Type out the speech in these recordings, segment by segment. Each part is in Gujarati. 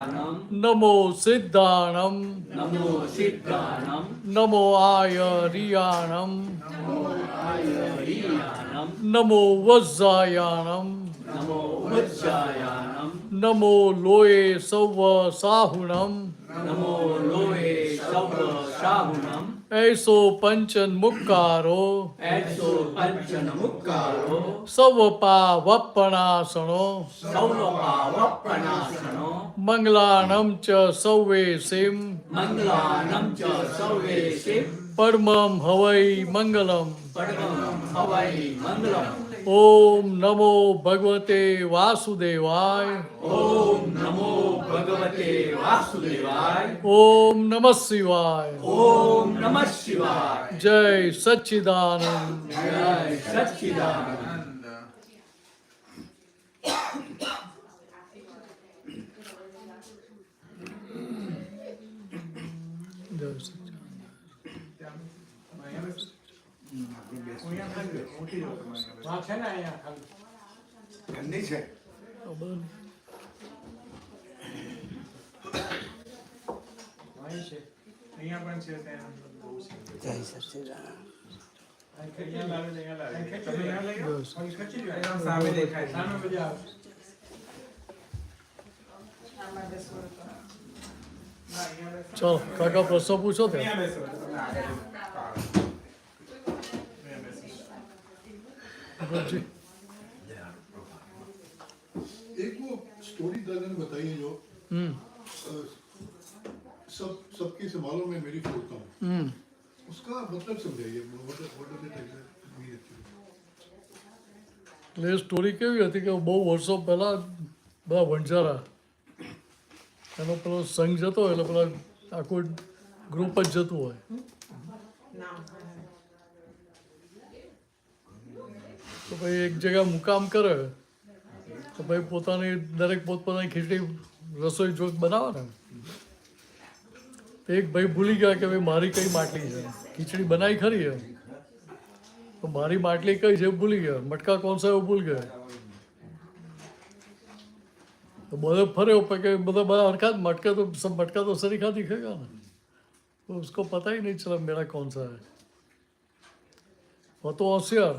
નમો સિદ્ધાણમ નમો સિદ્ધાણમ નમો આયરિયાણમ હરિયાણમ નમો વજ્જાયાણમ નમો વજ્જાયાણમ નમો લોએ સૌવ સાહુણમ નમો લોએ સૌ શાહુણમ એસો પંચન મુક્કારો એસો પંચન મુક્કારો સૌ પાવપણાસણો સૌ પાવપણાસનો મંગલાણમ ચ સૌવે સિમ મંગલાનમ ચ સૌવે શિવ પરમમ હવૈ મંગલમ પડમમ હવૈ મંગલમ ઓમ નમો ભગવતે વાસુદેવાય ઓમ નમો ભગવતે વાસુદેવાય ઓમ નમઃ શિવાય ઓમ નમઃ શિવાય જય સચ્ચિદાનંદ જય સચ્ચિદાનંદ જય સચ્ચિદાનંદ ગંદી છે અહીંયા પણ છે ત્યાં બહુ છે જય સચ્ચિદાનંદ. સામે દેખાય સામે મજા આવશે ચાલો કાકા પ્રશ્ન પૂછો તે અહીંયા બેસો તમે આગળ ભગવતજી एक वो स्टोरी दादा ने बताई है जो હમ सबके से मालूम है मेरी फोड़ता हूँ હમ उसका मतलब समझाइए what does it exactly mean actually? એટલે એ સ્ટોરી કેવી હતી કે બહુ વર્ષો પહેલા બધા વણઝારા એનો પેલો સંઘ જતો હોય એટલે પેલા આખું ગ્રુપ જ જતું હોય તો ભાઈ એક જગ્યા મુકામ કરે તો ભાઈ પોતાની દરેક પોતપોતાની ખીચડી રસોઈ જો બનાવે ને તો એક ભાઈ ભૂલી ગયા કે ભાઈ મારી કઈ માટલી છે ખીચડી બનાવી ખરી है तो मारी માટલી કઈ છે ભૂલી ગયા મટકા कौन सा है वो भूल गए तो બધે ફર્યો पर के બધા हरकत मटका तो सब मटका तो सरीखा दिखेगा ना तो उसको पता ही नहीं चला मेरा कौन सा है वो तो होशियार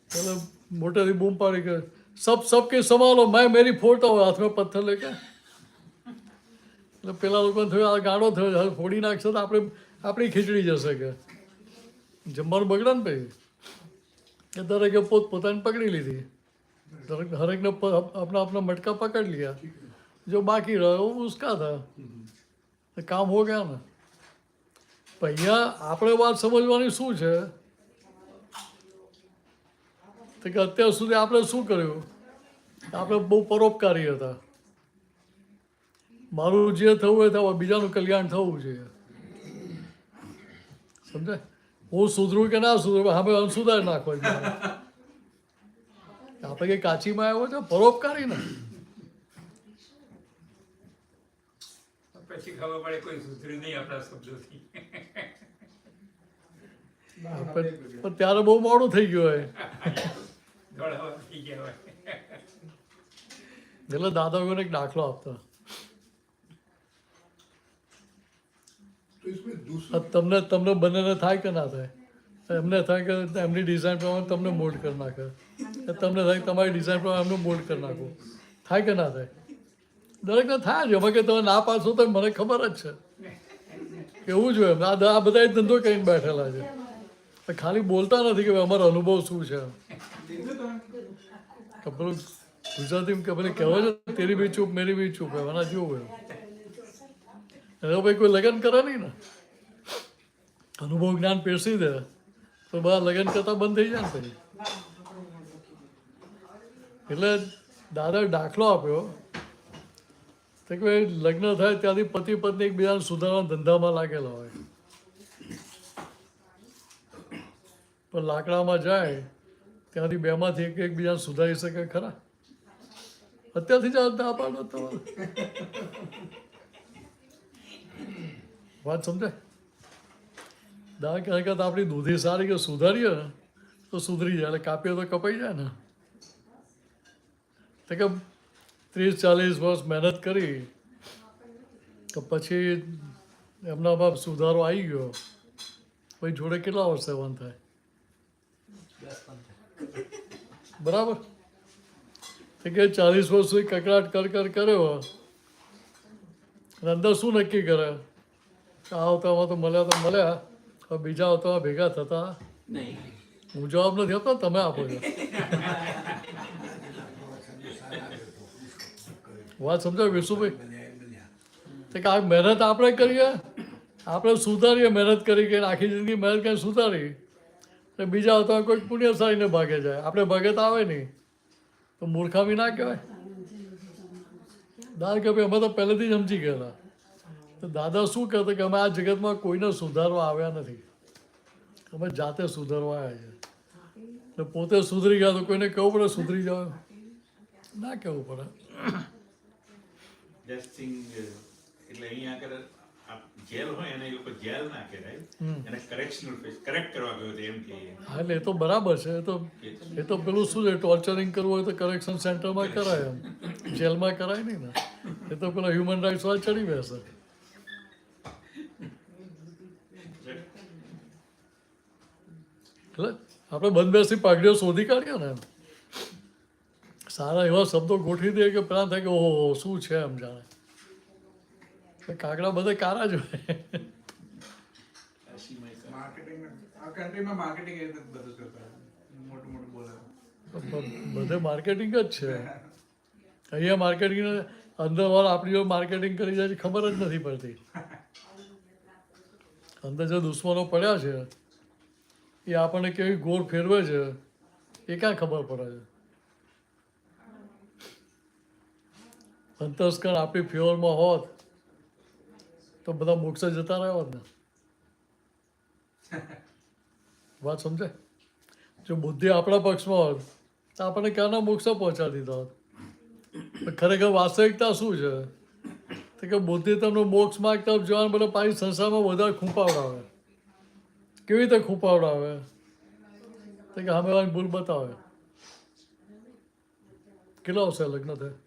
मतलब मोटे से बूम पाड़ी के सबके संभालो मैं मेरी फोड़ता हूँ हाथ में पत्थर लेके એટલે પેલા લોકોને થયું આ ગાડો થયો હવે ફોડી નાખશે તો આપણી ખીચડી જશે કે જમવાનું બગડે ને ભાઈ કે દરેકે પોતાને પકડી લીધી हरेक ने अपना अपना मटका पकड़ लिया जो बाकी रहा वो उसका था तो काम हो गया ना भैया આપણે વાત સમજવાની શું છે તો કે અત્યાર સુધી આપણે શું કર્યું આપણે બહુ પરોપકારી હતા મારું જે થવું હોય થવું બીજાનું કલ્યાણ થવું જોઈએ સમજાય હું સુધરું કે ના સુધરું હવે સુધારી નાખવા જોઈએ આપણે કઈ કાચીમાં આવ્યો છે પરોપકારી ને પછી ખબર પડે કોઈ સુધર્યું નહીં આપણા શબ્દોથી પણ ત્યારે બહુ મોડું થઈ ગયું હોય દોડાવા થઈ ગયા હોય એટલે દાદા વગર એક દાખલો આપતા तो इसमें दूसरा તમને તમને બંનેને થાય કે ના થાય એમને થાય કે એમની ડિઝાઇન પ્રમાણે તમને મોલ્ડ કરી નાખે તમને થાય કે તમારી ડિઝાઇન પ્રમાણે એમનું મોલ્ડ કરી નાખો થાય કે ના થાય દરેકને થાય જ હવે કે તમે ના પાડશો તો મને ખબર જ છે એવું જ હોય આ બધા ધંધો કરીને બેઠેલા છે ખાલી બોલતા નથી કે અમારો અનુભવ શું છે કે પેલું ગુજરાતીમાં કે પેલી કહેવાય છે તેરી બી ચૂપ મેરી બી ચૂપ એના જેવું હોય એટલે ભાઈ કોઈ લગ્ન કરે નહીં ને અનુભવ જ્ઞાન પેસી દે તો બધા લગ્ન કરતા બંધ થઈ જાય ને પછી એટલે દાદાએ દાખલો આપ્યો તો કે ભાઈ લગ્ન થાય ત્યાંથી પતિ પત્ની એકબીજાને સુધારવાના ધંધામાં લાગેલા હોય પણ લાકડામાં જાય ત્યાંથી બેમાંથી એકબીજાને સુધારી શકે ખરા અત્યારથી જ ના પાડો તમારે વાત સમજાય દાદા હકીકત આપણી દૂધી સારી કે સુધારીએ ને તો સુધરી જાય એટલે કાપીએ તો કપાઈ જાય ને તો કે 30-40 વર્ષ મહેનત કરી તો પછી એમનામાં સુધારો આવી ગયો, પછી જોડે કેટલા વર્ષ સેવન થાય? બરાબર. તો કે 40 વર્ષ સુધી કકડાટ કર્યો અને અંદર શું નક્કી કરે કે આ આવતામાં તો મળ્યા, હવે બીજા આવતામાં ભેગા થતા નહીં. હું જવાબ નથી આપતો, તમે આપો છો. વાત સમજાવ વિશુભાઈ? તો કે આ મહેનત આપણે કરીએ, આપણે સુધારીએ, મહેનત કરી કે આખી જિંદગી મહેનત કરીને સુધારી, અને બીજા આવતા કોઈ પુણ્યશાળીને ભાગે જાય, આપણે ભાગે તો આવે નહીં, તો મૂર્ખામી ના કહેવાય? દાદા કે ભાઈ અમે તો પહેલેથી જ સમજી ગયેલા. તો દાદા શું કહેતા કે અમે આ જગતમાં કોઈને સુધારવા આવ્યા નથી, અમે જાતે સુધારવા આવ્યા છે. એટલે પોતે સુધરી ગયા તો કોઈને કહેવું પડે સુધરી જાવ? ના કહેવું પડે. Just think, એટલે અહીંયા આગળ જેલ હોય એને એ લોકો જેલ ના કહેવાય, એને કરેક્શનલ ફેસ કરેક્ટ કરવા ગયો હતો એમ કે. હા એટલે એ તો બરાબર છે. એ તો પેલું શું છે, ટોર્ચરિંગ કરવું હોય તો કરેક્શન સેન્ટરમાં કરાય, એમ જેલમાં કરાય નહીં ને. એ તો પેલા હ્યુમન રાઇટ્સ વાળા ચડી બેસે. એટલે આપણે બંધ બેસી પાઘડીઓ શોધી કાઢીએ ને, સારા એવા શબ્દો ગોઠવી દઈએ કે પેલા થાય કે ઓહો શું છે એમ જાણે. કાગડા બધે કારા જ હોય. માર્કેટિંગ આ કન્ટ્રીમાં માર્કેટિંગ એ રીતે બધું કરતા હોય. મોટું બોલે. બધે માર્કેટિંગ જ છે. અહીંયા માર્કેટિંગ અંદર વાળા આપણી જોડે માર્કેટિંગ કરી જાય છે, ખબર જ નથી પડતી. અંદર જે દુશ્મનો પડ્યા છે એ આપણને કેવી ગોળ ફેરવે છે એ ક્યાં ખબર પડે છે? અંતસ્કરણ આપણી ફેવરમાં હોત તો બધા મોક્ષ જતા રહ્યા હોત ને. વાત સમજાય? જો બુદ્ધિ આપણા પક્ષમાં હોત તો આપણને ક્યાંના મોક્ષ પહોંચાડી દીધા હોત. ખરેખર વાસ્તવિકતા શું છે? તો કે બુદ્ધિ તમને મોક્ષ માર્ગ તરફ જવાનું બદલે પાછી સંસારમાં વધારે ખૂંપાવડાવે. કેવી રીતે ખૂંપાવડાવે? તો કે સામેવાળી ભૂલ બતાવે. કેટલા વર્ષે લગ્ન થાય?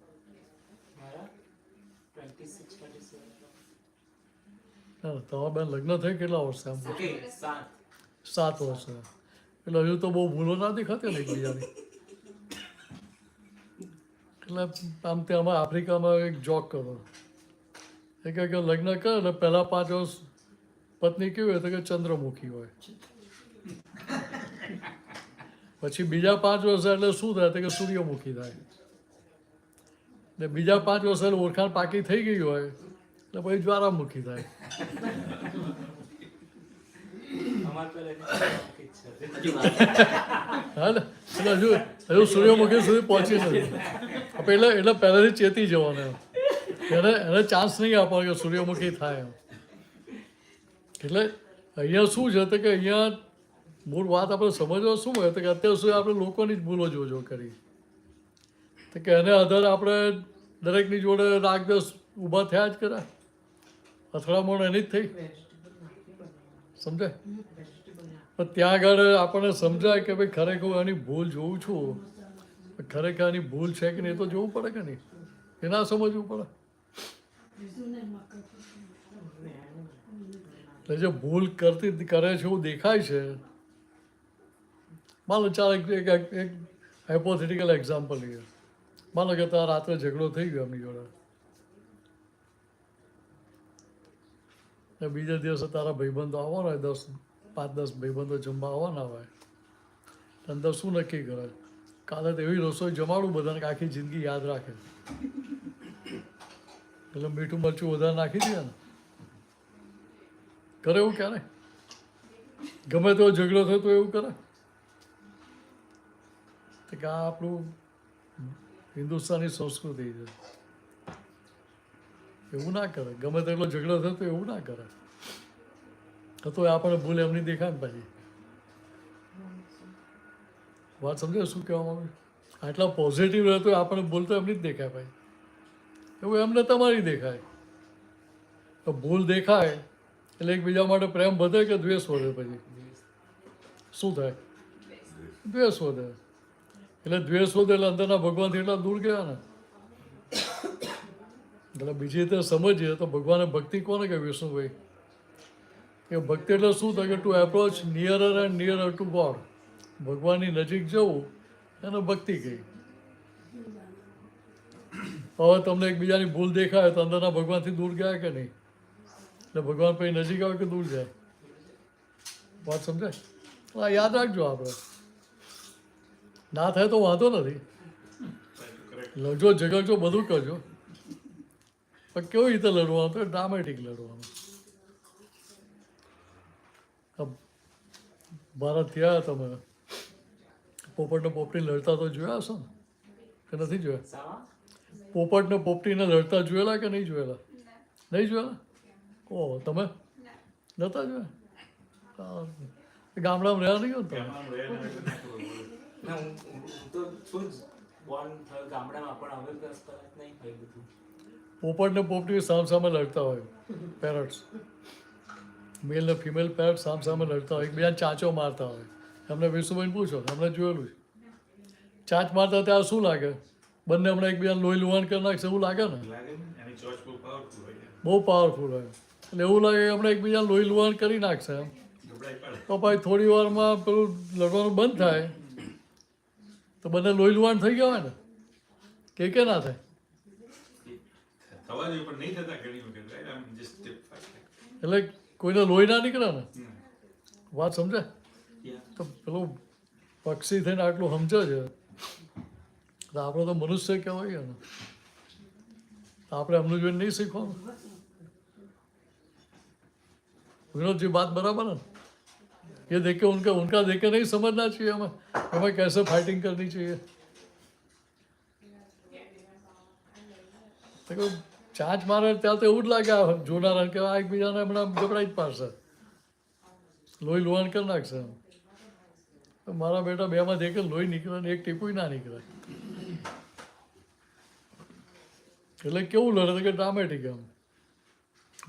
તમારા બેન લગ્ન થઈ કેટલા વર્ષે? આમ 7 વર્ષે. એટલે હજુ તો બહુ ભૂલો ના દેખાતી ને એકબીજાની. એટલે આમ તે અમારા આફ્રિકામાં એક જોક કરો, એ કહે કે લગ્ન કરે એટલે પહેલા 5 વર્ષ પત્ની કેવી હોય તો કે ચંદ્રમુખી હોય, પછી બીજા 5 વર્ષ એટલે શું થાય તો કે સૂર્યમુખી થાય, ને બીજા 5 વર્ષ એટલે ઓળખાણ પાકી થઈ ગઈ હોય એટલે પછી જ્વાળામુખી થાય. હા ને, એટલે હજુ સૂર્યમુખી સુધી પહોંચી નથી. એટલે પહેલાથી ચેતી જવાનું, એને ચાન્સ નહીં આપવાનો કે સૂર્યમુખી થાય એમ. એટલે અહીંયા શું છે તો કે અહીંયા મૂળ વાત આપણે સમજવા શું હોય તો કે અત્યાર સુધી આપણે લોકોની જ ભૂલો જોજો કરી, તો કે એને આધારે આપણે દરેકની જોડે રાગદ્વેષ ઊભા થયા જ કરે, અથડામણ એની જ થઈ. સમજાય? પણ ત્યાં આગળ આપણને સમજાય કે ભાઈ ખરેખર એની ભૂલ જોઉં છું, ખરેખર એની ભૂલ છે કે નહીં એ તો જોવું પડે કે નહીં? એ ના સમજવું પડે? એટલે જે ભૂલ કરે છે એવું દેખાય છે. માનો ચાલ એક હાઇપોથેટિકલ એક્ઝામ્પલ લઈએ. માનો કે તારા રાત્રે ઝઘડો થઈ ગયો એમની જોડે, ને બીજા દિવસે તારા ભાઈબંધો આવવાના હોય, 5-10 ભાઈબંધો જમવા આવવાના હોય, અંદર શું નક્કી કરે? કાલે તો એવી રસોઈ જમાડું બધાને કે આખી જિંદગી યાદ રાખે. એટલે મીઠું મરચું વધારે નાખી દે ને. કરે એવું ક્યારે? ગમે તેવો ઝઘડો થયો તો એવું કરે? તો કે આ આપણું હિન્દુસ્તાની સંસ્કૃતિ છે. એવું ના કરે. ગમે તેટલો ઝઘડો થયો તો એવું ના કરે. તો આપણને ભૂલ એમની દેખાય ને પછી. વાત સમજે શું કહેવામાં આવે? આટલા પોઝિટિવ રહે તો આપણને ભૂલ તો એમની જ દેખાય ભાઈ. એવું એમને તમારી દેખાય. તો ભૂલ દેખાય એટલે એકબીજા માટે પ્રેમ વધે કે દ્વેષ વધે? પછી શું થાય? દ્વેષ વધે. એટલે દ્વેષ વધે એટલે અંદરના ભગવાનથી એટલા દૂર ગયા ને. એટલે બીજી રીતે સમજીએ તો ભગવાને ભક્તિ કોને કહે વિષ્ણુભાઈ કે ભક્તિ એટલે શું થાય કે to approach nearer and nearer to God, ભગવાનની નજીક જવું એને ભક્તિ કહી. હવે તમને એકબીજાની ભૂલ દેખાય તો અંદરના ભગવાનથી દૂર ગયા કે નહીં? એટલે ભગવાન પછી નજીક આવે કે દૂર જાય? વાત સમજાય? હા, યાદ રાખજો. આપણે ના થાય તો વાંધો નથી, લડજો ઝઘડજો બધું કરજો, પણ કેવી રીતે લડવાનું? તો ડ્રામેટિક લડવાનું. ભારત થયા તમે પોપટને પોપટી લડતા તો જોયા હશો ને કે નથી જોયા? પોપટને પોપટીને લડતા જોયેલા કે નહીં જોયેલા? નહીં જોયેલા? ઓહ, તમે નહોતા જોયા? ગામડામાં રહ્યા નહીં હોત તમે? એમાં રહે ને એટલે ના ખબર પડે. ના, હું તો છું જ born થયો ગામડામાં, પણ હવે દસ કલાક નહીં થઈ બધું. પોપટ ને પોપટી સામસામે લડતા હોય, પેરટ્સ, મેલ ને ફિમેલ પેરટ સામસામે લડતા હોય, એકબીજાને ચાંચો મારતા હોય. એમને વિષ્ણુભાઈને પૂછો, એમને જોયેલું છે. ચાંચ મારતા ત્યારે શું લાગે? બંને હમણાં એકબીજાને લોહી લુહાણ કરી નાખશે એવું લાગે ને? લાગે ને એની ચોચ બહુ પાવરફુલ હોય છે. બહુ પાવરફુલ હોય. એટલે એવું લાગે કે હમણાં એકબીજાને લોહી લુહાણ કરી નાખશે એમ. ગભરાઈ પડે. તો પછી થોડી વારમાં પેલું લડવાનું બંધ થાય તો બંને લોહી લુહાણ થઈ ગયા હોય ને? કે ના થાય? થવા જોઈએ પણ નહીં થતા ઘણી વખત, right? આમ just tip fast. એટલે કોઈને લોહી ના નીકળે ને? વાત સમજાય? Yeah. તો પેલું પક્ષી થઈને આટલું સમજે છે તો આપણે તો મનુષ્ય કહેવાય ને, તો આપણે એમનું જોઈને નહીં શીખવાનું? विनोद जी बात बराबर है? ये देख के उनका देख के नहीं समझना चाहिए हमें हमें कैसे फाइटिंग करनी चाहिए. देखो ચાંચ મારે ત્યાં તો એવું જ લાગે જોનારા કે આ એકબીજાને હમણાં ગબડાઈ જ પાડશે, લોહી લુહાણ કરી નાખશે. તો મારા બેટા બેમાં દેખે લોહી નીકળે ને એક ટીપું ના નીકળે. એટલે કેવું લડે કે ડ્રામેટિક એમ,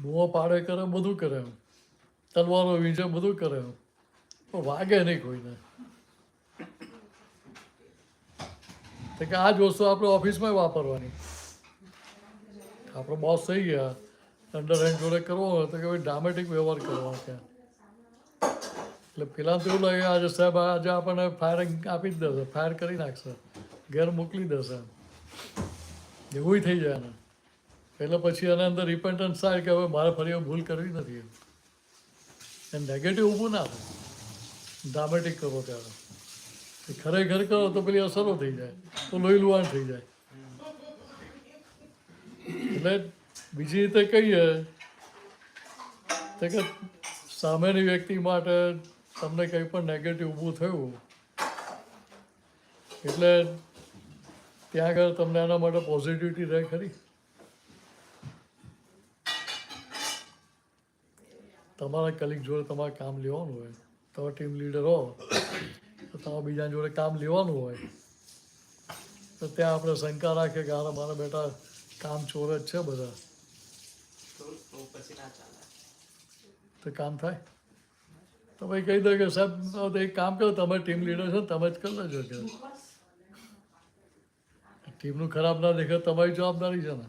બૂમો પાડે કરે, બધું કરે એમ, તલવારો વીંચે, બધું કરે એમ, પણ વાગે નહીં કોઈને. તો કે આ જ વસ્તુ આપણે ઓફિસમાં વાપરવાની. આપણો બોસ થઈ ગયા, અંડર હેન્ડ જોડે કરવો હોય તો કે ભાઈ ડ્રામેટિક વ્યવહાર કરવાનો ત્યાં. એટલે પેલા તો એવું લાગે આજે સાહેબ આજે આપણને ફાયરિંગ આપી જ દેશે, ફાયર કરી નાખશે, ઘેર મોકલી દેશે, એવું થઈ જાય ને. એટલે પછી એના અંદર રિપેન્ટન્સ થાય કે હવે મારે ફરી ભૂલ કરવી નથી. એમ નેગેટિવ ઊભું ના થાય, ડ્રામેટિક કરો ત્યારે. ખરેખર કરો તો પેલી અસરો થઈ જાય, તો લોહી લુહાણ થઈ જાય. એટલે બીજી રીતે કહીએ તો કે સામેની વ્યક્તિ માટે તમને કંઈ પણ નેગેટિવ ઊભું થયું એટલે ત્યાં આગળ તમને એના માટે પોઝિટિવિટી રહે ખરી? તમારા કલીગ જોડે તમારે કામ લેવાનું હોય, તમે ટીમ લીડર હો તો તમારે બીજા જોડે કામ લેવાનું હોય તો ત્યાં આપણે શંકા રાખીએ કે હારા મારા બેટા કામ ચોર જ છે બધા, તો પછી ના ચાલે. તો કામ થાય? તો ભાઈ કહી દો કે સાહેબ એક કામ કરો, તમે ટીમ લીડર છો તમે જ કરી લેજો કે ટીમનું ખરાબ ના દેખે તમારી જવાબદારી છે ને.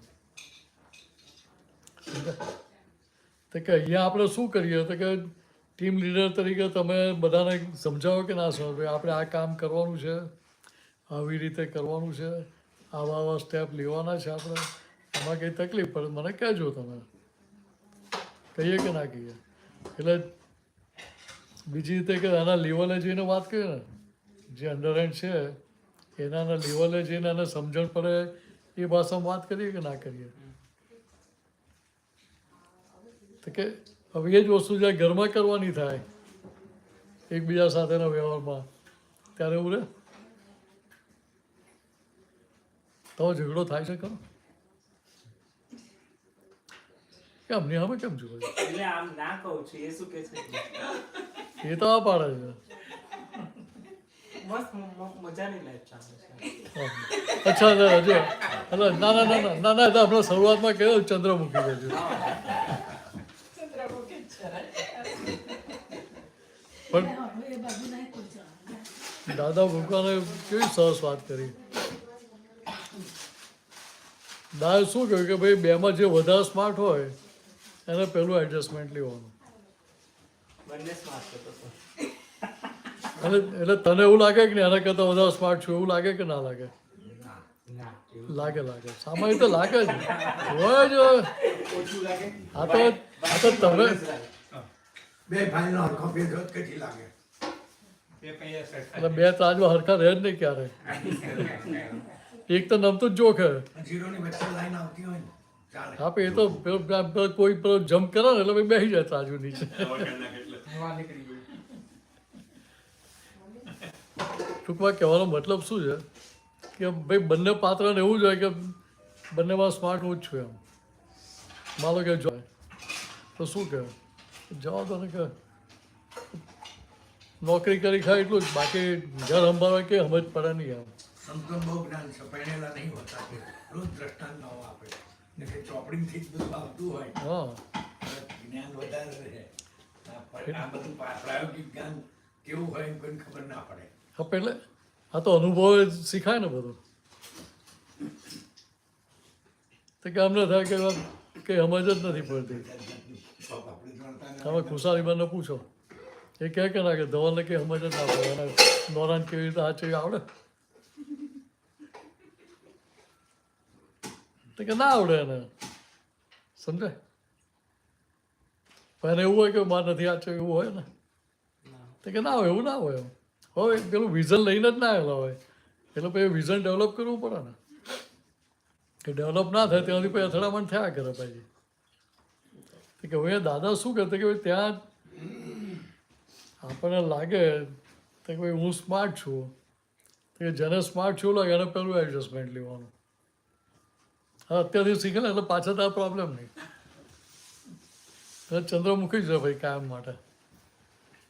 તો કે અહીંયા આપણે શું કરીએ તો કે ટીમ લીડર તરીકે તમે બધાને સમજાવો કે ના સમજો, ભાઈ આપણે આ કામ કરવાનું છે, આવી રીતે કરવાનું છે, આવા આવા સ્ટેપ લેવાના છે, આપણે એમાં કંઈ તકલીફ પડે મને કહેજો, તમે કહીએ કે ના કહીએ. એટલે બીજી રીતે કે એના લેવલે જઈને વાત કરીએ ને, જે અંડરહેન્ડ છે એના લેવલે જઈને એને સમજણ પડે એ ભાષામાં વાત કરીએ કે ના કરીએ. તો કે હવે એ જ વસ્તુ જ્યાં ઘરમાં કરવાની થાય એકબીજા સાથેના વ્યવહારમાં ત્યારે એવું રહે. તો ઝઘડો થાય છે ખરો? કેમ નહીં હવે કેમ જુઓ? એટલે આમ ના કહું છું, એ શું કે છે એ તો આ પાડે છે. મસ્ત મજાની લાઈફ ચાલે છે. અચ્છા હજુ એટલે ના ના ના ના ના ના આપણે શરૂઆતમાં કહ્યું ચંદ્રમુખી બાજુ, પણ દાદા ભગવાને કેવી સરસ વાત કરી દાદા શું કહ્યું કે ભાઈ બેમાં જે વધારે સ્માર્ટ હોય એને પહેલું એડજસ્ટમેન્ટ લેવાનું. બંને સ્માર્ટ હતો તો. એટલે તને એવું લાગે કે એના કરતાં વધારે સ્માર્ટ છું એવું લાગે કે ના લાગે? ના એવું લાગે સામાન્ય તો લાગે જ હોય જ. આ તો તમે બે ભાઈનો હરખો ભેદો જ કેટલી લાગે. એ પૈયા સરખા એટલે બે તાજમાં હરખા રહે જ નહીં ક્યારે. એક તો નમતું જ જોખે. જીરોની વચ્ચે લાઈન આવતી હોય ને ચાલે. હા પણ એ તો પેલો કોઈ પેલો જમ્પ કરે ને એટલે ભાઈ બેસી જાય તાજુ નીચે. આવા કાંઈ નાખે એટલે. હવા નીકળી ગઈ. ટૂંકમાં કહેવાનો મતલબ શું છે કે ભાઈ બંને પાત્રને એવું જ હોય કે બંનેમાં સ્માર્ટ હું જ છું એમ. માનો કે જો તો શું કહે જવા દો ને કે નોકરી કરી ખાય એટલું જ, બાકી ઘર સંભાળવા કે સમજ પડે નહીં એમ. સંતોન બહુ જ્ઞાન છે, પરણેલા નહીં હોતા કે રોજ દ્રષ્ટાંત નવો આપે ને કે ચોપડીથી જ બધું આવતું હોય હા જ્ઞાન વધારે રહે. આ બધું પ્રાયોગિક જ્ઞાન કેવું હોય એમ કોઈને ખબર ના પડે. હા એટલે આ તો અનુભવ શીખાય ને બધું. તો કે અમને થાય કે સમજ જ નથી પડતી. આપણે જાણતા તમે ખુશાલીબેનને પૂછો એ કહે કે ના કે ધવલને કે સમજ જ ના પડે અને નોરાન કેવી રીતે સાચવી આવડે તો કે ના આવડે એને સમજાય. પણ એને એવું હોય કે મારે નથી સાચવી એવું હોય ને તો કે ના હોય એવું ના હોય એમ. હવે પેલું વિઝન લઈને જ ના આવેલા હોય એટલે પછી વિઝન ડેવલપ કરવું પડે ને. કે ડેવલપ ના થાય ત્યાંથી પછી અથડામણ થયા કરે પછી. કે હવે દાદા શું કહેતા કે ભાઈ ત્યાં આપણને લાગે તો કે ભાઈ હું સ્માર્ટ છું તો કે જેને સ્માર્ટ છું લાગે એને પહેલું એડજસ્ટમેન્ટ લેવાનું. હા અત્યારથી શીખે ને એટલે પાછળ તાર પ્રોબ્લેમ નહીં. ચંદ્રમુખી જ રહે ભાઈ કાયમ માટે.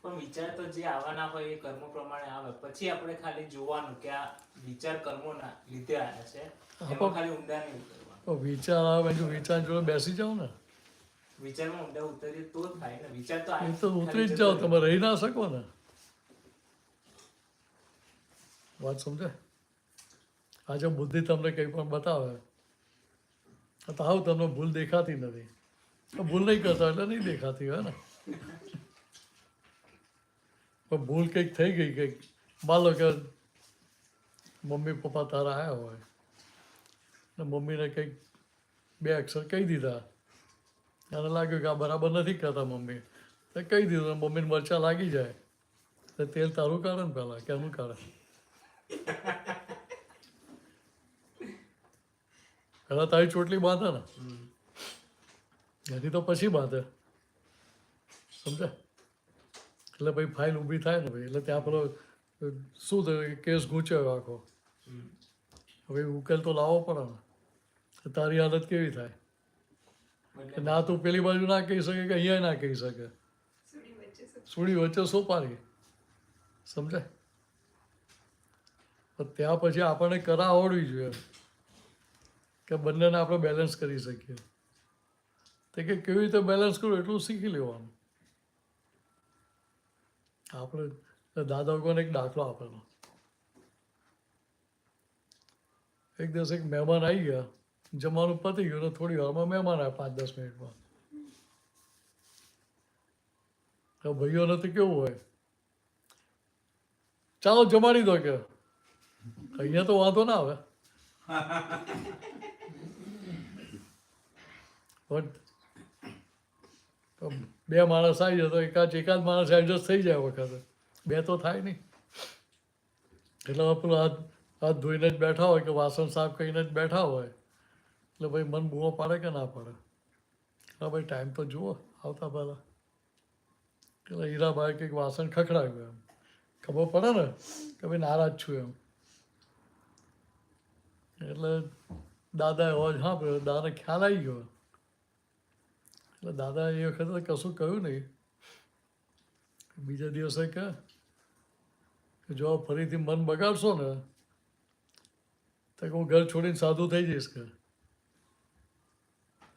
પણ વિચાર તો જે આવવાના હોય એ કર્મો પ્રમાણે આવે. પછી આપણે ખાલી જોવાનું કે આ વિચાર કર્મોના લીધે આવ્યા છે. એમાં ખાલી ઊંડા નહીં ઉતરવાનું. તો વિચાર આવે જો વિચાર જોડે બેસી જાઓ ને વિચારમાં ઊંડા ઉતરીએ તો જ થાય ને. વિચાર તો એ તો ઉતરી જ જાઓ તમે રહી ના શકો ને. વાત સમજે. આજે બુદ્ધિ તમને કંઈ પણ બતાવે તો હાવ તમને ભૂલ દેખાતી નથી. તો ભૂલ નહીં કરતા એટલે નહીં દેખાતી હોય ને. પણ ભૂલ કંઈક થઈ ગઈ કંઈક માન લો કે મમ્મી પપ્પા તારા આવ્યા હોય ને મમ્મીને કંઈક બે અક્ષર કહી દીધા એને લાગ્યું કે આ બરાબર નથી કરતા મમ્મી તો કહી દીધું મમ્મીને મરચાં લાગી જાય તો તેલ તારું કાઢે ને પહેલાં કેનું કાઢે? પહેલાં તારી ચોટલી બાંધે ને એથી તો પછી બાંધે સમજે. એટલે ભાઈ ફાઇલ ઊભી થાય ને ભાઈ એટલે ત્યાં પેલો શું થયું કેસ ગૂંચ્યો આખો. હવે ઉકેલ તો લાવવો પડે ને. તો તારી હાલત કેવી થાય કે ના તું પેલી બાજુ ના કહી શકે કે અહીંયા ના કહી શકે. સુડી વચ્ચે સોપારી સમજાય. પણ ત્યાં પછી આપણને કરા આવડવી જોઈએ કે બંનેને આપણે બેલેન્સ કરી શકીએ. તો કે કેવી રીતે બેલેન્સ કરવું એટલું શીખી લેવાનું. આપણે દાદા કોને એક દાખલો આપેલો. એક દિવસ એક મહેમાન આવી ગયા જમવાનું પતી ગયું ને થોડી વારમાં મહેમાન આવ્યા 5-10 મિનિટમાં. તો ભાઈઓને તો કેવું હોય ચાલો જમાડી દો કે અહીંયા તો વાંધો ના આવે પણ બે માણસ આવી જાય તો એકાદ માણસ એડજસ્ટ થઈ જાય વખતે બે તો થાય નહીં. એટલે પેલું હાથ ધોઈને જ બેઠા હોય કે વાસણ સાફ કરીને જ બેઠા હોય એટલે ભાઈ મન બૂમો પાડે કે ના પાડે? હા ભાઈ ટાઈમ તો જુઓ આવતા પહેલાં. એટલે હીરાભાઈ કંઈક વાસણ ખખડાવ્યું એમ ખબર પડે ને કે ભાઈ નારાજ છું એમ. એટલે દાદાએ અવાજ સાંભળ્યો દાદાને ખ્યાલ આવી ગયો. એટલે દાદા એ વખતે કશું કહ્યું નહીં. બીજા દિવસે કે જો ફરીથી મન બગાડશો ને તો હું ઘર છોડીને સાધુ થઈ જઈશ કે.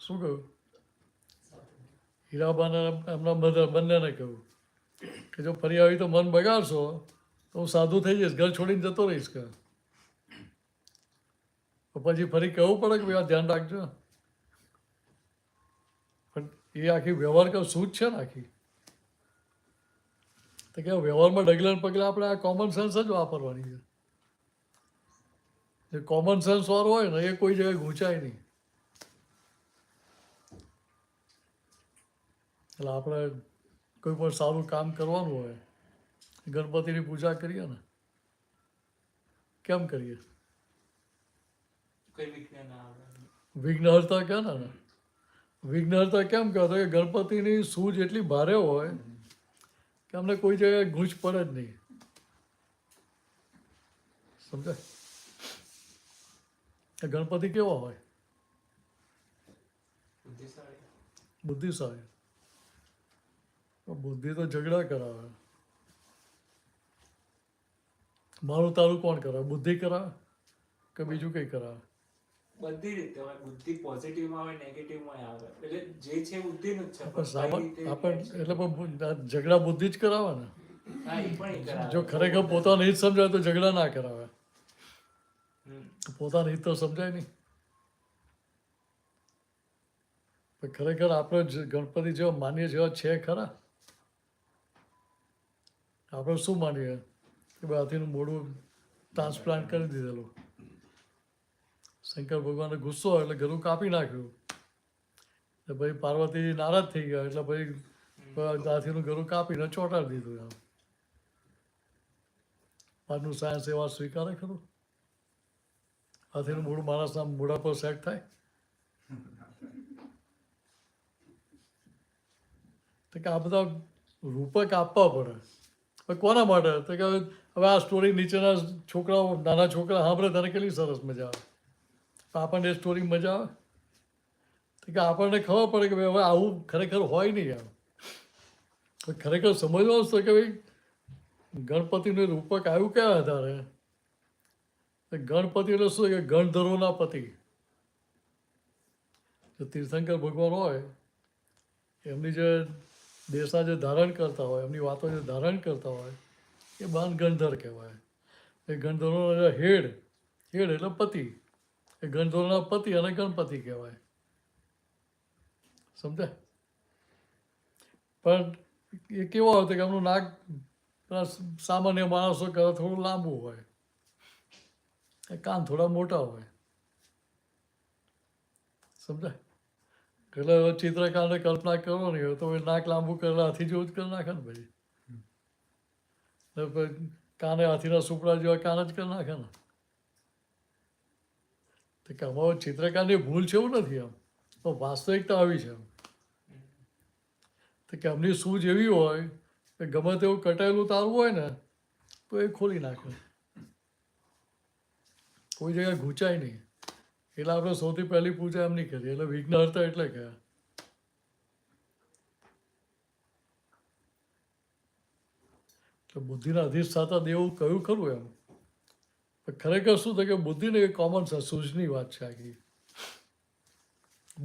શું કહ્યું? હીરાબાને એમના મધર બંનેને કહ્યું કે જો ફરી આવી તો મન બગાડશો તો હું સાધુ થઈ જઈશ ઘર છોડીને જતો રહીશ કે. તો પછી ફરી કહેવું પડે કે ભાઈ આ ધ્યાન રાખજો. પણ એ આખી વ્યવહાર કે સૂઝ છે ને આખી. તો કે વ્યવહારમાં ડગલે ને પગલે આપણે આ કોમન સેન્સ જ વાપરવાની છે. જે કોમન સેન્સ વાળો હોય ને એ કોઈ જગ્યાએ ગૂંચાય નહીં. એટલે આપણે કોઈ પણ સારું કામ કરવાનું હોય, ગણપતિની પૂજા કરીએ ને, કેમ કરીએ? કોઈ વિઘ્ન ના આવે. વિઘ્નહર્તા કહે ને, વિઘ્નહર્તા કેમ કહેતો કે ગણપતિની સૂઝ એટલી ભારે હોય કે અમને કોઈ જગ્યાએ ગૂંચ પડે જ નહીં. સમજાય? ગણપતિ કેવા હોય? બુદ્ધિશાળી. બુદ્ધિશાળી. બુદ્ધિ તો ઝઘડા કરાવે. મારું તારું કોણ કરાવે? બુદ્ધિ કરાવે કે બીજું કંઈ કરાવે? બધી રીતે હોય. બુદ્ધિ પોઝિટિવમાં હોય, નેગેટિવમાં આવે. એટલે જે છે બુદ્ધિનું જ છે. પણ એટલે પણ ઝઘડા બુદ્ધિ જ કરાવે ને. હા, એ પણ એ કરાવે. જો ખરેખર પોતાનું હિત સમજાય તો ઝઘડા ના કરાવે. હમ. પોતાનું હિત તો સમજાય નહીં. પણ ખરેખર આપણે ગણપતિ જેવા માનીએ જેવા છે ખરા? આપણે શું માનીએ કે ભાઈ હાથીનું મોઢું ટ્રાન્સપ્લાન્ટ કરી દીધેલું. શંકર ભગવાનને ગુસ્સો એટલે ગળું કાપી નાખ્યું. એટલે ભાઈ પાર્વતીજી નારાજ થઈ ગયા એટલે ભાઈ હાથીનું ગળું કાપીને ચોંટાડી દીધું. એમ આજનું સાયન્સ એ વાત સ્વીકારે ખરું? હાથીનું મોઢું માણસના મોઢા પર સેટ થાય? તો કે આ બધા રૂપક આપવા પડે. હવે કોના માટે? તો કે હવે આ સ્ટોરી નીચેના છોકરાઓ, નાના છોકરા સાંભળે તેને કેટલી સરસ મજા આવે. આપણને એ સ્ટોરી મજા આવે? તો કે આપણને ખબર પડે કે ભાઈ હવે આવું ખરેખર હોય નહીં. એમ ખરેખર સમજવાનું છે કે ભાઈ ગણપતિનું રૂપક આવ્યું ક્યાં આધારે? ગણપતિ એટલે શું કે ગણધરોના પતિ. જો તીર્થંકર ભગવાન હોય એમની જે દેશના જે ધારણ કરતા હોય, એમની વાતો જે ધારણ કરતા હોય એ બાન ગણધર કહેવાય. એ ગણધરોના હેડ એટલે પતિ. એ ગણધરોના પતિ અને ગણપતિ કહેવાય. સમજાય? પણ એ કેવા હોય કે એમનું નાક સામાન્ય માણસો કરતાં થોડું લાંબુ હોય, કાન થોડા મોટા હોય. સમજાય? એટલે ચિત્રકારને કલ્પના કરવાની હોય તો નાક લાંબુ કરેલા હાથી જેવું જ કરી નાખે ને ભાઈ. કાને હાથીના સુપડા જેવા કાન જ કરી નાખે ને. તો કે અમારો ચિત્રકારની ભૂલ છે એવું નથી. એમ તો વાસ્તવિકતા આવી છે. તો કે એમની સૂઝ એવી હોય કે ગમે તેવું કટાયેલું તારવું હોય ને તો એ ખોલી નાખે. કોઈ જગ્યાએ ઘૂંચાય નહીં. એટલે આપણે સૌથી પહેલી પૂજા એમની કરીએ. એટલે વિઘ્નહર્તા એટલે કે બુદ્ધિના અધિષ્ઠાતા દેવું કહ્યું ખરું એમ. પણ ખરેખર શું થાય કે બુદ્ધિને એ કોમન છે, સૂઝની વાત છે આખી.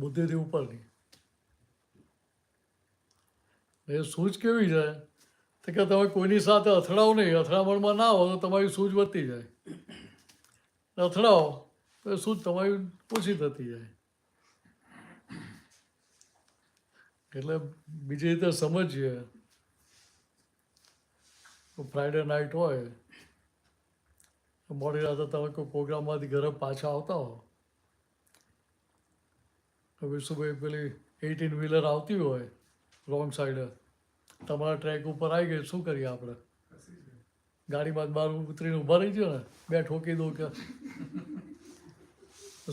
બુદ્ધિથી ઉપરની એ સૂઝ કેવી છે તો કે તમે કોઈની સાથે અથડાવો નહીં. અથડામણમાં ના હો તો તમારી સૂઝ વધતી જાય. અથડાવો તો એ સૂઝ તમારી ઓછી થતી જાય. એટલે બીજી રીતે સમજીએ તો ફ્રાઈડે નાઇટ હોય, મોડી રાતે તમે કોઈ પ્રોગ્રામમાંથી ઘરે પાછા આવતા હો તો વિશુભાઈ પેલી 18 વ્હીલર આવતી હોય રોંગ સાઈડે, તમારા ટ્રેક ઉપર આવી ગઈ, શું કરીએ આપણે? ગાડીમાં બહાર ઉતરીને ઊભા રહી ગયો ને, બે ઠોકી દઉં કે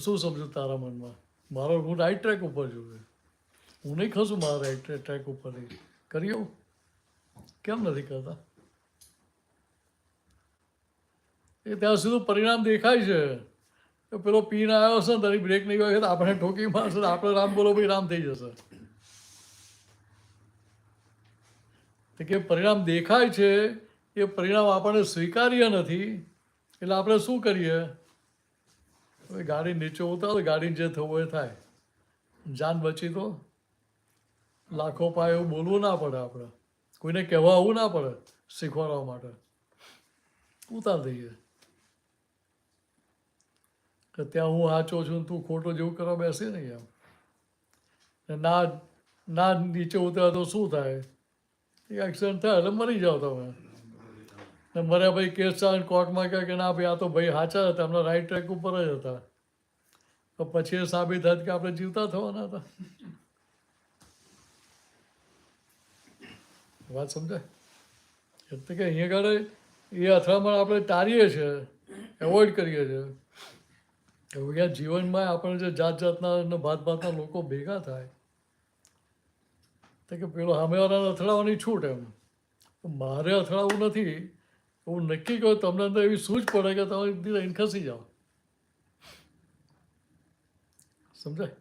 શું સમજુ તારા મનમાં? મારો હું રાઈટ ટ્રેક ઉપર છું, હું નહીં ખસું મારા રાઈટ ટ્રેક ઉપરથી. કરી આવું? કેમ નથી કરતા? એ ત્યાં સુધી પરિણામ દેખાય છે કે પેલો પીને આવ્યો હશે ને તારી બ્રેક નહીં હોય તો આપણે ઠોકી મારશે, આપણે રામ બોલો ભાઈ રામ થઈ જશે. તો કે પરિણામ દેખાય છે એ પરિણામ આપણને સ્વીકાર્ય નથી. એટલે આપણે શું કરીએ? હવે ગાડી નીચે ઉતારો, ગાડીને જે થવું એ થાય. જાન બચી તો લાખો પાય એવું બોલવું ના પડે. આપણે કોઈને કહેવા આવવું ના પડે શીખવાડવા માટે. ઉતાર દઈએ. કે ત્યાં હું સાચો છું ને તું ખોટો જેવું કરવા બેસે નહીં એમ. ને ના નીચે ઉતરે તો શું થાય? એક્સિડન્ટ થાય એટલે મરી જાઓ તમે. ને મર્યા ભાઈ કેસ ચાલે કોર્ટમાં કહે કે ના ભાઈ આ તો ભાઈ સાચા હતા, એમના રાઈટ ટ્રેક ઉપર જ હતા. તો પછી એ સાબિત થાય કે આપણે જીવતા થવાના હતા. વાત સમજાય? એટલે કે અહીંયા આગળ એ અથડામણ આપણે ટાળીએ છીએ, એવોઇડ કરીએ છીએ. અહીંયા જીવનમાં આપણે જે જાત જાતના અને ભાતના લોકો ભેગા થાય તો કે પેલો સામેવાળાને અથડાવવાની છૂટ એમ. મારે અથડાવવું નથી એવું નક્કી કહો, તમને અંદર એવી સૂઝ પડે કે તમે લઈને ખસી જાઓ. સમજાય?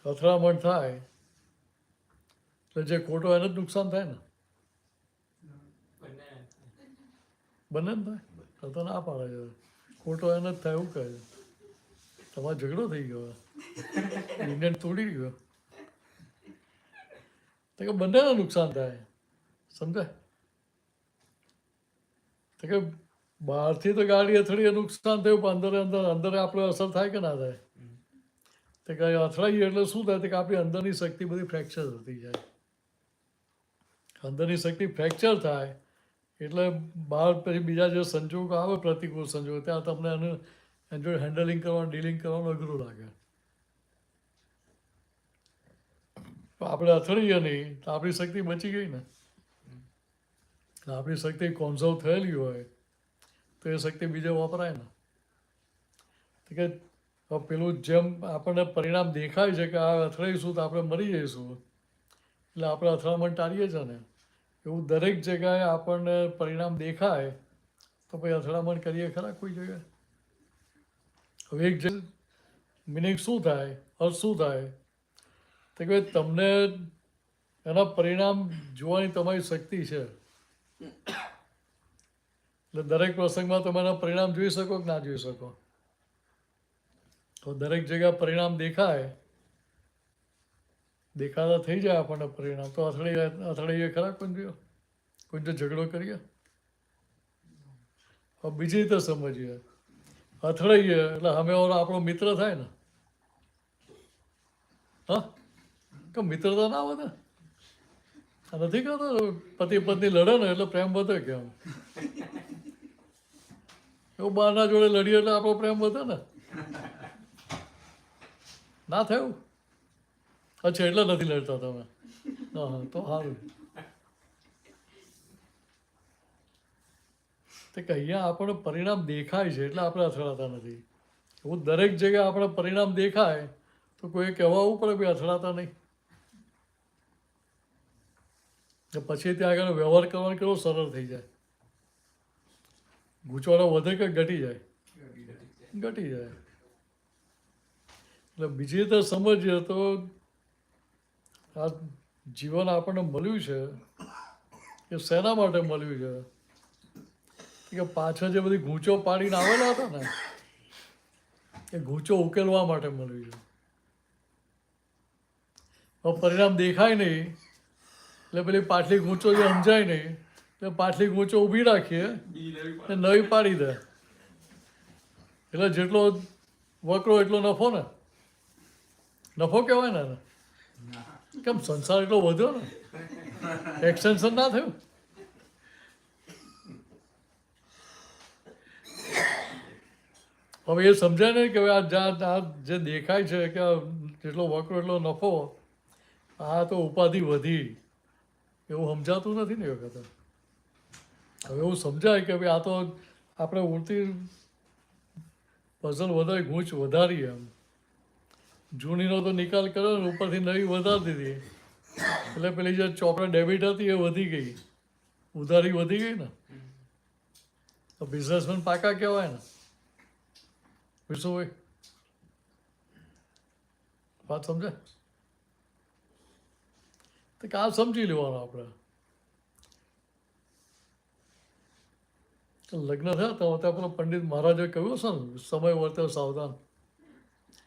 અથડામણ થાય એટલે જે ખોટો એને જ નુકસાન થાય ને, બંને જ થાય. તો ના પાડે છે ખોટો એને જ થાય એવું કહે છે. તમારો ઝઘડો થઈ ગયો, ઇન્ડિયન તોડી ગયો તો કે બંનેને નુકસાન થાય. સમજાય? તો કે બહારથી તો ગાડી અથડીએ નુકસાન થયું, પણ અંદર આપણે અસર થાય કે ના થાય? તો કે અથડાઈએ એટલે શું થાય? કે આપણી અંદરની શક્તિ બધી ફ્રેક્ચર થતી જાય. અંદરની શક્તિ ફ્રેક્ચર થાય એટલે બહાર પછી બીજા જે સંજોગો આવે, પ્રતિકૂળ સંજોગો, ત્યાં તમને એનું એન્જોય હેન્ડલિંગ કરવાનું, ડીલિંગ કરવાનું અઘરું લાગે. તો આપણે અથડીએ નહીં તો આપણી શક્તિ બચી ગઈ ને. આપણી શક્તિ કોન્ઝર્વ થયેલી હોય તો એ શક્તિ બીજે વપરાય ને. તો કે પેલું જેમ આપણને પરિણામ દેખાય છે કે આ અથડાઈશું તો આપણે મરી જઈશું એટલે આપણે અથડામણ ટાળીએ છીએ ને, એવું દરેક જગ્યાએ આપણને પરિણામ દેખાય તો પછી અથડામણ કરીએ ખરા કોઈ જગ્યાએ? હવે એક મિનિંગ શું થાય, અર્થ શું થાય? તો કે તમને એના પરિણામ જોવાની તમારી શક્તિ છે. એટલે દરેક પ્રસંગમાં તમે એના પરિણામ જોઈ શકો કે ના જોઈ શકો? તો દરેક જગ્યા પરિણામ દેખાય, દેખાતા થઈ જાય આપણને પરિણામ, તો અથડાઈએ ખરા કોઈ જો ઝઘડો કરીએ? હવે બીજી રીતે સમજીએ, અથડાઈએ એટલે સામેવાળો આપણો મિત્ર થાય ને. હા, કે મિત્રતા ના વધે? નથી કહેતો પતિ પત્ની લડે ને એટલે પ્રેમ વધે કેમ? એવું બહારના જોડે લડીએ એટલે આપણો પ્રેમ વધે ને? ના થયું? અચ્છા, એટલે નથી લડતા તમે? હા, તો સારું. તો કે અહીંયા આપણને પરિણામ દેખાય છે એટલે આપણે અથડાતા નથી. એવું દરેક જગ્યાએ આપણે પરિણામ દેખાય તો કોઈ કહેવા આવવું પડે ભાઈ અથડાતા નહીં. પછી ત્યાં આગળ વ્યવહાર કરવાનો કેવો સરળ થઈ જાય. ગૂંચવાડો વધે કે ઘટી જાય? ઘટી જાય. એટલે બીજી રીતે સમજીએ તો આ જીવન આપણને મળ્યું છે એ શેના માટે મળ્યું છે? કે પાછળ જે બધી ગૂંચો પાડીને આવેલા હતા ને એ ગૂંચો ઉકેલવા માટે મળ્યું છે. હવે પરિણામ દેખાય નહીં એટલે પેલી પાટલી ગૂંચો જે સમજાય નહીં એટલે પાટલી ગૂંચો ઊભી રાખીએ ને નવી પાડી દે એટલે જેટલો વકરો એટલો નફો ને. નફો કહેવાય ને. કેમ સંસાર એટલો વધ્યો ને, એક્સટેન્શન ના થયું? હવે એ સમજાય નહીં કે હવે આ જે દેખાય છે કે જેટલો વકરો એટલો નફો, આ તો ઉપાધિ વધી, એવું સમજાતું નથી ને એ વખતે. હવે એવું સમજાય કે ભાઈ આ તો આપણે ઉડતી પઝલ વધારી, ગૂંચ વધારી એમ. જૂનીનો તો નિકાલ કર્યો ને ઉપરથી નવી વધારી દીધી એટલે પેલી જે ચોપડા ડેબિટ હતી એ વધી ગઈ, ઉધારી વધી ગઈ ને. તો બિઝનેસમેન પાકા કહેવાય ને. વિશુભાઈ વાત સમજે? તો કે આ સમજી લેવાનું આપણે. લગ્ન થયા તો ત્યાં પેલો પંડિત મહારાજે કહ્યું છે ને, સમય વર્તે સાવધાન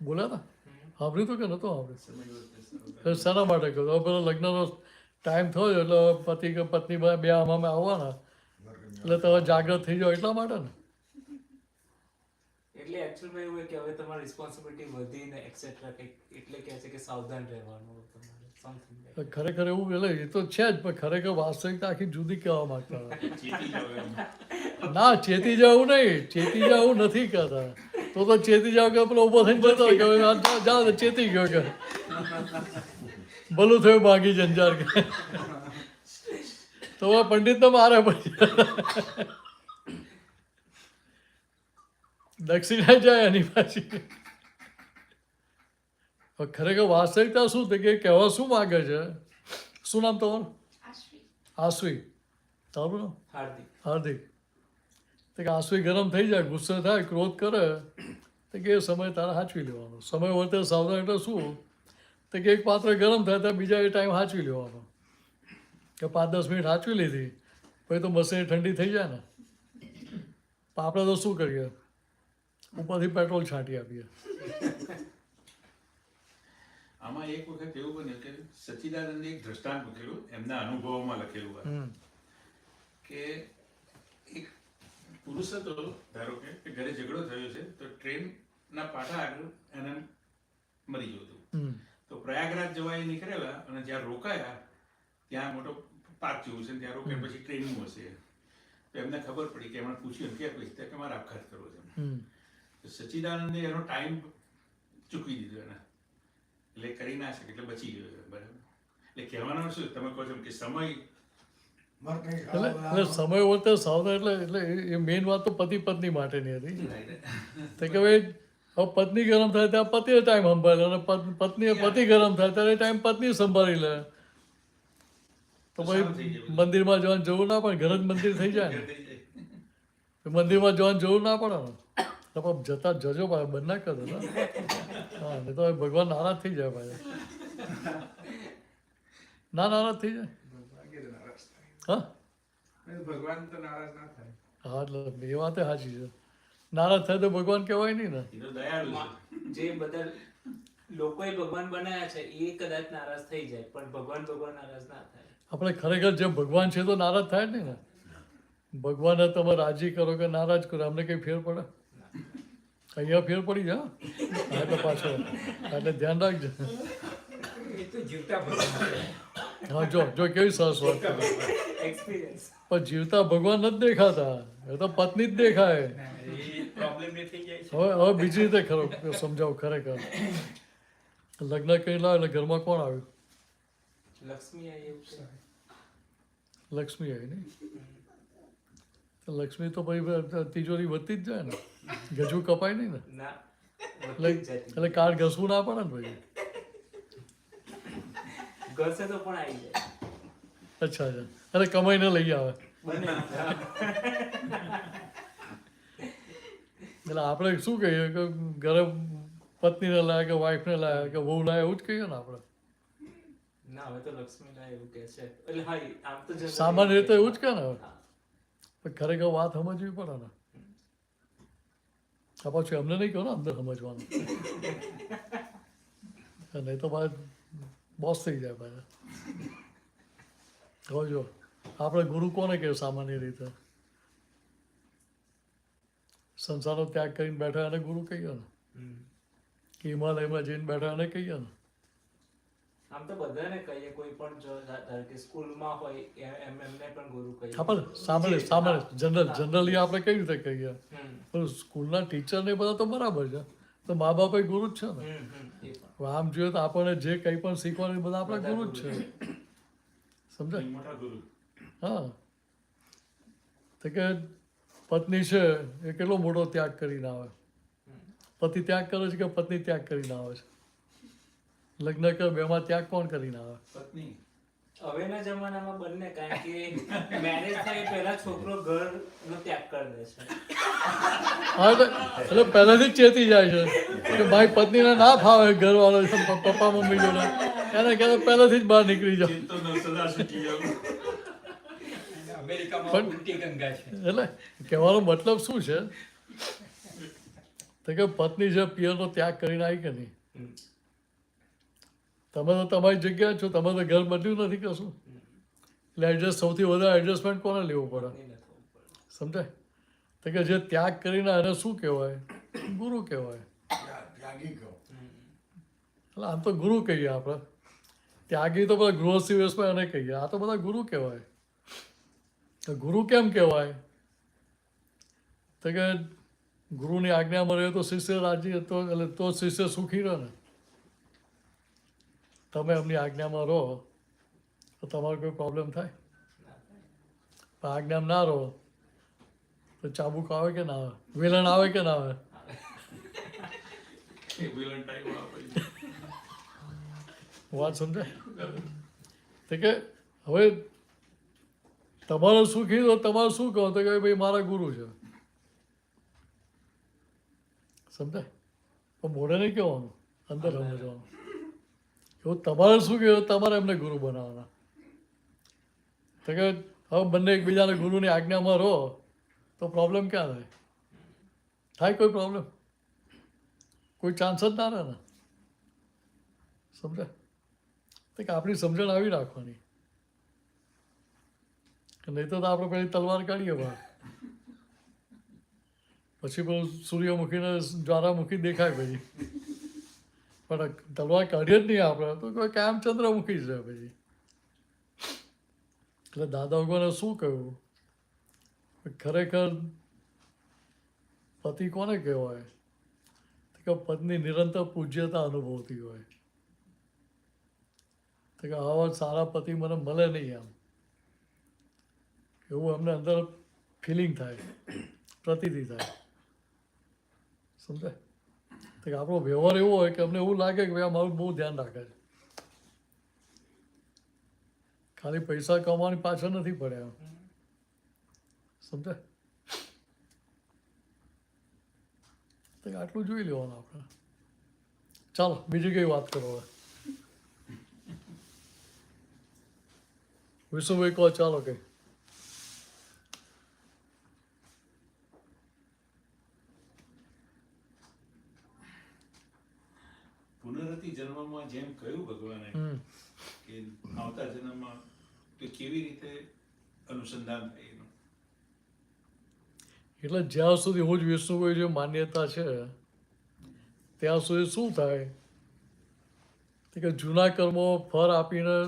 બોલ્યા ને? સાંભળ્યું હતું કે નહોતું સાંભળ્યું? શાના માટે કહ્યું? હવે પેલો લગ્નનો ટાઈમ થયો એટલે પતિ કે પત્ની બે આમાં આવવાના એટલે તમે જાગ્રત થઈ જાઓ એટલા માટે ને. એટલે એકચ્યુઅલી એવું હોય કે હવે તમારી રિસ્પોન્સિબિલિટી વધીને એક્સેટ્રા કંઈક એટલે કહે છે કે સાવધાન રહેવાનું તમારે સમથિંગ. ખરેખર એવું એટલે એ તો છે જ, પણ ખરેખર વાસ્તવિકતા આખી જુદી કહેવા માંગતા હતા. ચેતી જાવ એમ. ના, ચેતી જવું નહીં, ચેતી જવું નથી કહેતા. તો ચેતી જાવ કે પેલો ઊભો થઈને જતો હોય કે હવે આ જાઓ તો ચેતી ગયો કે ભલું થયું ભાગી જંજાર કે તો પંડિત તો મારે પછી દક્ષિણા જાય એની પાછી. ખરેખર વાસ્તવિકતા શું થઈ કે કહેવા શું માગે છે? શું નામ તમારું? આશ્વી. તારું નામ? હાર્દિક. હાર્દિક. તો કે આશ્વી ગરમ થઈ જાય, ગુસ્સે થાય, ક્રોધ કરે તો કે એ સમય તારે સાચવી લેવાનો. સમય વર્તે સાવધાન એટલે શું? તો કે એક પાત્ર ગરમ થાય તો બીજા એ ટાઈમ સાચવી લેવાનો. કે 5-10 મિનિટ સાચવી લીધી પછી તો મશીન ઠંડી થઈ જાય ને. પણ આપણે તો શું કરીએ? ઉપરથી પેટ્રોલ છાંટી આપીએ. આમાં એક વખત એવું બન્યું કે સચ્ચિદાનંદે એક દ્રષ્ટાંત મૂકેલું એમના અનુભવોમાં લખેલું હોય કે એક પુરુષ હતો, ધારો કે ઘરે ઝઘડો થયો છે તો ટ્રેનના પાટા આગળ એને મરી ગયું હતું. તો પ્રયાગરાજ જવા એ નીકળેલા અને જ્યાં રોકાયા ત્યાં મોટો પાર્ક જેવું છે, ત્યાં રોકાય પછી ટ્રેનિંગ હશે. તો એમને ખબર પડી કે એમણે પૂછ્યું કે ભાઈ કે મારે આપઘાત કરવો છે. તો સચ્ચિદાનંદે એનો ટાઈમ ચૂકવી દીધો એને, એટલે કરી ના શકે, એટલે બચી ગયો છે. બરાબર. એટલે કહેવાનું શું તમે કહો છો કે સમય એટલે સમય વર્તે સાવધાન એટલે એ મેઇન વાત તો પતિ પત્ની માટેની હતી. તો કે ભાઈ હવે પત્ની ગરમ થાય ત્યાં પતિએ ટાઈમ સંભાળે અને પત્ની પતિ ગરમ થાય ત્યારે ટાઈમ પત્ની સંભાળી લે. તો ભાઈ મંદિરમાં જવાનું જવું ના પડે, ઘર જ મંદિર થઈ જાય ને. મંદિરમાં જવાનું જવું ના પડે ને. તો પણ જતા જજો ભાઈ, બંધ ના કરો ને. હા, નહીં તો ભગવાન નારાજ થઈ જાય ભાઈ. ના નારાજ થઈ જાય. હા, ભગવાન તો નારાજ ના થાય. હા, એટલે એ વાત સાચી છે. નારાજ થાય તો ભગવાન કહેવાય નહીં ને. એ તો દયાળુ છે. જે બધા લોકોએ ભગવાન બનાવ્યા છે એ કદાચ નારાજ થઈ જાય પણ ભગવાન નારાજ ના થાય. આપણે ખરેખર જે ભગવાન છે તો નારાજ થાય નહીં ને. ભગવાનને તમે રાજી કરો કે નારાજ કરો અમને કંઈ ફેર પડે? અહીંયા ફેર પડી જાય. હા, એટલે પાછો એટલે ધ્યાન રાખજો. એ તો જીવતા ભગવાન. હા, જો કેવી સરસ વાત કરી. એક્સપિરિયન્સ. પણ જીવતા ભગવાન નથી દેખાતા, એ તો પત્ની જ દેખાય. એ પ્રોબ્લેમ એ થઈ જાય છે. હવે બીજી રીતે ખરો સમજાવો. ખરેખર લગ્ન કરી લાવે એટલે ઘરમાં કોણ આવ્યું? લક્ષ્મી આવી એવું છે. લક્ષ્મી આવી નહીં. લક્ષ્મી તો ભાઈ તિજોરી વધતી જ જાય ને, ગજુ કપાય નહીં ને. ના એટલે કાર્ડ ઘસવું ના પડે ને ભાઈ. ઘસે તો પણ આવી જાય. અચ્છા અચ્છા, અને કમાઈને લઈ આવે. બને. એટલે આપણે શું કહીએ કે ઘરે પત્નીને લાયા કે વાઈફને લાયા કે વહુ લાયા એવું જ કહીએ ને આપણે. ના, હવે તો લક્ષ્મી ના એવું કે છે. એટલે હા, આમ તો generally સામાન્ય રીતે એવું જ કહે ને હવે. હા. પણ ખરેખર વાત સમજવી પડે ને. આ પાછું એમને નહીં કહો ને અંદર સમજવાનું, નહીં તો ભાઈ બોસ થઈ જાય ભાઈ. હવે જો આપણે ગુરુ કોને કહે સામાન્ય રીતે? સંસારનો ત્યાગ કરીને બેઠા એને ગુરુ કહીએ ને. કે હિમાલયમાં જઈને બેઠા એને કહીએ ને. આમ તો બધાને કહીએ, કોઈ પણ જો ધારો કે સ્કૂલમાં હોય એમને પણ ગુરુ કહીએ. હા, પણ સામાન્ય જનરલી આપણે કઈ રીતે કહીએ? પણ સ્કૂલના ટીચર ને બધા તો બરાબર છે, તો મા બાપ એ ગુરુ જ છે ને. એ પણ. હવે આમ જોઈએ તો આપણને જે કંઈ પણ શીખવાનું એ બધા આપણા ગુરુ જ છે. સમજાય? મોટા ગુરુ. હા, તો કે પત્ની છે એ કેટલો મોટો ત્યાગ કરીને આવે. પતિ ત્યાગ કરે છે કે પત્ની ત્યાગ કરીને આવે છે? લગ્ન કર બેમાં ત્યાગ કોણ કરીને આવે? પત્ની. હવેના જમાનામાં બંને, કારણ કે મેરેજ થાય પહેલા છોકરો ઘરનો ત્યાગ કરી દે છે. હા, એટલે પહેલાથી જ ચેતી જાય છે કે ભાઈ પત્નીને ના ફાવે ઘરવાળો છે, પપ્પા મમ્મી જોડે એને કહેતો પહેલાથી જ બહાર નીકળી જાઓ. ચિંતનનો સદા સુખી જાઓ. અમેરિકામાં ઉલટી ગંગા છે. એટલે કહેવાનો મતલબ શું છે? તો કે પત્ની છે પિયરનો ત્યાગ કરીને આવી કે નહીં? તમે તો તમારી જગ્યાએ છો, તમે તો ઘર બદલ્યું નથી કશું. એટલે સૌથી વધારે એડજસ્ટમેન્ટ કોને લેવું પડે? સમજાય? તો કે જે ત્યાગ કરીને એને શું કહેવાય? ગુરુ કહેવાય. ત્યાગી કહો. એટલે આમ તો ગુરુ કહીએ આપણે. ત્યાગી તો બધા ગૃહસ્થી વેશમાં એને કહીએ. આ તો બધા ગુરુ કહેવાય. તો ગુરુ કેમ કહેવાય? તો કે ગુરુની આજ્ઞામાં રહે તો શિષ્ય રાજી તો એટલે તો શિષ્ય સુખી રહે ને. તમે એમની આજ્ઞામાં રહો તો તમારો કોઈ પ્રોબ્લેમ થાય? પણ આજ્ઞામાં ના રહો તો ચાબુક આવે કે ના આવે? વેલણ આવે કે ના આવે? એ વિલન ટાઈમ આપે છે. વાત સમજાય? તો કે હવે તમારો સુખી તો તમારે શું કહો? તો કે ભાઈ મારા ગુરુ છે. સમજાય? પણ મોઢે નહીં કહેવાનું, અંદર સમજવાનું. એવું તમારે શું કહેવું? તમારે એમને ગુરુ બનાવવાના. તો કે હવે બંને એકબીજાને ગુરુની આજ્ઞામાં રહો તો પ્રોબ્લેમ ક્યાં થાય? થાય કોઈ પ્રોબ્લેમ? કોઈ ચાન્સ જ ના રહે ને. સમજાય? તો કે આપણી સમજણ આવી રાખવાની. નહીં તો આપણે પેલી તલવાર કાઢીએ બહાર, પછી પેલું સૂર્યમુખીને જ્વાળામુખી દેખાય પછી. પણ તલવાર કાઢીએ જ નહીં આપણે તો કોઈ કાયમ ચંદ્રમુખી જ રહે પછી. એટલે દાદા ભગવાને શું કહ્યું? ખરેખર પતિ કોને કહેવાય? કે પત્ની નિરંતર પૂજ્યતા અનુભવતી હોય. તો કે આવા સારા પતિ મને મળે નહીં આમ, એવું અમને અંદર ફિલિંગ થાય, પ્રતીતિ થાય. સમજાય? તો કે આપણો વ્યવહાર એવો હોય કે અમને એવું લાગે કે ભાઈ આ મારું બહુ ધ્યાન રાખે છે. ખાલી પૈસા કમાવાની પાછળ નથી પડ્યા. સમજાય? તો આટલું જોઈ લેવાનું આપણે. ચાલો બીજી કઈ વાત કરો હવે. વિશુભાઈ કહો, ચાલો કઈ. પુનરતિ જન્મમાં જેમ કહ્યું ભગવાને કે આવતા જન્મમાં તો કેવી રીતે અનુસંધાન થાય એનું? એટલે જ્યાં સુધી હું જ વિષ્ણુભાઈ જે માન્યતા છે ત્યાં સુધી શું થાય કે જૂના કર્મો ફળ આપીને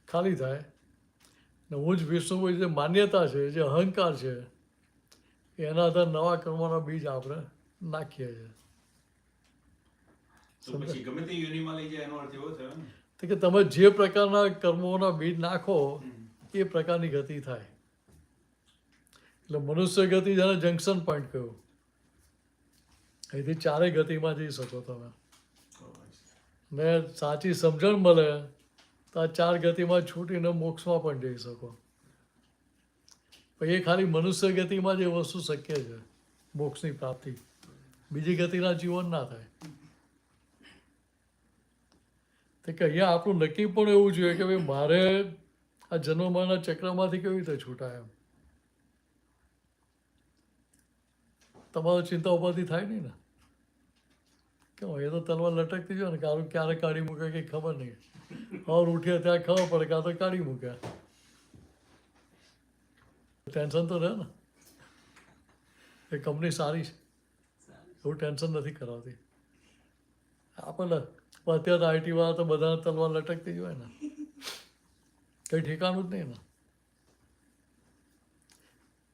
ખાલી થાય ને હું જ વિષ્ણુભાઈ જે માન્યતા છે, જે અહંકાર છે, એના આધારે નવા કર્મોના બીજ આપણે નાખીએ છીએ. તો પછી ગમે તે યોનિમાં લઈ જાય એનો અર્થ એવો થયો ને તો કે તમે જે પ્રકારના કર્મોના બીજ નાખો એ પ્રકારની ગતિ થાય. એટલે મનુષ્ય ગતિ જેને જંકશન પોઈન્ટ કહ્યું. અહીંથી ચારેય ગતિમાં જઈ શકો તમે. ને સાચી સમજણ મળે તો આ ચાર ગતિમાં છૂટીને મોક્ષમાં પણ જઈ શકો. પણ એ ખાલી મનુષ્ય ગતિમાં જ એ વસ્તુ શક્ય છે, મોક્ષની પ્રાપ્તિ. બીજી ગતિના જીવન ના થાય. તો કે અહીંયા આપણું નક્કી પણ એવું જોઈએ કે ભાઈ મારે આ જન્મના ચક્રમાંથી કેવી રીતે છૂટાય એમ. તમારો ચિંતા ઉપાધિ થાય નહીં ને. કેમ એ તો તલવાર લટકતી જાય ને, કારું ક્યારે કાઢી મૂકે કંઈ ખબર નહીં. હવે ઉઠીએ ત્યાં ખબર પડે કાં તો કાઢી મૂક્યા. ટેન્શન તો રહે ને. એ કંપની સારી છે, એવું ટેન્શન નથી કરાવતી. આપણને અત્યારે આઈટી વાળા તો બધાને તલવાર લટકતી જ હોય ને, કંઈ ઠેકાણું જ નહીં ને.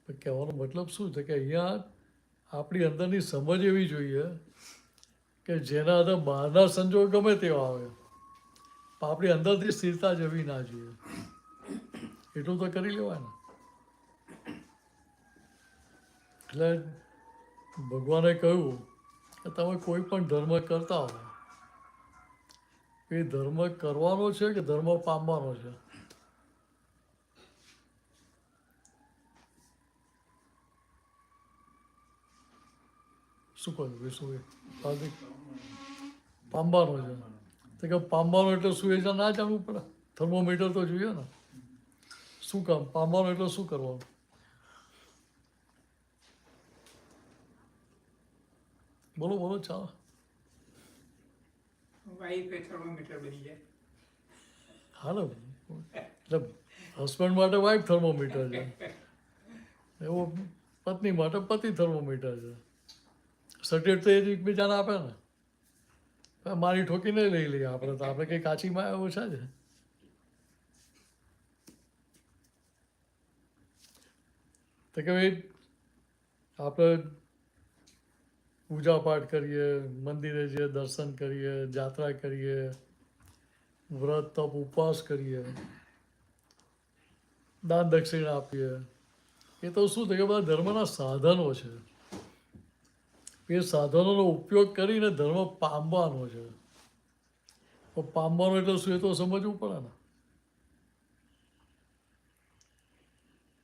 પણ કહેવાનો મતલબ શું છે કે અહીંયા આપણી અંદરની સમજ એવી જોઈએ કે જેના અંદર બહારના સંજોગ ગમે તેવા આવે પણ આપણી અંદરથી સ્થિરતા જવી ના જોઈએ. એટલું તો કરી લેવાય ને. એટલે ભગવાને કહ્યું કે તમે કોઈ પણ ધર્મ કરતા હો એ ધર્મ કરવાનો છે કે ધર્મ પામવાનો છે? શું કહ્યું વિષ્ણુએ? પામવાનો છે. તો કે પામવાનો એટલે શું એ ના જાણવું પડે? થર્મોમીટર તો જોઈએ ને. શું કામ પામવાનો એટલે શું કરવાનું? બોલો બોલો, ચાલો. વાઈફ થર્મોમીટર બની જાય. હા ને, એટલે હસબન્ડ માટે વાઇફ થર્મોમીટર છે, એવો પત્ની માટે પતિ થર્મોમીટર છે. સર્ટિફિકેટ તો એ જ એકબીજાને આપે ને. મારી ઠોકીને લઈ લઈએ આપણે તો, આપણે કંઈ કાચીમાં ઓછા છે. તો કે ભાઈ આપણે પૂજા પાઠ કરીએ, મંદિરે જઈએ, દર્શન કરીએ, જાત્રા કરીએ, વ્રત તપ ઉપવાસ કરીએ, દાન દક્ષિણા આપીએ, એ તો શું થાય કે બધા ધર્મના સાધનો છે. એ સાધનોનો ઉપયોગ કરીને ધર્મ પામવાનો છે. તો પામવાનો એટલે શું, એ તો સમજવું પડે ને.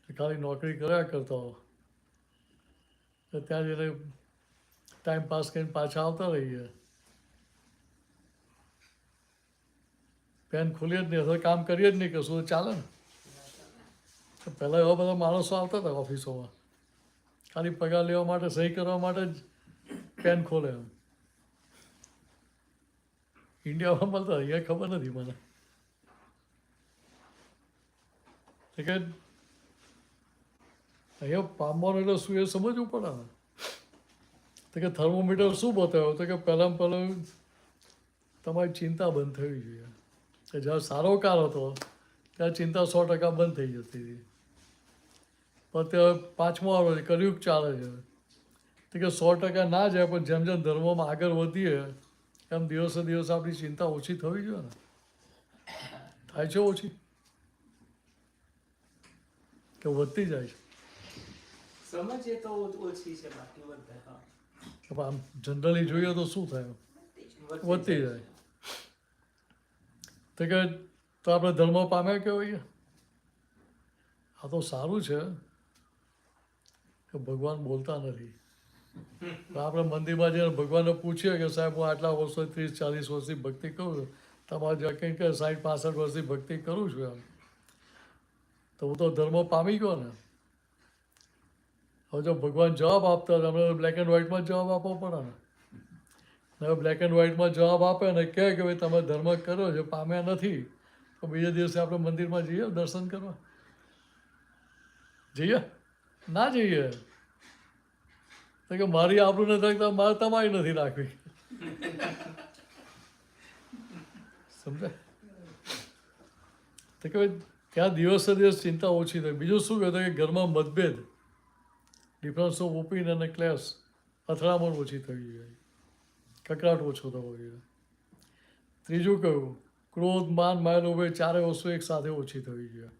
ખાલી નોકરી કર્યા કરતા હો તો ત્યાં જઈને ટાઈમ પાસ કરીને પાછા આવતા રહીએ. પેન ખોલીએ જ નહીં, અથવા કામ કરીએ જ નહીં, કશું તો ચાલે ને. પહેલાં એવા બધા માણસો આવતા હતા ઓફિસોમાં, ખાલી પગાર લેવા માટે, સહી કરવા માટે જ પેન ખોલે. એમ ઇન્ડિયામાં મળતા, અહીંયા ખબર નથી મને. કે અહીંયા પામવાનું એટલે શું, એ સમજવું પડે ને. તો કે થર્મોમીટર શું બતાવ્યો, તો કે પહેલાં તમારી ચિંતા બંધ થવી જોઈએ. કે જ્યારે સારો કાળ હતો ત્યારે ચિંતા 100% બંધ થઈ જતી હતી. પણ અત્યારે 5મો વારો છે, કલયુગ ચાલે છે. તો કે 100% ના જાય, પણ જેમ જેમ ધર્મમાં આગળ વધીએ એમ દિવસે દિવસ આપણી ચિંતા ઓછી થવી જોઈએ ને. થાય છે ઓછી કે વધતી જાય છે? સમજીએ તો ઓછી છે, બાકી વધે. હા, આમ જનરલી જોઈએ તો શું થાય, વધતી જાય. તો કે તો આપણે ધર્મ પામ્યા કે હોઈએ. આ તો સારું છે કે ભગવાન બોલતા નથી. આપણે મંદિરમાં જઈને ભગવાનને પૂછીએ કે સાહેબ હું આટલા વર્ષો 30-40 વર્ષથી ભક્તિ કરું છું, તમારે જે કંઈ કે 60-65 વર્ષથી ભક્તિ કરું છું, એમ તો હું તો ધર્મ પામી ગયો ને. હવે જો ભગવાન જવાબ આપતા હોય, આપણે બ્લેક એન્ડ વ્હાઇટમાં જવાબ આપવો પડે ને. હવે બ્લેક એન્ડ વ્હાઇટમાં જવાબ આપે ને કહે કે ભાઈ તમે ધર્મ કર્યો છે, પામ્યા નથી, તો બીજા દિવસે આપણે મંદિરમાં જઈએ દર્શન કરવા? જઈએ? ના જઈએ. તો કે મારી આબરૂ નથી રાખતા, મારે તમારી નથી રાખવી. સમજાય? તો કે ત્યાં દિવસે દિવસ ચિંતા ઓછી થઈ. બીજું શું કહેતો કે ઘરમાં મતભેદ, ડિફરન્સ ઓફ ઓપિનિયન અને ક્લેશ, અથડામણ ઓછી થવી જોઈએ, કકરાટ ઓછો થવો જોઈએ. ત્રીજું કહ્યું, ક્રોધ, માન, માયા, લોભ, એ ચારે વસ્તુ એક સાથે ઓછી થવી જોઈએ.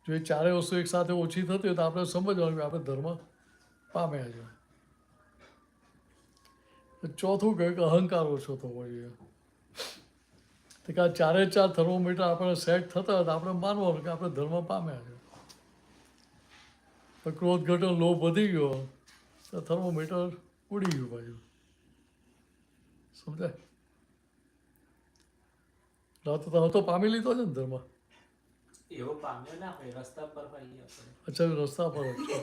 જો એ ચારે વસ્તુ એક સાથે ઓછી થતી હોય તો આપણે સમજવાનું કે આપણે ધર્મ પામ્યા છે. ચોથું કહ્યું કે અહંકાર ઓછો થવો જોઈએ. તો કે આ ચારે ચાર થર્મોમીટર આપણે સેટ થતા હોય તો આપણે માનવાનું કે આપણે ધર્મ પામ્યા છે. તો ક્રોધ ઘટ્યો, લોભ વધી ગયો તો થર્મોમીટર ઉડી ગયું બાજુ. સમજાય? તમે તો પામી લીધો છે ને ધર્મ? એવો પામ્યો ના હોય, રસ્તા પર હોઈએ આપણે. અચ્છા, રસ્તા પર જ છો.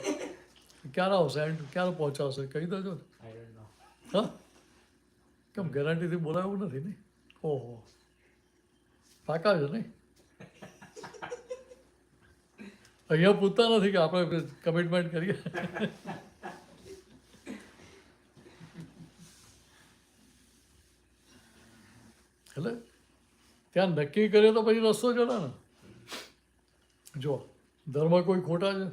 ક્યારે આવશે, એન્ડ ક્યારે પહોંચાડશે કહી દેજો ને. I don't know. હા, કેમ ગેરંટીથી બોલાવ્યું નથી ને? ઓહો, પાકા છે નહીં? અહીંયા પૂછતા નથી કે આપણે કમિટમેન્ટ કરીએ. એટલે ત્યાં નક્કી કરીએ તો પછી રસ્તો જડે ને. જો ધર્મ કોઈ ખોટા છે?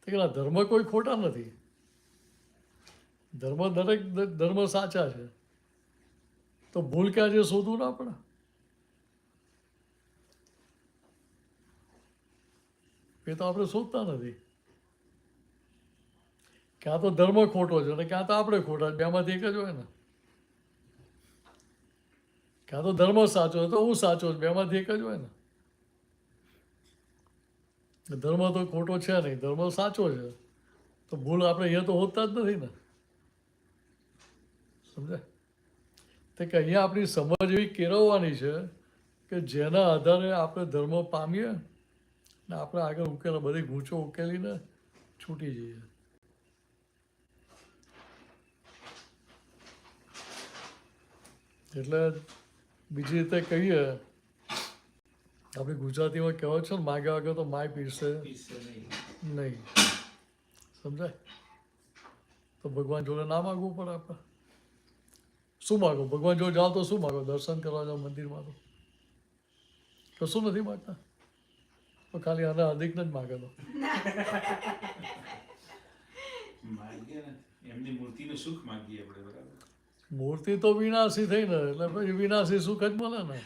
તો કે ધર્મ કોઈ ખોટા નથી. ધર્મ દરેક ધર્મ સાચા છે. તો ભૂલ ક્યાં છે શોધવું ના પડે? એ તો આપણે શોધતા નથી. ક્યાં તો ધર્મ ખોટો છે અને ક્યાં તો આપણે ખોટા છે, બેમાંથી એક જ હોય ને. ક્યાં તો ધર્મ સાચો છે તો હું સાચો છું, બેમાંથી એક જ હોય ને. ધર્મ તો ખોટો છે નહીં, ધર્મ સાચો છે. તો ભૂલ આપણે અહીંયા તો હોતા જ નથી ને. સમજાય? તો કે અહીંયા આપણી સમજ એવી કેળવવાની છે કે જેના આધારે આપણે ધર્મ પામીએ ને આપણે આગળ ઉકેલ બધી ગૂંચો ઉકેલીને છૂટી જઈએ. એટલે બીજી રીતે કહીએ, આપણે ગુજરાતીમાં કહેવાય છે ને, માગ્યા વગર તો માય પીરસે નહીં. સમજાય? તો ભગવાન જોડે ના માગવું પડે આપણે? શું માગો? ભગવાન જોડે જાઓ તો શું માગો? દર્શન કરવા જાઓ મંદિરમાં તો કશું નથી માગતા? તો ખાલી આને હાર્દિકને જ માગે તો માગીએ ને એમની મૂર્તિનું સુખ માગીએ આપણે, બરાબર? મૂર્તિ તો વિનાશી થઈ ને, એટલે પછી વિનાશી સુખ જ મળે ને.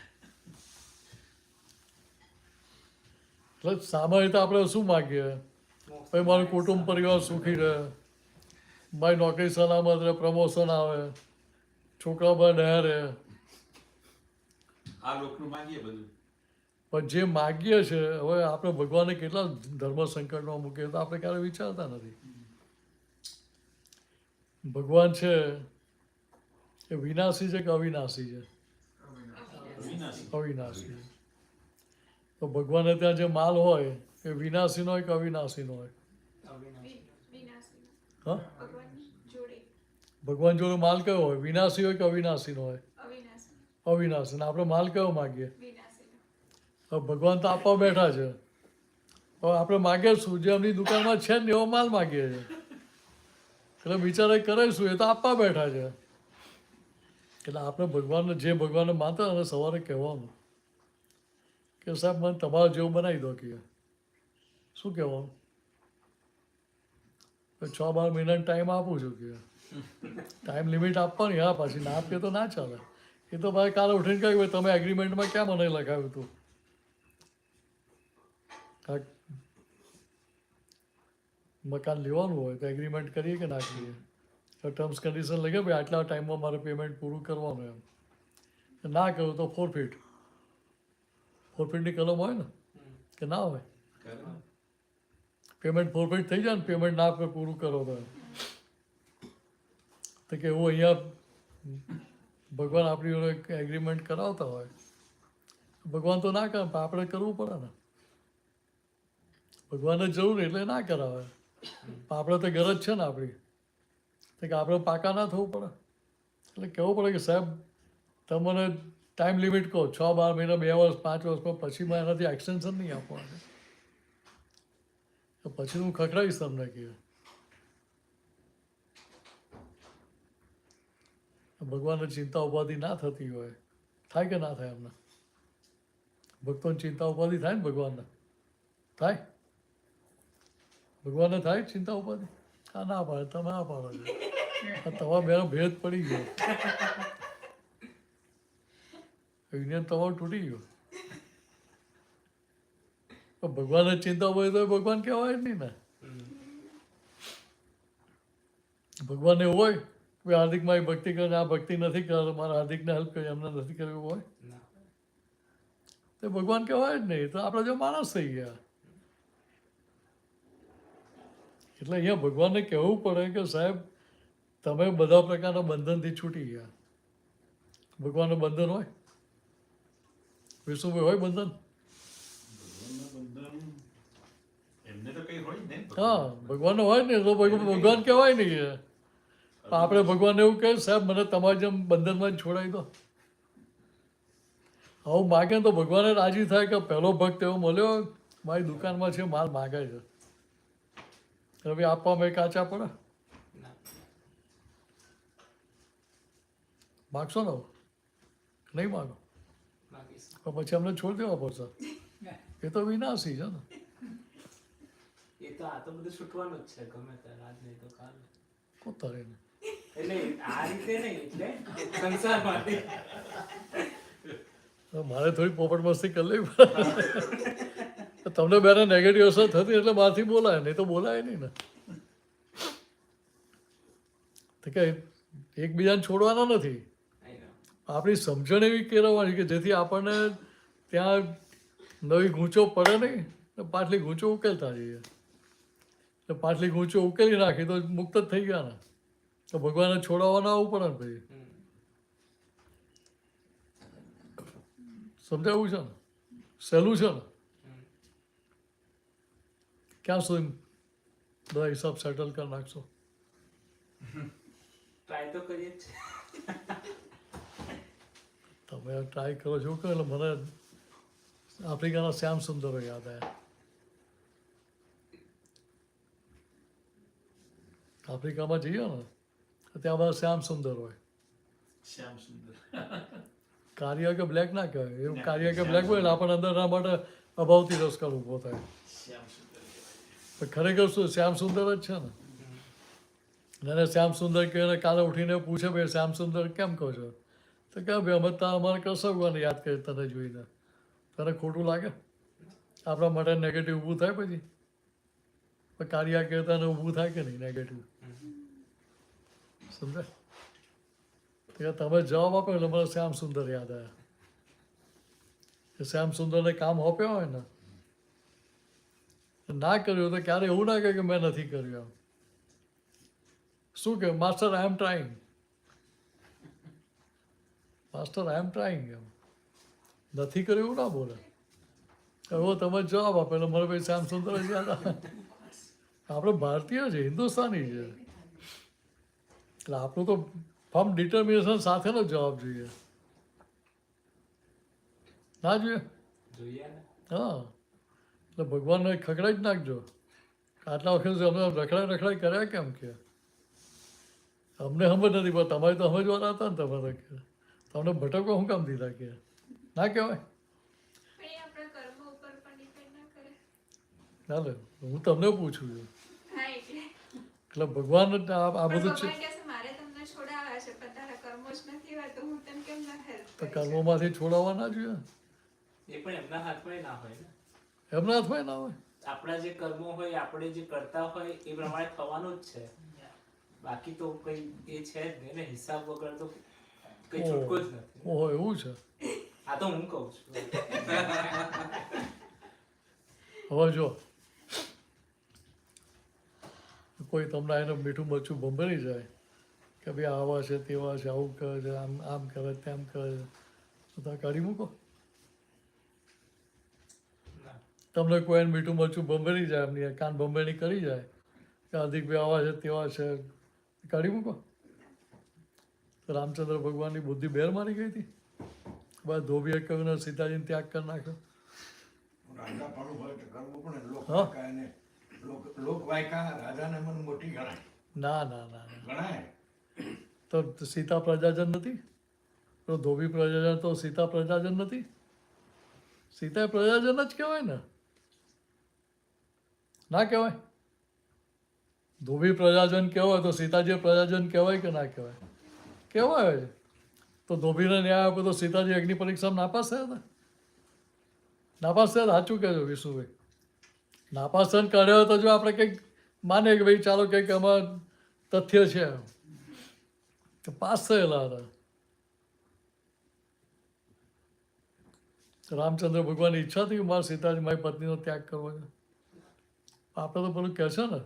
એટલે સામાન્ય રીતે આપણે શું માગીએ? ભાઈ મારું કુટુંબ પરિવાર સુખી રહે, મારી નોકરી સલામત રહે, પ્રમોશન આવે, છોકરા બધા રહે. આ લોકનું માગીએ બધું. પણ જે માગીએ છે, હવે આપણે ભગવાનને કેટલા ધર્મ સંકટમાં મૂકીએ તો આપણે ક્યારે વિચારતા નથી. ભગવાન છે એ વિનાશી છે કે અવિનાશી છે? વિનાશી. અવિનાશી. તો ભગવાને ત્યાં જે માલ હોય એ વિનાશીનો હોય કે અવિનાશીનો હોય? હા, ભગવાન જોડે માલ કયો હોય? વિનાશી હોય કે અવિનાશીનો હોય? અવિનાશી. ને આપણે માલ કયો માગીએ? હવે ભગવાન તો આપવા બેઠા છે, હવે આપણે માગીએ શું? જે એમની દુકાનમાં છે ને એવો માલ માગીએ છીએ. એટલે બિચારા કરે શું? એ તો આપવા બેઠા છે. એટલે આપણે ભગવાનને જે ભગવાનને માનતા અને સવારે કહેવાનું કે સાહેબ મને તમારા જેવું બનાવી દો. કે શું કહેવાનું? 6-12 મહિનાનો ટાઈમ આપું છું. કે ટાઈમ લિમિટ આપવાની. હા, પાછી ના આપીએ તો ના ચાલે. એ તો ભાઈ કાલે ઉઠીને કહ્યું ભાઈ તમે એગ્રીમેન્ટમાં ક્યાં મને લખાવ્યું હતું? મકાન લેવાનું હોય તો એગ્રીમેન્ટ કરીએ કે ના કરીએ? ટર્મ્સ કન્ડિશન લખે ભાઈ આટલા ટાઈમમાં મારે પેમેન્ટ પૂરું કરવાનું એમ. ના કહ્યું તો ફોરફીટ. ફોરફીટની કલમ હોય ને કે ના હોય? પેમેન્ટ ફોરફીટ થઈ જાય ને, પેમેન્ટ ના આપે પૂરું કરો તો કે એવું અહીંયા ભગવાન આપણી જોડે એગ્રીમેન્ટ કરાવતા હોય. ભગવાન તો ના કરે, પણ આપણે કરવું પડે ને. ભગવાનને જરૂર એટલે ના કરાવે, પણ આપણે તો ગરજ છે ને આપણી, તો કે આપણે પાકા ના થવું પડે. એટલે કહેવું પડે કે સાહેબ તમને ટાઈમ લિમિટ કહો, 6-12 મહિના, 2 વર્ષ, 5 વર્ષ, પણ પછી મેં એનાથી એક્સટેન્શન નહીં આપવાનું. તો પછી હું ખખડાવીશ તમને. કે ભગવાનને ચિંતા ઉપાધિ ના થતી હોય, થાય કે ના થાય? એમને ભક્તોને ચિંતા ઉપાધિ થાય ને? ભગવાનને થાય? ભગવાનને થાય ચિંતા ઉપાધિ? હા, ના પાડે. તમે ના પાડો છો. તમારા બેનો ભેદ પડી ગયો, યુનિયન તમારું તૂટી ગયું. પણ ભગવાનને ચિંતા હોય તો ભગવાન કહેવાય જ નહીં ને. ભગવાન એવું હોય કે હાર્દિક મારી ભક્તિ કરે, આ ભક્તિ નથી કરે, મારા હાર્દિકને હેલ્પ કરી, એમને નથી કરવું હોય તો ભગવાન કહેવાય જ નહીં. તો આપણે જો માણસ થઈ ગયા. એટલે અહીંયા ભગવાનને કહેવું પડે કે સાહેબ તમે બધા પ્રકારના બંધનથી છૂટી ગયા. ભગવાનનું બંધન હોય? વિષ્ણુભાઈ હોય બંધન? એમને તો કઈ હોય જ નહીં. હા, ભગવાનને હોય ને તો ભગવાન કહેવાય નહીં. આપણે ભગવાનને એવું કહે સાહેબ મને તમારી જેમ બંધનમાં જ છોડાવી દો. આવું માગે તો ભગવાને રાજી થાય કે પહેલો ભક્ત એવો મળ્યો મારી દુકાનમાં છે, માલ માગે છે, હવે આપવામાં કાચા પડે? માગશો ને? નહીં માગો તો પછી અમને છોડી દેવા પડશે. એ તો વિનાશી છે ને. એ તો આ તો બધું છૂટવાનું જ છે ગમે ત્યારે, આજ નહીં તો કાલે. કોતરીને એટલે આ રીતે નહીં, એટલે સંસારમાંથી. મારે થોડી પોપટ મસ્તી કરી લેવી પડે. તમને બેને નેગેટિવ અસર થતી એટલે બહારથી બોલાય, નહીં તો બોલાય નહીં ને. તો કે એકબીજાને છોડવાના નથી, આપણી સમજણ એવી કેળવવાની કે જેથી આપણને ત્યાં નવી ગૂંચો પડે નહીં, પાટલી ગૂંચો ઉકેલતા જઈએ. એટલે પાટલી ગૂંચો ઉકેલી નાખી તો મુક્ત જ થઈ ગયા ને. તો ભગવાનને છોડાવવાના આવવું પડે ને ભાઈ. સમજાવું છે ને? સહેલું છે ને? ક્યાં સુધી બધા હિસાબ સેટલ કરી નાખશો? ટ્રાય તો કરીએ જ છે. તમે ટ્રાય કરો છો કે એટલે મને આફ્રિકાના શ્યામ સુંદરો યાદ આવ્યા. આફ્રિકામાં જઈએ ને તો ત્યાં બધા શ્યામ સુંદર હોય. શ્યામ સુંદર. કાર્ય કે બ્લેક ના કહેવાય, એવું કાર્ય કે બ્લેક હોય એટલે આપણને અંદરના માટે અભાવથી રસકર ઊભો થાય. શ્યામ સુંદર કહેવાય. પણ ખરેખર શું શ્યામ સુંદર જ છે ને. અને શ્યામ સુંદર કહીને કાલે ઉઠીને પૂછે ભાઈ શ્યામ સુંદર કેમ કહો છો? તો કે ભાઈ અમે તો અમારે કૃષ્ણ ભગવાનને યાદ કરી તને જોઈને. તને ખોટું લાગે? આપણા માટે નેગેટિવ ઊભું થાય પછી? પણ કાર્ય કહેતા ઊભું થાય કે નહીં નેગેટિવ? સમજાય? તો તમે જવાબ આપો એટલે મને શ્યામ સુંદર યાદ આવ્યા. શ્યામ સુંદરને કામ આપ્યો હોય ને, ના કર્યું તો ક્યારે એવું ના કહે કે મેં નથી કર્યું એમ. શું કે master I am trying, master I am trying એમ. નથી કર્યું એવું ના બોલે. એવો તમે જવાબ આપો એટલે મને ભાઈ શ્યામ સુંદર જ યાદ આવે. આપણે ભારતીય છે, હિન્દુસ્તાની છે, એટલે આપણું તો ફર્મ ડિટર્મિનેશન સાથેનો જવાબ જોઈએ. ના જોઈએ? જોઈએ ને. હા, એટલે ભગવાનને ખકડાઈ જ નાખજો. આટલા વખત અમે રખડાઈ કર્યા કેમ કે અમને સમજ નથી પણ તમારે તો સમજવાના હતા ને. તમારે કે તમને ભટકો શું કામ દીધા કે ના કહેવાય? પણ એ આપણા કર્મ ઉપર પણ ડિપેન્ડ ના કરે. ના લે, હું તમને પૂછું છું. હા એટલે એટલે ભગવાન આ પણ બધું છે. ભગવાન કહે છે મારે તમને છોડાવવા છે પણ તારા કર્મો જ નથી હોય તો હું તને કેમ ના હેલ્પ તો કર્મોમાંથી છોડાવવા ના જોઈએ? એ પણ એમના હાથમાં ના હોય ને. એમના હાથમાં ના હોય. આપણા જે કર્મો હોય આપણે જે કરતા હોય એ પ્રમાણે થવાનું જ છે. બાકી તો કઈ એ છે જ નહીં ને. હિસાબ વગર તો કઈ છૂટકો જ નથી. ઓહો, એવું છે? આ તો હું કહું છું. હવે જો કોઈ તમને એને મીઠું મરચું ભંભરી જાય કે ભાઈ આવા છે તેવા છે, આવું કરે છે, આમ કરે તેમ કરે છે, તો તમે કાઢી મૂકો. તમને કોઈ એને મીઠું મરચું ભંભરી જાય, એમની કાન ભંભેણી કરી જાય કે અધિક ભાઈ આવા છે તેવા છે, કાઢી મૂકો. રામચંદ્ર ભગવાનની બુદ્ધિ બેર મારી ગઈ હતી. બસ ધોબીએ કહ્યું ને સીતાજીને ત્યાગ કરી નાખ્યો. રાજાપણું હોય તો કરવું પડે. હા. લોકવાયકા એને લોકવાયકા રાજાને મન મોટી ગણાય. ના ના ના ના. ગણાય. તો સીતા પ્રજાજન નથી? તો ધોબી પ્રજાજન તો સીતા પ્રજાજન નથી? સીતા પ્રજાજન જ કહેવાય ને, ના કહેવાય? ધોબી પ્રજાજન કહેવાય તો સીતાજી પ્રજાજન કહેવાય કે ના કહેવાય? કહેવાય. તો ધોબીને ન્યાય આપ્યો તો સીતાજી અગ્નિ પરીક્ષામાં નાપાસ થયા હતા? નાપાસ થયા હતા? સાચું કહેજો વિષ્ણુભાઈ. નાપાસ થઈને કાઢ્યો તો જો આપણે કંઈક માને કે ભાઈ ચાલો કંઈક આમાં તથ્ય છે, તો પાસ થયેલા હતા. રામચંદ્ર ભગવાનની ઈચ્છા હતી કે મારા સીતાજી મારી પત્નીનો ત્યાગ કરવો છે. આપણે તો પેલું કહે છે ને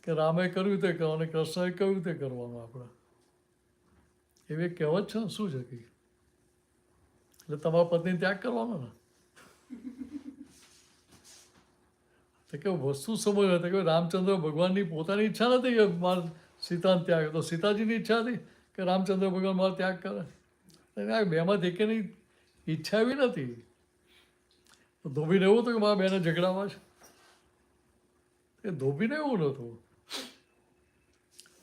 કે રામે કર્યું તે કરવાનું, કૃષ્ણએ કહ્યું તે કરવાનું. આપણે એવી કહેવત છે ને, શું છે કંઈ? એટલે તમારા પત્ની ત્યાગ કરવાનો ને. તો કે વસ્તુ સમજ હતી કે રામચંદ્ર ભગવાનની પોતાની ઈચ્છા નથી કે મારે સીતાનો ત્યાગ, તો સીતાજીની ઈચ્છા હતી કે રામચંદ્ર ભગવાન મારો ત્યાગ કરે. બેમાંથી એકેની ઈચ્છા એવી નથી. તો ધોબીને એવું હતું કે મારા બેને ઝઘડાવા છે? એ ધોબીને એવું નહોતું.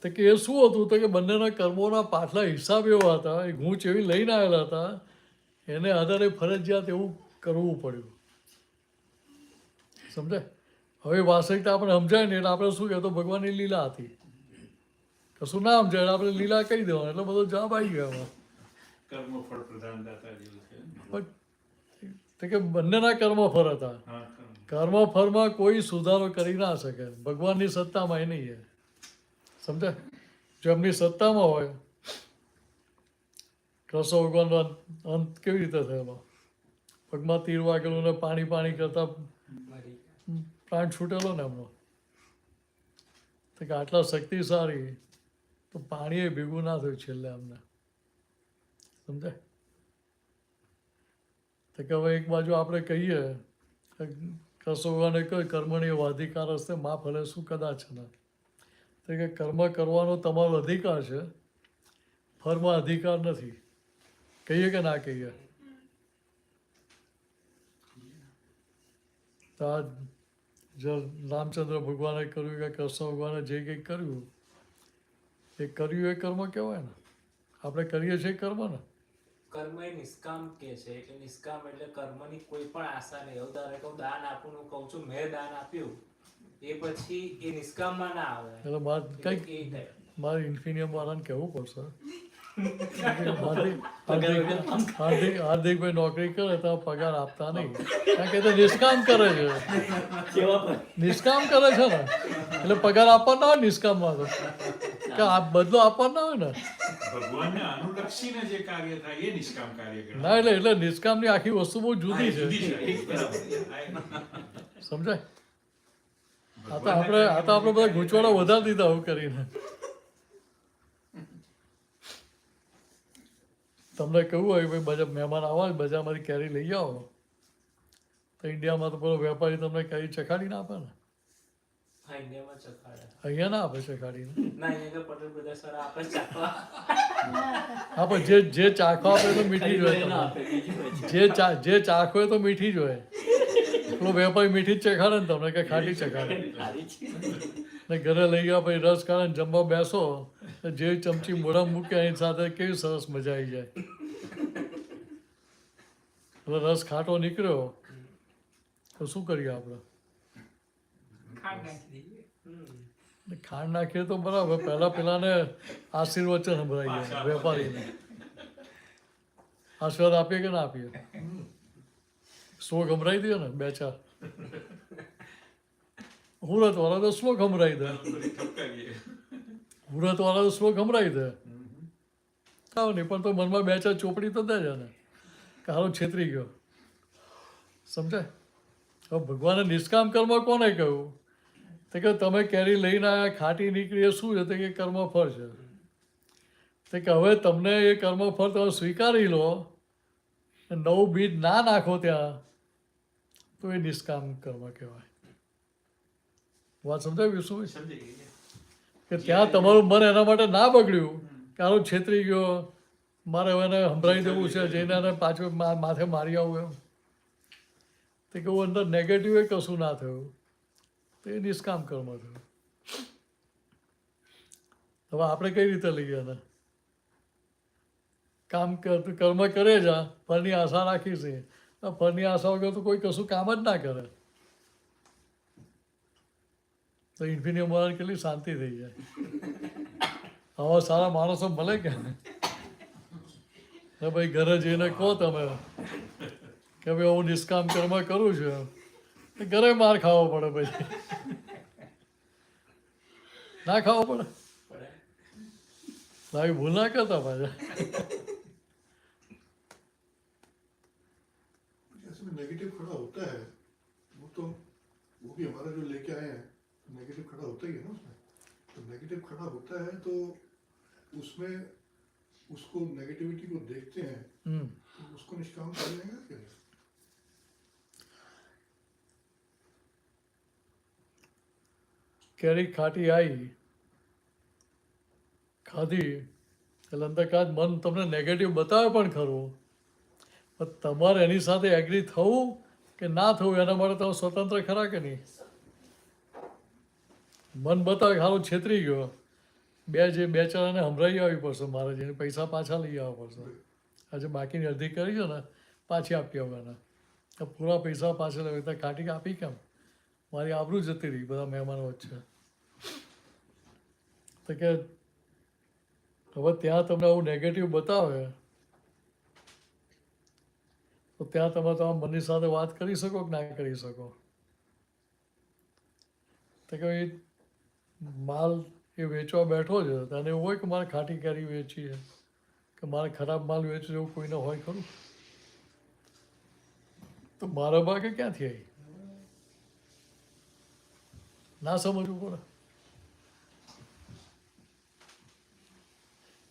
તો કે એ શું હતું તો કે બંનેના કર્મોના પાછલા હિસાબ એવા હતા, એ ગૂંચ એવી લઈને આવેલા હતા, એને આધારે ફરજિયાત એવું કરવું પડ્યું. સમજાય? હવે વાસ્તવિકતા આપણે સમજાય ને એટલે આપણે શું કહેતો ભગવાનની લીલા હતી. કશું ના સમજાય એટલે આપણે લીલા કહી દેવાનું એટલે બધો જવાબ આવી ગયો એમાં. કર્મ ફળ પ્રધાન દાતા જેવું છે. પણ તો કે બંનેના કર્મ ફળ હતા. હા, કર્મ ફળમાં કોઈ સુધારો કરી ના શકે. ભગવાનની સત્તામાં એ નહીં છે. સમજાય? જો એમની સત્તામાં હોય, કૃષ્ણ ભગવાનનો અંત કેવી રીતે થયેલો? પગમાં તીર વાગેલું ને પાણી કરતા પ્રાણ છૂટેલો ને એમનો. તો કે આટલા શક્તિશાળી તો પાણી એ ભેગું ના થયું છેલ્લે અમને. સમજાય? તો કે હવે એક બાજુ આપણે કહીએ કૃષ્ણ ભગવાને કહ્યું કર્મણી અધિકાર હશે મા ફલે શું કદાચ ના. તો કે કર્મ કરવાનો તમારો અધિકાર છે, ફળમાં અધિકાર નથી. કહીએ કે ના કહીએ? તો આ જો રામચંદ્ર ભગવાને કર્યું કે કૃષ્ણ ભગવાને જે કંઈ કર્યું એ કર્યું એ કર્મ કહેવાય ને. આપણે કરીએ છીએ એ કર્મ ને. કર્મ એ નિષ્કામ કે છે એટલે નિષ્કામ એટલે કર્મની કોઈ પણ આશા નહીં. એવું ધારો કે હું દાન આપું હું કહું છું મેં દાન આપ્યું એ પછી એ નિષ્કામમાં ના આવે. એટલે મારે એટલે કંઈક એ થાય. મારે ઇન્ફિનિયમ વાળાને કહેવું પડશે. હાર્દિકભાઈ નોકરી કરે તો પગાર આપતા નહીં, કારણ કે તે નિષ્કામ કરે છે. નિષ્કામ કરે છે ને એટલે પગાર આપવાનો હોય નિષ્કામમાં તો, કે આ બદલો આપવાનો હોય ને. ભગવાનને અનુલક્ષીને જે કાર્ય થાય એ નિષ્કામ કાર્ય કહેવાય. ના એટલે નિષ્કામની આખી વસ્તુ બહુ જુદી છે, જુદી છે. બરાબર. સમજાય? આ તો આપણે બધા ગૂંચવાડા વધારી દીધા આવું કરીને. તમને કહ્યું હોય ભાઈ બજાર મહેમાન આવા બજારમાંથી કેરી લઈ આવો, તો ઇન્ડિયામાં તો પેલો વેપારી તમને કેરી ચખાડીને આપે ને. હા, ઇન્ડિયામાં ચખાડે. અહીંયા ના આપે ચખાડીને. ના, અહીંયા તો પટેલ બધા સર આપે જ ચાખવા. હા પણ જે ચાખવા આપે તો મીઠી જ હોય તમને. જે ચાખ હોય તો મીઠી જ હોય. પેલો વેપારી મીઠી જ ચખાડે ને તમને, કે ખાટી ચખાડે. ને ઘરે લઈ ગયા પછી રસ કાઢે ને જમવા બેસો, જે ચમચી મોઢા મૂકે એની સાથે કેવી સરસ મજા આવી જાય. એટલે રસ ખાટો નીકળ્યો તો શું કરીએ આપણે? ખાંડ નાખી દઈએ. ખાંડ નાખીએ તો બરાબર, પહેલા પેલાને આશીર્વચન સંભળાઈએ વેપારીને. આશીર્વાદ આપીએ કે ના આપીએ? શ્લોક સંભળાવી દઈએ ને બે ચાર. હુરત વાળા તો શ્લોક સંભળાવી દે. ઠપકારીએ. હુરત વાળા તો શ્લોક સંભળાવી દે. કાવ નહીં પણ તો મનમાં બે ચાર ચોપડી તો દે છે ને, કે હાલો છેતરી ગયો. સમજાય? હવે ભગવાને નિષ્કામ કર્મ કોને કહ્યું? તો કે તમે કેરી લઈને આવ્યા ખાટી નીકળી એ શું છે? તો કે કર્મફળ છે. તો કે હવે તમને એ કર્મફળ તમે સ્વીકારી લો, નવું બીજ ના નાખો ત્યાં, તો એ નિષ્કામ કર્મ કહેવાય. વાત સમજાય વિશુભાઈ? સમજી ગઈ. કે ત્યાં તમારું મન એના માટે ના બગડ્યું કે આનું છેતરી ગયો, મારે હવે એને સંભળાવી દેવું છે, જઈને એને પાછું માથે મારી આવું એમ. તો કે અંદર નેગેટિવ એ કશું ના થયું, તો એ નિષ્કામ કર્મ થયું. હવે આપણે કઈ રીતે લઈએ એને? કર્મ કરે જા, ફળની આશા રાખી છે. ફળની આશા વગર તો કોઈ કશું કામ જ ના કરે. તો ઇન્ફિનિયમ વાળાને કેટલી શાંતિ થઈ જાય. આવા સારા માણસો મળે કે ભાઈ ઘરે જઈને કહો તમે કે ભાઈ હું નિષ્કામ કર્મ કરું છું, ઘરે માર ખાવો પડે પછી. ના ખાવો પડે? ભાઈ ભૂલ ના કરતા પાછા. नेगेटिव खड़ा होता है वो भी हमारा जो लेके आए हैं नेगेटिव खड़ा होता ही है ना उसमें. तो नेगेटिव खड़ा होता है तो उसमें उसको नेगेटिविटी को देखते हैं तो उसको निष्काम कर लेंगे क्या? કેરી ખાટી આવી ખાધી એટલે અંદર કાચ મન તમને નેગેટિવ બતાવે પણ ખરું, પણ તમારે એની સાથે એગ્રી થવું કે ના થવું એના માટે તમે સ્વતંત્ર ખરા કે નહીં? મન બતાવે કે હારું છેતરી ગયો, બે ચારને સંભળાવી આવી પડશે, મારે જઈને પૈસા પાછા લઈ આવવા પડશે. આજે બાકીની અડધી કરી છે ને પાછી આપી આવવાના, તો પૂરા પૈસા પાછા લેવા તો કાઢી આપી કેમ? મારી આબરૂ જતી રહી બધા મહેમાનો વચ્ચે. તો કે હવે ત્યાં તમને આવું નેગેટિવ બતાવે તો ત્યાં તમે તમારા મનની સાથે વાત કરી શકો કે ના કરી શકો? તો કે માલ એ વેચવા બેઠો છે અને એવું હોય કે મારે ખાટી કેરી વેચી છે કે મારે ખરાબ માલ વેચવું એવું કોઈને હોય ખરું? તો મારા ભાગે ક્યાંથી આવી? ના સમજવું પડે.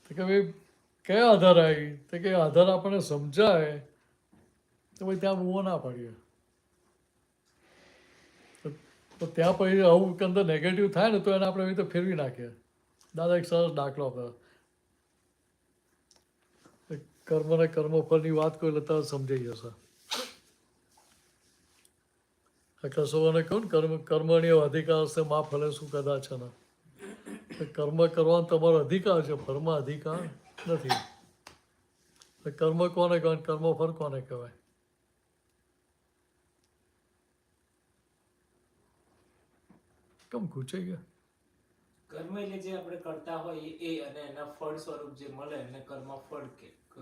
તો કે ભાઈ કયા આધાર આવી? તો કે આધાર આપણને સમજાય તો ભાઈ ત્યાં બૂવો ના પાડીએ. તો ત્યાં પછી આવું અંદર નેગેટિવ થાય ને તો એને આપણે એવી રીતે ફેરવી નાખીએ. દાદા એક સરસ દાખલો આપે, કર્મ ને કર્મફળની વાત કોઈ લેતા સમજાઈ જશે. કસોને કહું ને કર્મણીય અધિકાર છે માં ફલે શું કદાચ ને કર્મ કરવાનો તમારો અધિકાર છે, ફળમાં અધિકાર નથી. કર્મ કોને કહેવાય, કર્મફળ કોને કહેવાય? કેમ પૂછાઈ ગયા? કર્મ એટલે જે આપણે કરતા હોય એ અને એના ફળ સ્વરૂપ જે મળે એને કર્મ ફળ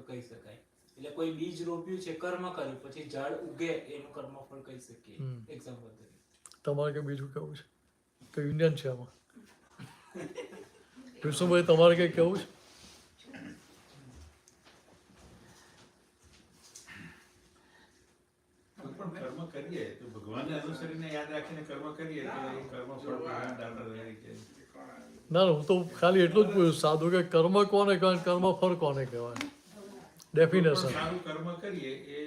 કહી શકાય. એટલે કોઈ બીજ રોપ્યું છે, કર્મ કર્યું, પછી ઝાડ ઉગે એનું કર્મ ફળ કહી શકીએ. એક્ઝામ્પલ તરીકે. તમારે કે બીજું કેવું છે? કે યુનિયન છે આમાં? વિષ્ણુભાઈ તમારે કંઈ કેવું છે? કોઈ પણ કર્મ કરીએ તો ભગવાનને અનુસરીને યાદ રાખીને કર્મ કરીએ તો એ કર્મ ફળ ભગવાન દાતા રહે છે. ના હું તો ખાલી એટલું જ પૂછું સાદું કે કર્મ કોને કહેવાય, કર્મ ફળ કોને કહેવાય? ડેફિનેશન. સારું કર્મ કરીએ એ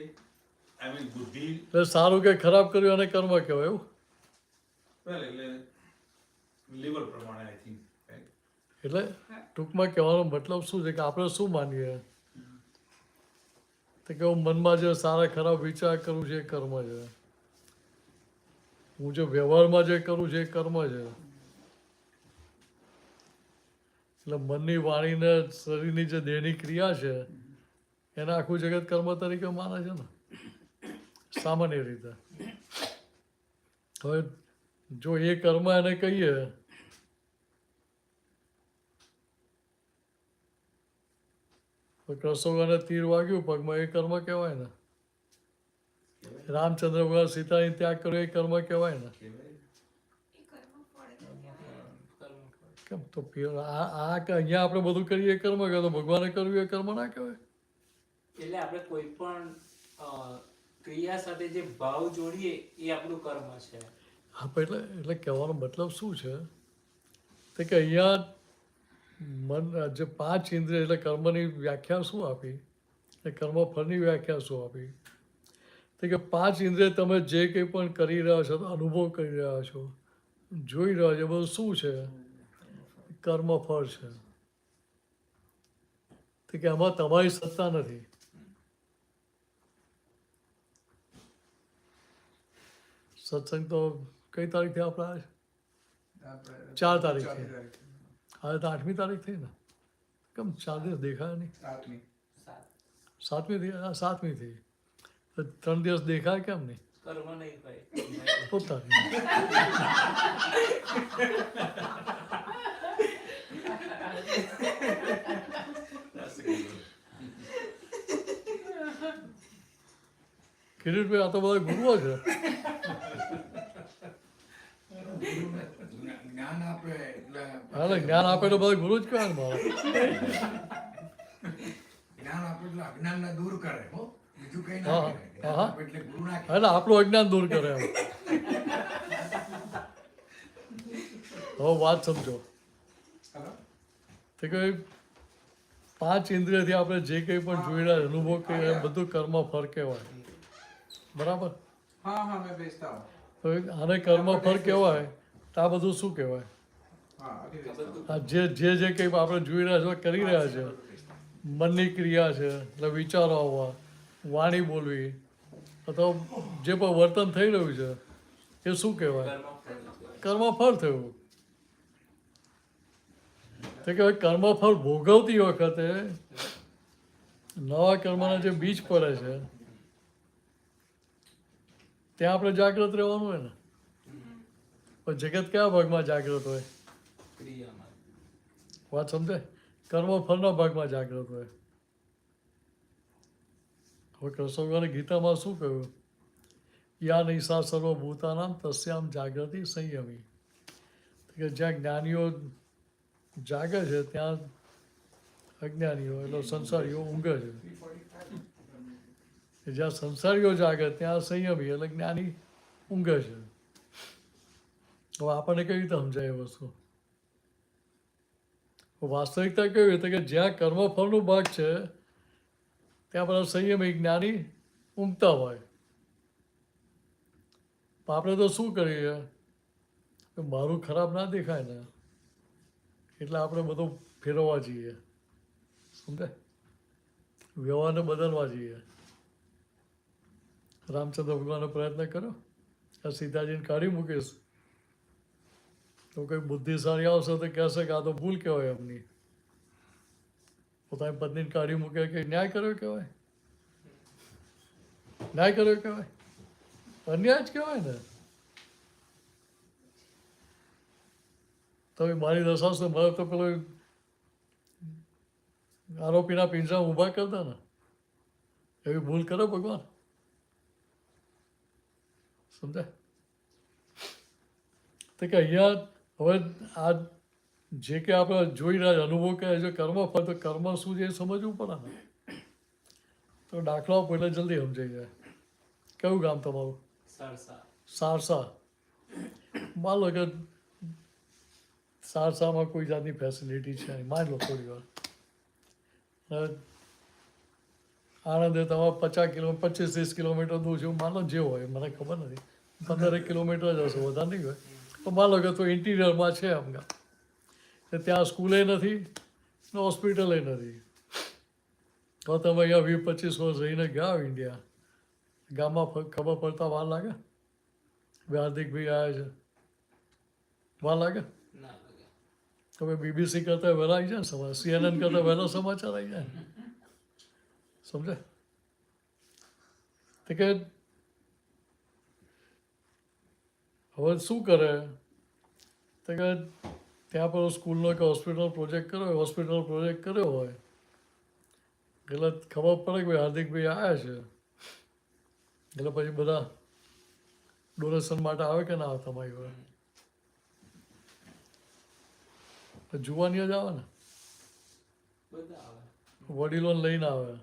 આઈ મીન બુદ્ધિ એટલે સારું કે ખરાબ કર્યું અને કર્મ કહેવાય એવું? well, એટલે લેવલ પ્રમાણે આઈ થિંક એટલે ટૂંકમાં કહેવાનો મતલબ શું છે કે આપણે શું માનીએ તો કે હું મનમાં જે સારા ખરાબ વિચાર કરું છું એ કર્મ છે, હું જે વ્યવહારમાં જે કરું છું એ કર્મ છે. એટલે મનની વાણીને શરીરની જે દેહની ક્રિયા છે એને આખું જગત કર્મ તરીકે માને છે ને સામાન્ય રીતે. હવે જો એ કર્મ એને કહીએ તો કસોગાને તીર વાગ્યું પગમાં, એ કર્મ કહેવાય ને. રામચંદ્ર ભગવાન સીતાની ત્યાગ કર્યો એ કર્મ કહેવાય ને. એ કર્મ ફળ નથી. કેમ તો અહીંયા આપણે બધું કરીએ એ કર્મ કહેવાય, તો ભગવાને કર્યું એ કર્મ ના કહેવાય? એટલે આપણે કોઈ પણ ક્રિયા સાથે જે ભાવ જોડીએ એ આપણું કર્મ છે. હા એટલે કહેવાનો મતલબ શું છે તો કે અહીંયા મન જે 5 ઇન્દ્રિય એટલે કર્મની વ્યાખ્યા શું આપી, એ કર્મફળની વ્યાખ્યા શું આપી તો કે 5 ઇન્દ્રિય તમે જે કંઈ પણ કરી રહ્યા છો, અનુભવ કરી રહ્યા છો, જોઈ રહ્યા છો, બધું શું છે? કર્મફળ છે. તો કે આમાં તમારી સત્તા નથી. સત્સંગ તો કઈ તારીખથી આપણે 4 તારીખથી, હવે તો 8મી તારીખ થઈ ને? કેમ 4 દિવસ દેખાય નહીં? 7મી થઈ? 7મી થઈ તો 3 દિવસ દેખાય કેમ નહીં? કર્મ નહીં હોય. પોતાની કિરીટભાઈ આ તો બધા ગુરુઓ છે. જ્ઞાન આપે એટલે હા જ્ઞાન આપે તો બધા ગુરુ જ કહેવાય ને મારા. જ્ઞાન આપે એટલે અજ્ઞાનને દૂર કરે હો, બીજું કઈ ના હા, કહેવાય. જ્ઞાન હા. આપે એટલે ગુરુ ના કહેવાય. એટલે આપણું અજ્ઞાન દૂર કરે એમ. હવે વાત સમજો તો કે 5 ઇન્દ્રિયથી આપણે જે કંઈ પણ જોઈ રહ્યા અનુભવ કરીએ એ બધું કર્મ ફળ કહેવાય. બરાબર? हाँ हाँ मैं भेजता हूँ. તો આને કર્મ ફળ કહેવાય તો આ બધું શું કહેવાય? हाँ अभी भेजता हूँ. આ જે કંઈ આપણે જોઈ રહ્યા છો, કરી રહ્યા છે, મનની ક્રિયા છે, એટલે વિચારો આવવા, વાણી બોલવી, અથવા જે પણ વર્તન થઈ રહ્યું છે એ શું કહેવાય? કર્મફળ થયું. તો કે કર્મફળ ભોગવતી વખતે નવા કર્મના જે બીજ પડે છે ત્યાં આપણે જાગૃત રહેવાનું હોય ને. પણ જગત કયા ભાગમાં જાગૃત હોય? ક્રિયામાં. વાત સમજાય? કર્મફળના ભાગમાં જાગૃત હોય. હવે કૃષ્ણ ભગવાને ગીતામાં શું કહ્યું? યા નિશા સર્વભૂતાનામ તસ્યામ જાગૃતિ સંયમી. કે જ્યાં જ્ઞાનીઓ જાગે છે ત્યાં અજ્ઞાનીઓ એટલે સંસારીઓ ઊંઘે છે. જ્યાં સંસારીઓ જાગે ત્યાં સંયમી એટલે જ્ઞાની ઊંઘે છે. હવે આપણને કેવી રીતે સમજાય એ વસ્તુ? વાસ્તવિકતા કેવી રીતે કે જ્યાં કર્મફળનો ભાગ છે ત્યાં બધા સંયમી જ્ઞાની ઊંઘતા હોય. આપણે તો શું કરીએ કે મારું ખરાબ ના દેખાય ને એટલે આપણે બધું ફેરવવા જઈએ. સમજાય? વ્યવહારને બદલવા જઈએ. રામચંદ્ર ભગવાનનો પ્રયત્ન કર્યો આ સીતાજીને કાઢી મૂકીશ તો કોઈ બુદ્ધિશાળી આવશે તો કહેશે કે આ તો ભૂલ કહેવાય એમની. પોતાની પત્નીને કાઢી મૂકે કે ન્યાય કર્યો કહેવાય? ન્યાય કર્યો કહેવાય? અન્યાય જ કહેવાય ને. તો મારી દશા છે, મારે તો પેલો આરોપીના પિંજરા ઊભા કરતા ને, એવી ભૂલ કરે ભગવાન? સમજાય? તો કે અહીંયા હવે આ જે કે આપણે જોઈ રહ્યા અનુભવ કે જો કર્મ ફળ, તો કર્મ શું છે એ સમજવું પડે ને. તો દાખલાઓ પહેલાં જલ્દી સમજાઈ જાય. કયું ગામ તમારું? સરસા. સારસા. માન લો કે સારસામાં કોઈ જાતની ફેસિલિટી છે નહીં, માની લો થોડી વાર. આણંદે તમારે 25-30 કિલોમીટર દૂર છે, માન લો જે હોય, મને ખબર નથી, 15 કિલોમીટર જ હશે, વધારે નહીં હોય. તો માન લો કે તો ઇન્ટિરિયરમાં છે અમગા, ત્યાં સ્કૂલે નથી ને હોસ્પિટલે નથી. તો તમે અહીંયા 20-25 વર્ષ રહીને ગયા ઇન્ડિયા, ગામમાં ખબર પડતા વાર લાગે? હાર્દિકભાઈ આવ્યા છે, વાર લાગે? ના લાગે. તમે BBC કરતા વહેલા આવી જાય ને સમાચાર, CNN કરતા વહેલા સમાચાર આવી જાય. સમજાય? તો કે હવે શું કરે? તો કે ત્યાં પર સ્કૂલનો કે હોસ્પિટલ પ્રોજેક્ટ કર્યો હોય, હોસ્પિટલ પ્રોજેક્ટ કર્યો હોય એટલે ખબર પડે કે ભાઈ હાર્દિકભાઈ આવ્યા છે, એટલે પછી બધા ડોનેશન માટે આવે કે ના આવે તમારી જોડે? જુવાની જ આવે ને, બધા આવે. વડીલોને લઈને આવે.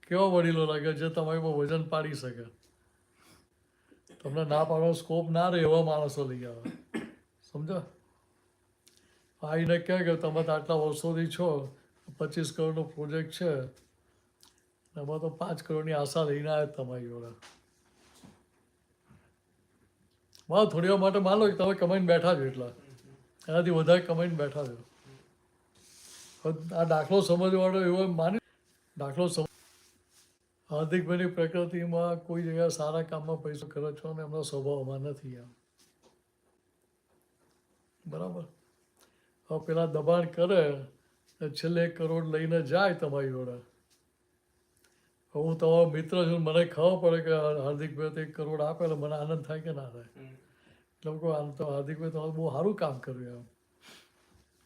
કેવા વડીલો લાગે? જે તમારી પર વજન પાડી શકે, તમને ના પાડવાનો સ્કોપ ના રહે એવા માણસો લઈ આવે. સમજો? આવીને કહે કે તમે તો આટલા વર્ષોથી છો, 25 કરોડનો પ્રોજેક્ટ છે, એમાં તો 5 કરોડની આશા લઈને આવે તમારી જોડે. મારો થોડી વાર માટે માનો કે તમે કમાઈને બેઠા છો, એટલા એનાથી વધારે કમાઈને બેઠા છો. આ દાખલો સમજવાનો એવો માની દાખલો હાર્દિકભાઈની પ્રકૃતિમાં કોઈ જગ્યાએ સારા કામમાં પૈસો ખર્ચવાનો એમના સ્વભાવમાં નથી. આમ બરાબર? હવે પેલા દબાણ કરે છેલ્લે 1 કરોડ લઈને જાય તમારી જોડે. હું તમારો મિત્ર છું, મને ખબર પડે કે હાર્દિકભાઈ તો 1 કરોડ આપે એટલે મને આનંદ થાય કે ના થાય? એટલે હું કહું તો હાર્દિકભાઈ તમારે બહુ સારું કામ કર્યું. એમ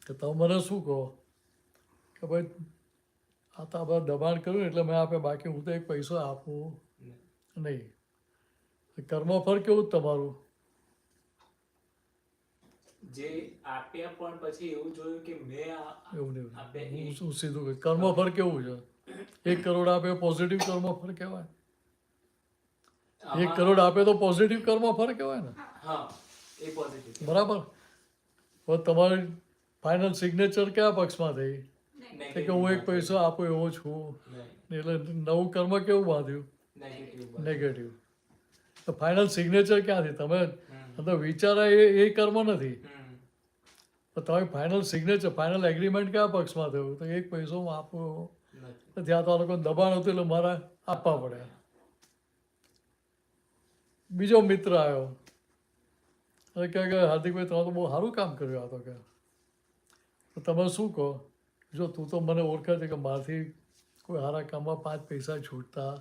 કે તમે મને શું કહો કે ભાઈ આ તો આપણે દબાણ કર્યું એટલે મેં આપે, બાકી હું તો 1 પૈસો આપું નહીં. કર્મફળ કેવું તમારું? જે આપ્યા પણ પછી એવું જોયું કે મેં એવું નહીં, આપ્યા હું શું સીધું કહું, કર્મફળ કેવું છે? 1 કરોડ આપે પોઝિટિવ કર્મફળ કહેવાય. 1 કરોડ આપે તો પોઝિટિવ કર્મફળ કહેવાય ને. હા, એ પોઝિટિવ. બરાબર? હવે તમારી ફાઇનલ સિગ્નેચર કયા પક્ષમાં થઈ? કે હું 1 પૈસો આપું એવો છું, એટલે નવું કર્મ કેવું બાંધ્યું? નેગેટિવ. તો ફાઇનલ સિગ્નેચર ક્યાંથી? તમે અંદર વિચારાય એ કર્મ નથી. તો તમે ફાઇનલ સિગ્નેચર, ફાઇનલ એગ્રીમેન્ટ કયા પક્ષમાં થયું? તો 1 પૈસો હું આપું એવો. ત્યાં તો આ લોકો દબાણ હતું એટલે મારે આપવા પડે. બીજો મિત્ર આવ્યો એટલે કહે કે હાર્દિકભાઈ તમે તો બહુ સારું કામ કર્યું. આ તો કે તો તમે શું કહો? જો તું તો મને ઓળખે છે કે મારાથી કોઈ સારા કામમાં 5 પૈસા છૂટતા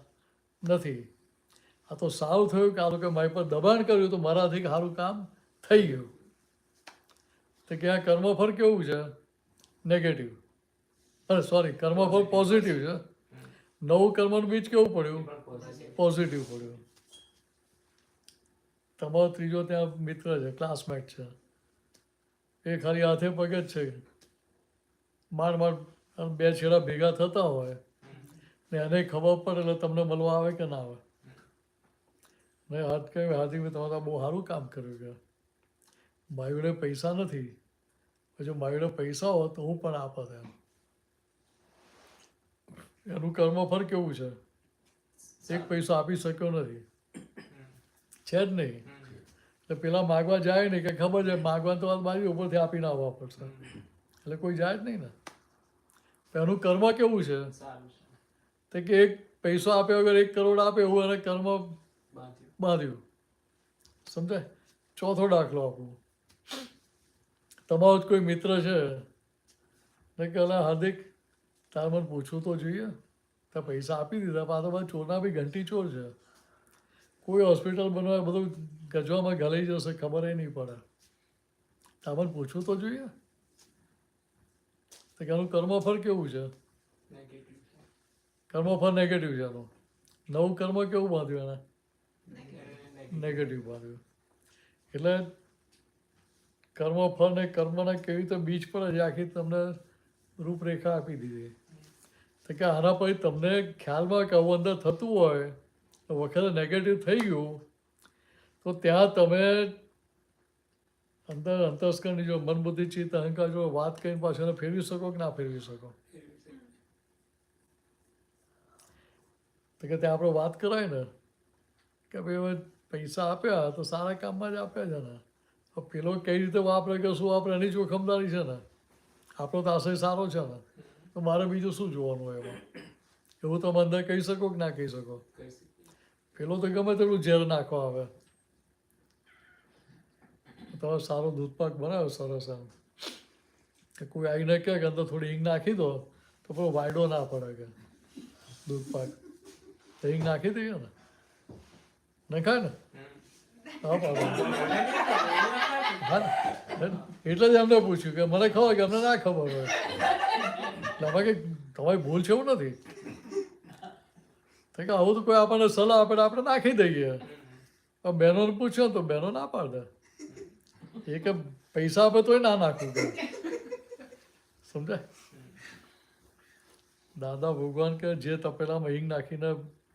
નથી. આ તો સારું થયું કે આ લોકો મારી પર દબાણ કર્યું તો મારાથી સારું કામ થઈ ગયું. તો કે આ કર્મફળ કેવું છે? નેગેટિવ. અરે સોરી, કર્મફળ પોઝિટિવ છે. નવું કર્મનું બીજ કેવું પડ્યું? પોઝિટિવ પડ્યું. તમારો ત્રીજો ત્યાં મિત્ર છે, ક્લાસમેટ છે, એ ખાલી હાથે પગે જ છે. માંડ 2 છેડા ભેગા થતા હોય ને એને ખબર પડે એટલે તમને મળવા આવે કે ના આવે? ને હાથ કહ્યું હાર્દિકભાઈ તમે તો બહુ સારું કામ કર્યું. કે મારી જોડે પૈસા નથી, જો મારી જોડે પૈસા હોત તો હું પણ આપત. એનું કર્મફળ કેવું છે? 1 પૈસો આપી શક્યો નથી, છે જ નહીં. એટલે પેલા માગવા જાય નહીં, કે ખબર છે માગવા તો બાજુ ઉપરથી આપીને આવવા પડશે, એટલે કોઈ જાય જ નહીં ને. એનું કર્મ કેવું છે? તો કે 1 પૈસો આપ્યા વગર 1 કરોડ આપે એવું એને કર્મ બાંધ્યું. સમજાય? ચોથો દાખલો આપું. તમારો જ કોઈ મિત્ર છે ને કે અલા હાર્દિક તારે મને પૂછવું તો જોઈએ, તાર પૈસા આપી દીધા પણ આ તો બધા ચોરના બી ઘંટી ચોર છે, કોઈ હોસ્પિટલ બનવા બધું ગજવામાં ગલાઈ જશે, ખબર નહીં પડે, તારે મને પૂછવું તો જોઈએ. તો કે આનું કર્મફળ કેવું છે? કર્મફળ નેગેટિવ છે આનું. નવું કર્મ કેવું બાંધ્યું એને? નેગેટિવ બાંધ્યું. એટલે કર્મફળ ને કર્મના કેવી રીતે બીજ પડે છે આખી તમને રૂપરેખા આપી દીધી. તો કે આના પછી તમને ખ્યાલમાં કે આવું અંદર થતું હોય તો વખતે નેગેટિવ થઈ ગયું તો ત્યાં તમે અંદર અંતસ્કરણની જો મન બુદ્ધિ ચિત્ત અહંકાર જો વાત કરીને પાછું એને ફેરવી શકો કે ના ફેરવી શકો? તો કે ત્યાં આપણે વાત કરાય ને કે ભાઈ હવે પૈસા આપ્યા તો સારા કામમાં જ આપ્યા છે ને, તો પેલો કઈ રીતે વાપરે કે શું વાપરે એની જોખમદારી છે ને, આપણો તો આશય સારો છે ને, તો મારે બીજું શું જોવાનું એમાં? એવું તમે અંદર કહી શકો કે ના કહી શકો? પેલો તો ગમે તેટલું ઝેર નાખવા આવે, તમે સારો દૂધપાક બનાવ્યો સરસ એમ કે કોઈ આવીને કહે કે અંદર થોડી હિંગ નાખી દો તો પેલો વાયડો ના પડે કે દૂધપાક તો હિંગ નાખી દઈએ ને, નખાય ને? હા પાડો. એટલે જ એમને પૂછ્યું કે મને ખબર કે અમને ના ખબર હોય, એટલે અમે કે તમારી ભૂલ છે એવું નથી. કે આવું તો કોઈ આપણને સલાહ આપે આપણે નાખી દઈએ. બહેનોને પૂછ્યો તો બહેનો ના પાડે, એ કે પૈસા આપે તોય ના નાખવું કે, સમજાય? દાદા ભગવાન કે જે તપેલામાં હિંગ નાખીને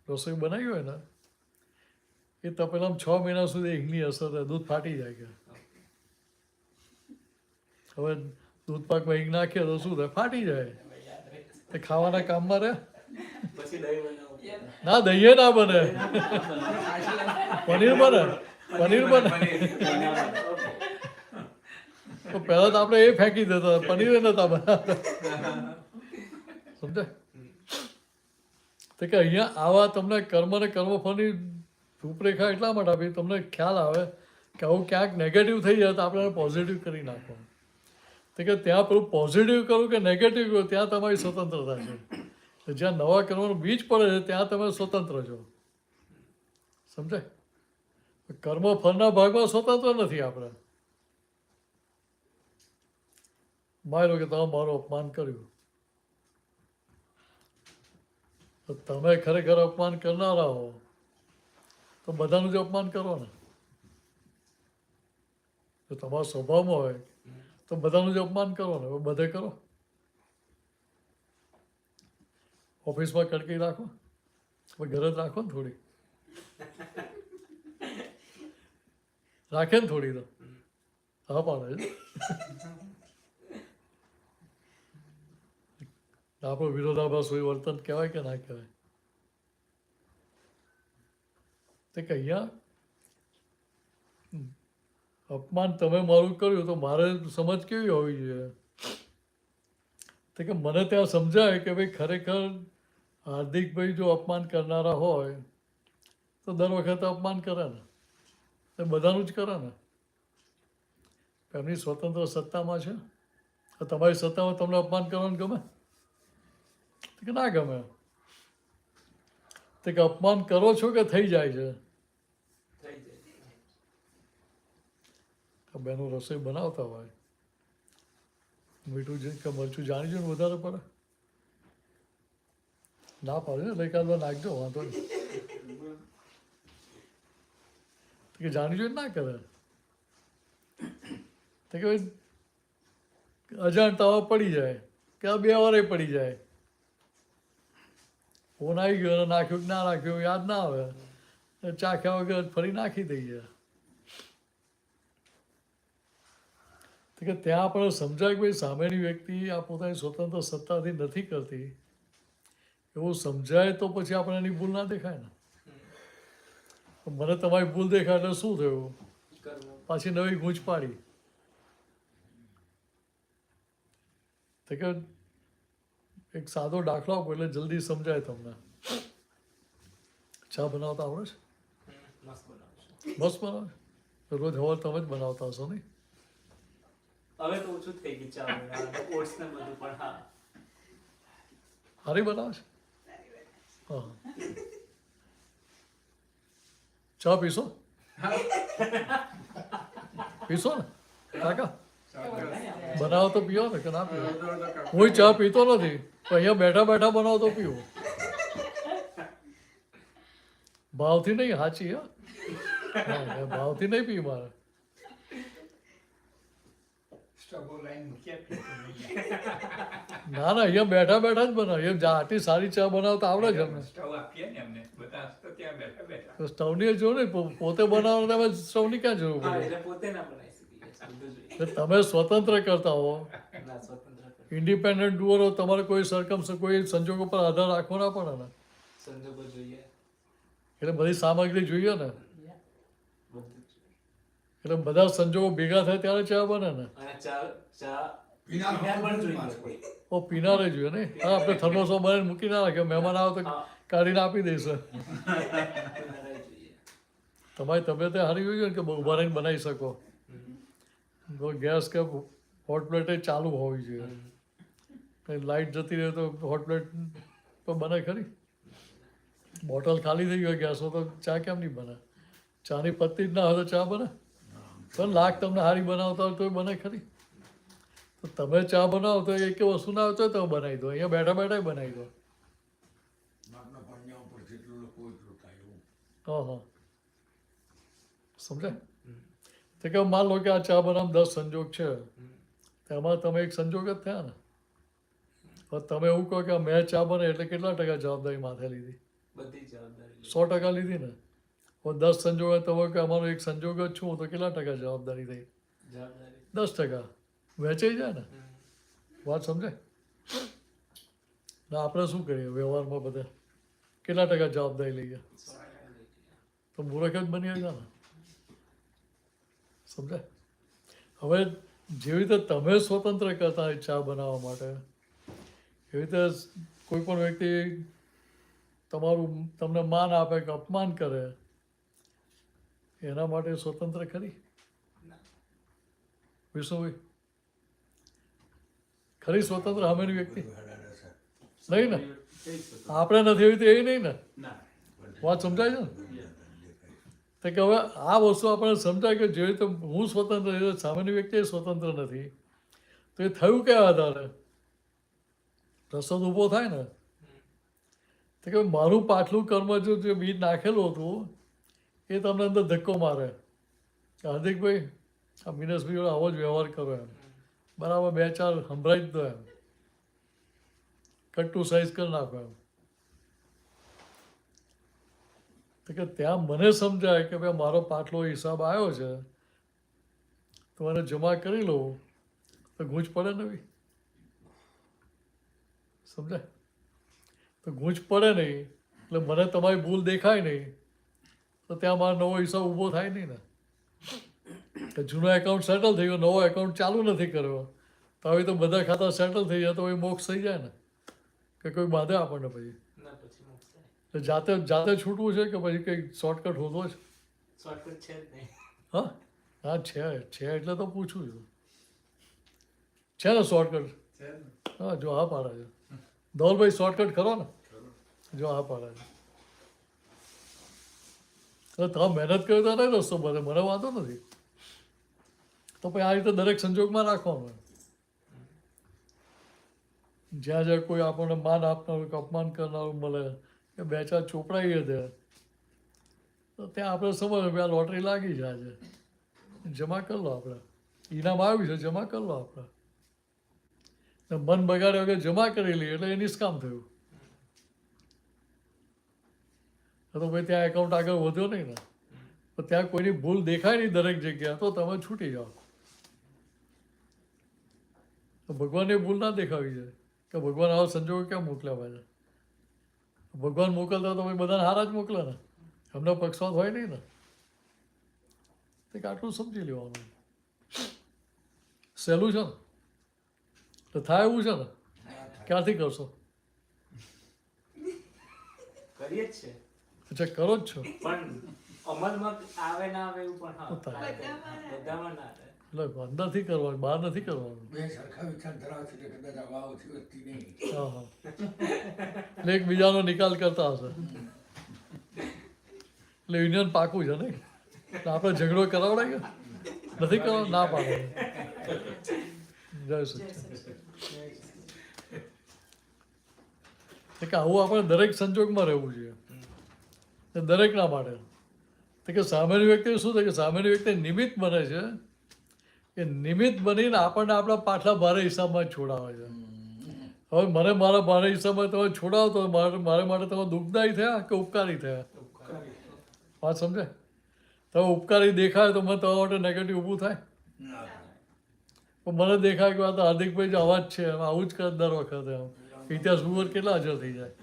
રસોઈ બનાવી હોય ને એ તપેલામાં 6 મહિના સુધી હિંગની અસર થાય, દૂધ ફાટી જાય કે. હવે દૂધ પાકમાં હિંગ નાખીએ તો શું થાય? ફાટી જાય. એ ખાવાના કામમાં રહે? ના, દહીં ના બને, પનીર બને, પનીર બને. તો પહેલા તો આપણે એ ફેંકી દેતા, પનીર નતા બનાવતા, સમજાય? તો કે અહીંયા આવા તમને કર્મ ને કર્મફળની રૂપરેખા એટલા માટે આપી તમને ખ્યાલ આવે કે આવું ક્યાંક નેગેટિવ થઈ જાય તો આપણે પોઝિટિવ કરી નાખો. તો કે ત્યાં પેલું પોઝિટિવ કરું કે નેગેટિવ કરું ત્યાં તમારી સ્વતંત્રતા છે. જ્યાં નવા કર્મનું બીજ પડે છે ત્યાં તમે સ્વતંત્ર છો, સમજાય? કર્મ ફળના ભાગમાં સ્વતંત્ર નથી આપણે. માની લો કે તમે મારું અપમાન કર્યું તો તમે ખરેખર અપમાન કરનારા હો તો બધાનું જ અપમાન કરો ને. જો તમારા સ્વભાવમાં હોય તો બધાનું જ અપમાન કરો ને, બધે કરો. ઓફિસમાં કડકી રાખો, ઘરે જ રાખો ને થોડી, રાખે ને થોડી તો હા પાડે છે. આપણો વિરોધાભાસ હોય વર્તન કહેવાય કે ના કહેવાય? તો કે અહીંયા અપમાન તમે મારું કર્યું તો મારે સમજ કેવી હોવી જોઈએ? તો કે મને ત્યાં સમજાય કે ભાઈ ખરેખર હાર્દિકભાઈ જો અપમાન કરનારા હોય તો દર વખતે અપમાન કરે ને, એ બધાનું જ કરે ને. એમની સ્વતંત્ર સત્તામાં છે. તમારી સત્તામાં તમને અપમાન કરવાનું ગમે? કે ના ગમે? તો કે અપમાન કરો છો કે થઈ જાય છે? બેનો રસોઈ બનાવતા હોય, મીઠું કે મરચું જાણી જોઈને વધારે પડે, ના પાડે ને એકાદ વાર નાખજો, વાંધો નહીં. કે જાણી જોઈને ના કરે. તો કે અજાણતા પડી જાય કે 2 વારે પડી જાય, ફોન આવી ગયો અને નાખ્યું કે ના નાખ્યું યાદ ના આવે, ચાખ્યા વગર ફરી નાખી દઈએ. કે ત્યાં આપણે સમજાય કે ભાઈ સામેની વ્યક્તિ આ પોતાની સ્વતંત્ર સત્તાથી નથી કરતી એવું સમજાય તો પછી આપણે એની ભૂલ ના દેખાય ને. મને તમારી ભૂલ દેખાય એટલે શું થયું? પાછી નવી ગૂંચ પાડી. તો કે એક સાદો દાખલો આપો એટલે જલ્દી સમજાય તમને. ચા બનાવતા આવડે છે? મસ્ત બનાવે. રોજ હવાર તમે જ બનાવતા હશો નહીં? હવે તો ઓછું થઈ ગયું ચા બનાવવાનું, ઓટ્સ ને બધું, પણ હા હારી બનાવે છે? હા. ચા પીશો? પીશો ને કાકા? બનાવો તો પીવો ને, કે ના પીવો? હું ચા પીતો નથી, પણ અહીંયા બેઠા બેઠા બનાવો તો પીવો. ભાવથી નહીં, સાચી હા. હા, ભાવથી નહીં પી મારે. સ્ટવો લાઈન મૂક્યા પીતો નહીં. ના ના, અહીંયા બેઠા બેઠા જ બનાવે. એમ આટલી સારી ચા બનાવતા આવડે છે અમને. સ્ટવ આપીએ ને અમને બધા તો ત્યાં બેઠા બેઠા તો સ્ટવની જો ને પોતે બનાવવા સ્ટવની ક્યાં જરૂર હા, પડે? એટલે પોતે ના બનાવી શકીએ, બધું જોઈએ. તો તમે સ્વતંત્ર કરતા હો, ના, સ્વતંત્ર કરી. ઇન્ડિપેન્ડન્ટ ડુઅર હો, તમારે કોઈ કોઈ સંજોગો પર આધાર રાખવો ના પડે ને. સંજોગો જોઈએ, એટલે બધી સામગ્રી જોઈએ ને, બધું જ જોઈએ. એટલે બધા સંજોગો ભેગા થાય ત્યારે ચા બને ને. અને ચા ચા પીનાર પીનાર પણ પણ જોઈએ કોઈ. ઓ પીનારે જોઈએ ને. હા, આપણે થર્મોસો બનાવીને મૂકી ના રાખે, મહેમાન આવે તો હા. કાઢીને આપી દઈશું. પીનાર જ જોઈએ. તમારી તબિયત સારી હોય ને કે ઉભા રહીને બનાવી શકો. ગેસ કે હોટ પ્લેટ ચાલુ હોવી જોઈએ. લાઇટ જતી રહે તો હોટ પ્લેટ તો બને ખરી? બોટલ ખાલી થઈ ગઈ ગેસ તો ચા કેમ નહીં બને? ચાની પત્તી જ ના હોય તો ચા બને? પણ લાખ તમને સારી બનાવતા હોય તો બને ખરી? તો તમે ચા બનાવો તો એક વસ્તુ ના આવતો હોય તો બનાવી દો. અહીંયા બેઠા બેઠા બનાવી દો. માપના પન્યા ઉપર જેટલું લોકો એટલું થાય એવું. હા હા, સમજાય? તો કે માન લો કે આ ચા બનાવવામાં 10 સંજોગ છે, તેમાં તમે એક સંજોગ જ થયા ને. હવે તમે એવું કહો કે મેં ચા બને એટલે કેટલા ટકા જવાબદારી માથે લીધી? બધી જવાબદારી 100% લીધી ને. હવે 10 સંજોગ તમે કે અમારો એક સંજોગ જ છું તો કેટલા ટકા જવાબદારી થઈ? જવાબદારી 10%. વેચાઈ જાય ને. વાત સમજાય? ને આપણે શું કરીએ વ્યવહારમાં બધા? કેટલા ટકા જવાબદારી લઈએ? તો મૂર્ખ જ બની ગયા ને. સમજાય? હવે જેવી રીતે તમે સ્વતંત્ર કરતા હોય ચા બનાવવા માટે, એવી રીતે કોઈ પણ વ્યક્તિ તમને માન આપે કે અપમાન કરે એના માટે સ્વતંત્ર ખરી? વિષ્ણુભાઈ, ખરી સ્વતંત્ર સામેની વ્યક્તિ? નહીં ને. આપણે નથી એવી રીતે એ નહીં ને. ના. વાત સમજાય છે ને? તો કે હવે આ વસ્તુ આપણને સમજાય કે જેવી રીતે હું સ્વતંત્ર છું, સામેની વ્યક્તિ સ્વતંત્ર નથી, તો એ થયું કયા આધારે? પ્રસંગ ઊભો થાય ને તો કે મારું પાછલું કર્મ જે બીજ નાખેલું હતું એ તમને અંદર ધક્કો મારે કે હાર્દિકભાઈ આ મિનેશભાઈ જોડે આવો જ વ્યવહાર કરો એમ, બરાબર 2-4 સંભળાવી જ દો એમ, કટ્ટુ સાઈઝ કરી નાખો એમ. તો કે ત્યાં મને સમજાય કે ભાઈ મારો પાછલો હિસાબ આવ્યો છે તો એને જમા કરી લઉં તો ગૂંચ પડે ને ભાઈ? સમજાય? તો ગૂંચ પડે નહીં એટલે મને તમારી ભૂલ દેખાય નહીં તો ત્યાં મારો નવો હિસાબ ઊભો થાય નહીં ને. કે જૂનો એકાઉન્ટ સેટલ થઈ ગયો, નવો એકાઉન્ટ ચાલુ નથી કર્યો તો હવે તો બધા ખાતા સેટલ થઈ જાય તો એ મોક્ષ થઈ જાય ને. કે કોઈ બાંધે આપણને પછી? ના, પછી મોક્ષ થાય. તો જાતે છૂટવું છે કે પછી કંઈક શોર્ટકટ હોતો છે? શોર્ટકટ છે જ નહીં. હા હા, છે એટલે તો પૂછું છું. છે ને શોર્ટકટ? હા, જો હા પાડે છે ધવલભાઈ, શોર્ટકટ ખરો ને? જો હા પાડે છે. તો તમે મહેનત કરો તો નહીં રસ્તો બધે, મને વાંધો નથી. તો પછી આ રીતે દરેક સંજોગમાં રાખવાનું. જ્યાં જ્યાં કોઈ આપણને માન આપનારું કે અપમાન કરનારું મળે કે 2-4 ચોપડાઈએ દે તો ત્યાં આપણે સમજ આ લોટરી લાગી જાય છે, જમા કરી લો આપણે. ઇનામ આવ્યું છે, જમા કરી લો આપણે. મન બગાડ્યા વગર જમા કરી લઈએ એટલે એ નિષ્કામ થયું. તો ભાઈ ત્યાં એકાઉન્ટ આગળ વધ્યો નહીં ને. તો ત્યાં કોઈની ભૂલ દેખાય નહીં દરેક જગ્યા તો તમે છૂટી જાઓ. તો ભગવાનની ભૂલ ના દેખાવી છે કે ભગવાન આવા સંજોગો કેમ મોકલ્યા પાછા? ભગવાન મોકલતા તો ભાઈ બધાને હારા જ મોકલે ને, એમનો પક્ષપાત હોય નહીં ને. તો આટલું સમજી લેવાનું. સહેલું છે ને? તો થાય એવું છે ને? ક્યાંથી કરશો? કરીએ જ છે અચ્છા, કરો જ છો. પણ અમલમાં આવે ના આવે એવું પણ હા પોતાના. બધામાં ના રહે. એટલે અંદરથી કરવાનું, બહાર નથી કરવાનું. બે સરખા વિચાર ધરાવે છે એટલે કદાચ આવા ઓછી વધતી નહીં. હા હા એટલે એકબીજાનો નિકાલ કરતા હશે એટલે યુનિયન પાકું છે ને. એટલે આપણે ઝઘડો કરાવડે કે નથી કરવાનો, ના પાડે. જય સચ્ચિદાનંદ. કે આવું આપણે દરેક સંજોગમાં રહેવું જોઈએ, એ દરેકના માટે. તો કે સામેની વ્યક્તિ શું થાય કે સામેની વ્યક્તિ નિમિત્ત બને છે, એ નિમિત્ત બનીને આપણને આપણા પાછલા ભારે હિસાબમાં જ છોડાવે છે. હવે મને મારા ભારે હિસાબમાં તમે છોડાવો તો મારે માટે તમે દુઃખદાયી થયા કે ઉપકારી થયા? વાત સમજે? તમે ઉપકારી દેખાય તો મને તમારા માટે નેગેટિવ ઊભું થાય. પણ મને દેખાય કે આ તો હાર્દિકભાઈ જ અવાજ છે, આવું જ કરે દર વખતે. આમ ઇતિહાસ ઉપર કેટલા હાજર થઈ જાય.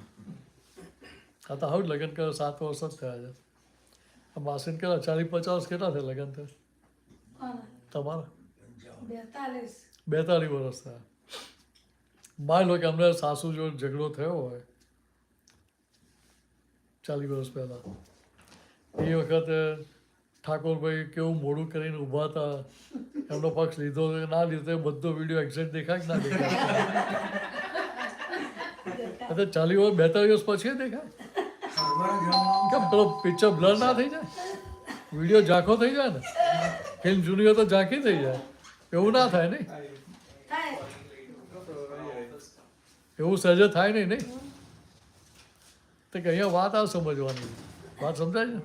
આ તો આવું જ લગ્ન કરે 7 વર્ષ જ થયા છે. આ માસીને કેટલા 40-50 કેટલા થયા લગ્ન થયા તમારા? 42 વર્ષ થયા. માની લો કે અમને સાસુ જો ઝઘડો થયો હોય 40 વર્ષ પહેલા, એ વખતે ઠાકોરભાઈ કેવું મોડું કરીને ઊભા હતા, એમનો પક્ષ લીધો કે ના લીધો, એ બધો વિડીયો એક્ઝેક્ટ દેખાય કે ના દેખાય? 40 વર્ષ 42 વર્ષ પછી દેખાય. કેમ પેલો પિક્ચર બ્લર ના થઈ જાય? વિડીયો ઝાંખો થઈ જાય ને, ફિલ્મ જૂની હોય તો ઝાંખી થઈ જાય. એવું ના થાય નહીં? એવું સહેજે થાય નહીં નહીં? તો કે અહીંયા વાત આ સમજવાની, વાત સમજાય છે?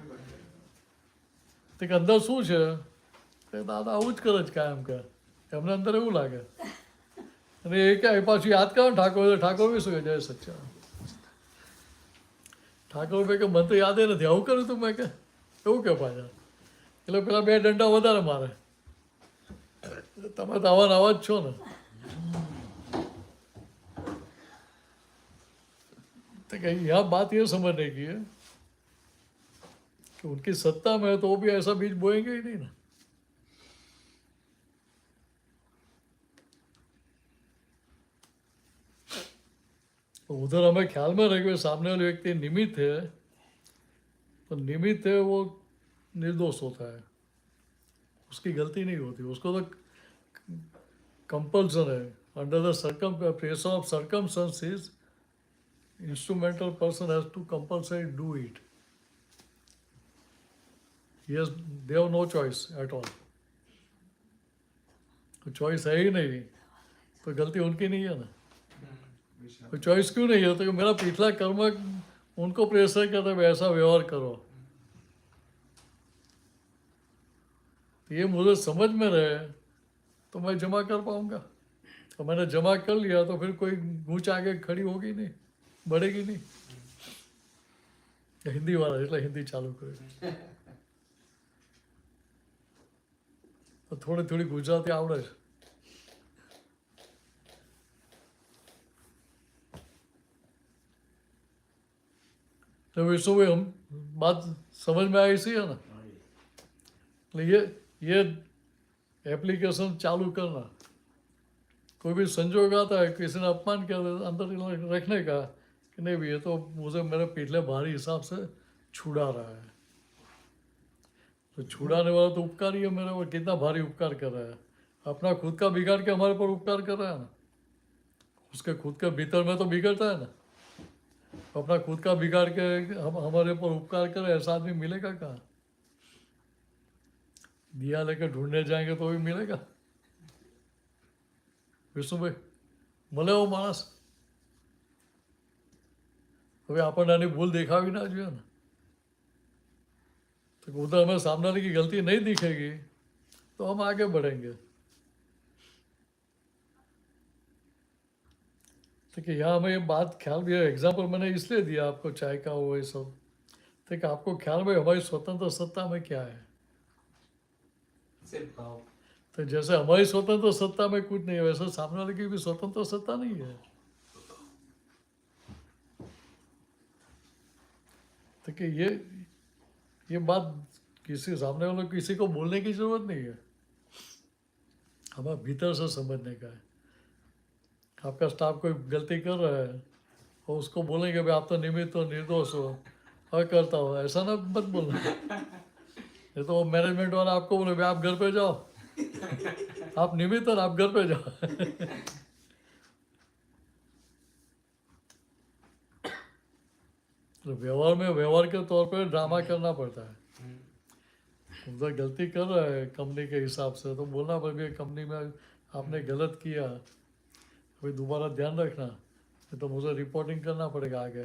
તો કે અંદર શું છે? તો દાદા આવું જ કરે જ કાયમ કે એમને અંદર એવું લાગે. અને એ કે પાછું યાદ કરો ને ઠાકોર બી શું કે જય સચ્ચિદાનંદ. ઠાકોર કે મને તો યાદ નથી આવું કર્યું તું મેં કે એવું કે પાછા. એટલે પેલા 2 દંડા વધારે મારે. તમે તો આવા જ છો ને. तो कहीं यहाँ बात ये समझने की है कि उनकी सत्ता में है तो वो भी ऐसा बीज बोएंगे ही नहीं ना. तो उधर हमें ख्याल में रहे कि सामने वाले व्यक्ति निमित्त है, तो निमित्त है वो निर्दोष होता है, उसकी गलती नहीं होती. उसको तो कंपल्सन है, under the pressure of circumstances instrumental person has to compulsory do it. Yes, they have no choice at all. तो चॉइस है ही नहीं, तो गलती उनकी नहीं है ना. तो चॉइस क्यों नहीं है? तो मेरा पिछला कर्म उनको प्रेशर करता है ऐसा व्यवहार करो. तो ये मुझे समझ में रहे तो मैं जमा कर पाऊंगा. तो मैंने जमा कर लिया तो फिर कोई गूंच आगे खड़ी होगी नहीं, बढ़ेगी नहीं. हिंदी वाला એટલે હિન્દી ચાલુ કર્યું. તો થોડી થોડી ગુજરાતી આવડે છે. तो विष्णु हम बात समझ में आई सी है ना. ये एप्लीकेशन चालू करना. कोई भी संजोग आता है किसी ने अपमान किया अंदर रखने का कि नहीं भी ये तो मुझे मेरे पिछले भारी हिसाब से छुड़ा रहा है. तो छुड़ाने वाला तो उपकारी है मेरे ऊपर. कितना भारी उपकार कर रहा है, अपना खुद का बिगाड़ के हमारे पर उपकार कर रहा है ना. उसके खुद के भीतर में तो बिगड़ता है ना. अपना खुद का बिगाड़ के हम हमारे पर उपकार करे ऐसा आदमी मिलेगा कहाँ? दिया लेकर ढूंढने जाएंगे तो भी मिलेगा? વિષ્ણુભાઈ મળે એવો માણસ? હવે આપણને આની ભૂલ દેખાવી ના જોઈએ ને. तो उधर हमें सामने वाले की गलती नहीं दिखेगी तो हम आगे बढ़ेंगे. तो कि यहाँ हमें ये बात ख्याल भी है, एग्जाम्पल मैंने इसलिए दिया आपको चाय का वो ये सब, तो कि आपको ख्याल में हमारी स्वतंत्र सत्ता में क्या है. सिर्फ भाव. तो जैसे हमारी स्वतंत्र सत्ता में कुछ नहीं है वैसे सामने वाले की भी स्वतंत्र सत्ता नहीं है. तो कि ये बात किसी सामने वाले किसी को बोलने की जरूरत नहीं है, हमें भीतर से समझने का है. आपका स्टाफ कोई गलती कर रहा है और उसको बोलेंगे भाई आप तो निमित्त हो, निर्दोष हो, और करता हो, ऐसा ना मत बोलना। ये तो मैनेजमेंट वाला आपको बोले भाई आप घर पे जाओ, आप निमित्त और आप घर पे जाओ। तो व्यवहार के तौर पे ड्रामा करना पड़ता है। उधर गलती कर रहा है कंपनी के हिसाब से, तो बोलना भाई कंपनी में आपने गलत किया, अभी दोबारा ध्यान रखना, नहीं तो मुझे रिपोर्टिंग करना पड़ेगा आगे।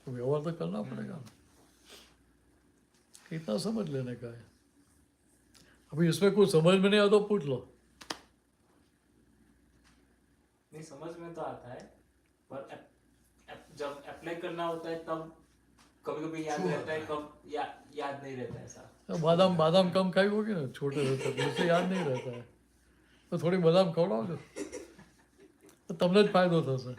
तो व्यवहार तो करना पड़ेगा, इतना समझ लेने का है। अभी इसमें कुछ समझ में नहीं आया तो पूछ लो। नहीं समझ में तो आता है, पर जब अप्लाई करना होता है तब कभी कभी याद रहता है, कब याद नहीं रहता है ऐसा। बादाम कम खाई होगी ना, छोटे रहते तो उससे याद नहीं रहता है, तो थोड़ी बादाम खवડાવજો તો તમને જ ફાયદો થશે।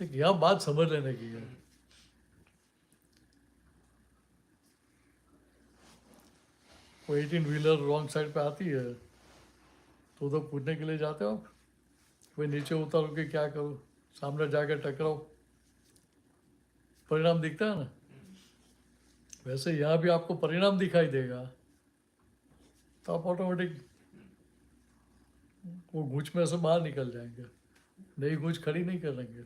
तो यह बात समझ लेने की है। वो 18 व्हीलर रॉन्ग साइड पे आती है तो पूछने के लिए जाते हो आप, भाई नीचे उतारो कि क्या करूँ, सामने जाकर टकराओ, परिणाम दिखता है ना। वैसे यहाँ भी आपको परिणाम दिखाई देगा तो आप ऑटोमेटिक वो गूंच में से बाहर निकल जाएंगे, नई गूंच खड़ी नहीं करेंगे।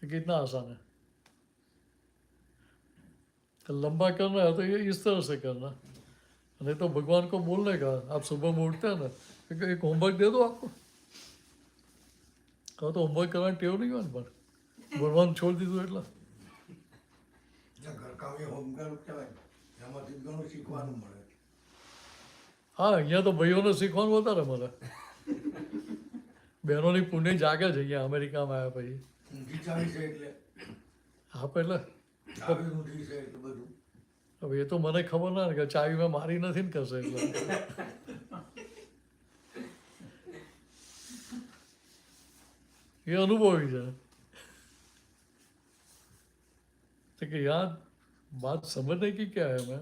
ये कितना आसान है। तो लंबा करना है तो ये इस तरह से करना, नहीं तो भगवान को बोलने का। आप सुबह में उठते हैं ना, एक होमवर्क दे दो आपको, कहो तो होमवर्क करना टेव नहीं हो, पर ભણવાનું છોડી દીધું એટલે ઘરકામ એ હોમવર્ક કહેવાય, એમાંથી ઘણું શીખવાનું મળે। હા, અહીંયા તો ભાઈઓને શીખવાનું વધારે મળે, બહેનોની પુણ્ય જાગે છે અહીંયા અમેરિકામાં આવ્યા પછી। ઊંઘી ચાવી છે એટલે હા, એટલે ચાવી ઊંધી છે એટલે બધું। હવે એ તો મને ખબર ના કે ચાવી મેં મારી નથી ને કશે, એટલે એ અનુભવી છે। तो कि यार बात समझने की क्या है मैं,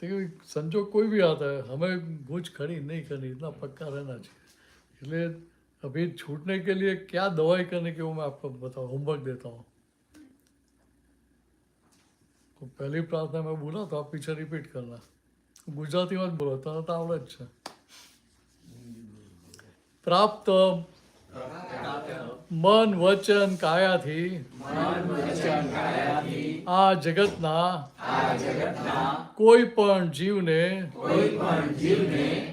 तो संजोग कोई भी आता है, हमें गूंज खड़ी नहीं करनी, इतना पक्का रहना चाहिए। इसलिए अभी छूटने के लिए क्या दवाई करने की वो मैं आपको बताऊँ, होमवर्क देता हूँ। तो पहली प्रार्थना में बोला तो आप पीछे रिपीट करना, गुजराती में बोलो तो आवड़े જ છે। प्राप्त મન વચન કાયાથી આ જગતના કોઈ પણ જીવને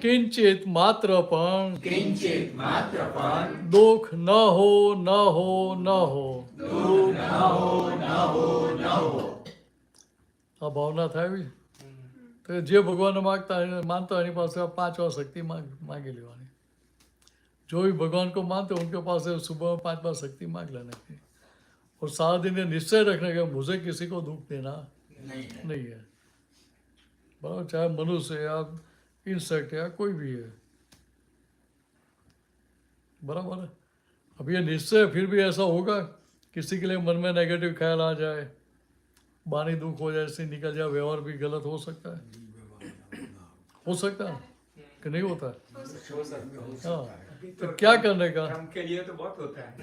કિંચિત માત્ર પણ દુઃખ ન હો ન હો ન હો। આ ભાવના થાય તો જે ભગવાનને માનતા એની પાસે 5 વાર શક્તિ मांगी लेवानी। जो भी भगवान को मानते हैं उनके पास सुबह में 5 बार शक्ति मांग लेने की, और सारा दिन ये निश्चय रखने का मुझे किसी को दुख देना नहीं है। बराबर, चाहे मनुष्य या इंसेक्ट या कोई भी है, बराबर है। अब ये निश्चय फिर भी ऐसा होगा, किसी के लिए मन में नेगेटिव ख्याल आ जाए, बानी दुख हो जाए, ऐसे निकल जाए, व्यवहार भी गलत हो सकता है, हो सकता है कि नहीं होता है। हाँ, तो क्या करने का, हम के लिए तो बहुत होता है।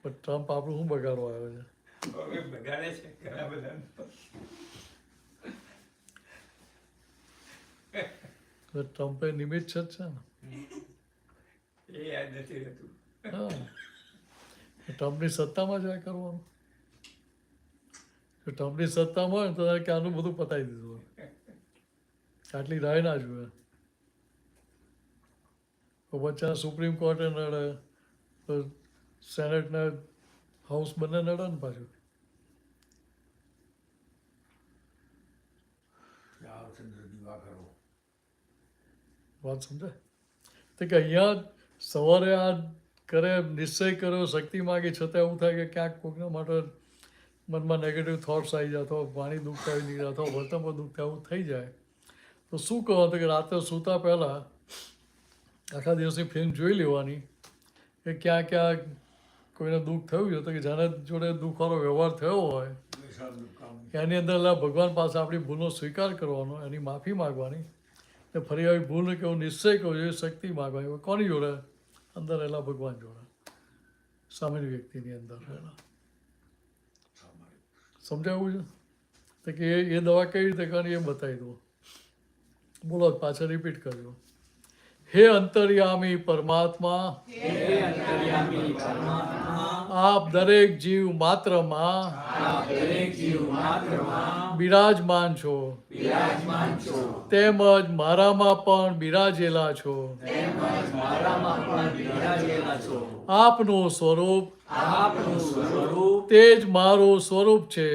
પણ ટ્રમ્પ આપણું શું બગાડવા આવ્યો છે? હવે બગાડે છે ઘણા બધા। તો ટ્રમ્પે નિમિત્ત છે જ ને। એ યાદ નથી રહેતું। હા, ટ્રમ્પની સત્તામાં જ આ કરવાનું। જો ટ્રમ્પની સત્તામાં હોય ને તો કે આનું બધું પતાવી દીધું, આટલી રાહ ના જોઈએ। તો વચ્ચે સુપ્રીમ કોર્ટે નડે, તો સેનેટને હાઉસ બંને નડે ને પાછું। રામચંદ્ર દિવાકરો વાત સમજાય? તો કે અહીંયા સવારે આ કરે, નિશ્ચય કર્યો, શક્તિ માગી, છતાં એવું થાય કે ક્યાંક કોઈના માટે મનમાં નેગેટિવ થોટ્સ આવી જાય, તો પાણી દુઃખ થાય નીકળે, તો વર્તનમાં દુઃખ થાય, એવું થઈ જાય તો શું કહો કે રાતે સૂતા પહેલાં આખા દિવસની ફિલ્મ જોઈ લેવાની કે ક્યાં ક્યાં કોઈને દુઃખ થયું છે, તો કે જેના જોડે દુઃખવાળો વ્યવહાર થયો હોય પ્રસાદનું કામ. એની અંદર એલા ભગવાન પાસે આપણી ભૂલનો સ્વીકાર કરવાનો, એની માફી માગવાની, ને ફરી આવી ભૂલ કેવો નિશ્ચય કરવો જોઈએ, શક્તિ માગવાની. કોની જોડે? અંદર રહેલા ભગવાન જોડે, સામેની વ્યક્તિની અંદર રહેલા. સમજાવું છે? તો કે એ દવા કઈ રીતે કરવાની એ બતાવી દો. બોલો પાછળ રિપીટ કરજો. હે અંતર્યામી પરમાત્મા, હે અંતર્યામી પરમાત્મા, આપ દરેક જીવ માત્રમાં આપ દરેક જીવ માત્રમાં બિરાજમાન છો, બિરાજમાન છો, તેમજ મારામાં પણ બિરાજેલા છો. તેમજ મારામાં પણ બિરાજેલા છો. આપનું સ્વરૂપ આપનું સ્વરૂપ તે જ મારું સ્વરૂપ છે.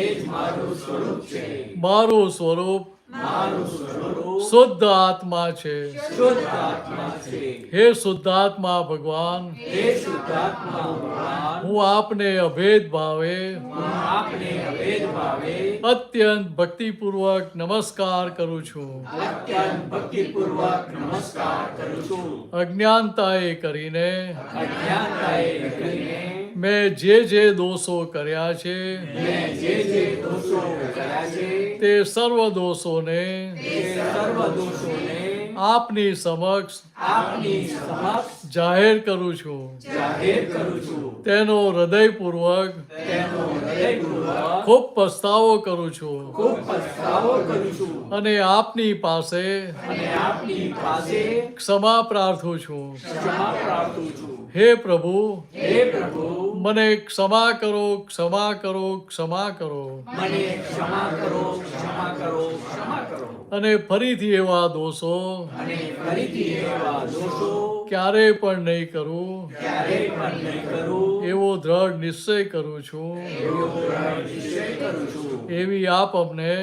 એ જ મારું સ્વરૂપ છે. મારું સ્વરૂપ મારું સ્વરૂપ શુદ્ધ આત્મા છે. શુદ્ધ આત્મા છે. હે શુદ્ધાત્મા ભગવાન, હે શુદ્ધાત્મા ભગવાન, હું આપને અભેદ ભાવે હું આપને અભેદ ભાવે અત્યંત ભક્તિપૂર્વક નમસ્કાર કરું છું. અત્યંત ભક્તિપૂર્વક નમસ્કાર કરું છું. અજ્ઞાનતાએ કરીને અજ્ઞાનતાએ કરીને મેં જે દોષો કર્યા છે મેં જે દોષો કર્યા છે તે સર્વ દોષોને તે સર્વ દોષોને આપની સમક્ષ આપની સમક્ષ જાહેર કરું છું. જાહેર કરું છું. તેનો હૃદયપૂર્વક તેનો હૃદયપૂર્વક ખૂબ પસ્તાવો કરું છું ખૂબ પસ્તાવો કરું છું અને આપની પાસે અને આપની પાસે ક્ષમા પ્રાર્થું છું. ક્ષમા પ્રાર્થું છું. હે પ્રભુ, હે પ્રભુ, મને ક્ષમા કરો, ક્ષમા કરો, ક્ષમા કરો. મને ક્ષમા કરો, ક્ષમા કરો, ક્ષમા કરો. અને ફરીથી એવા દોષો અને ફરીથી એવા દોષો ક્યારેય પણ નહીં કરું, ક્યારેય પણ નહીં કરું એવો દ્રઢ નિશ્ચય કરું છું. એવો દ્રઢ નિશ્ચય કરું છું. એવી આપ અમને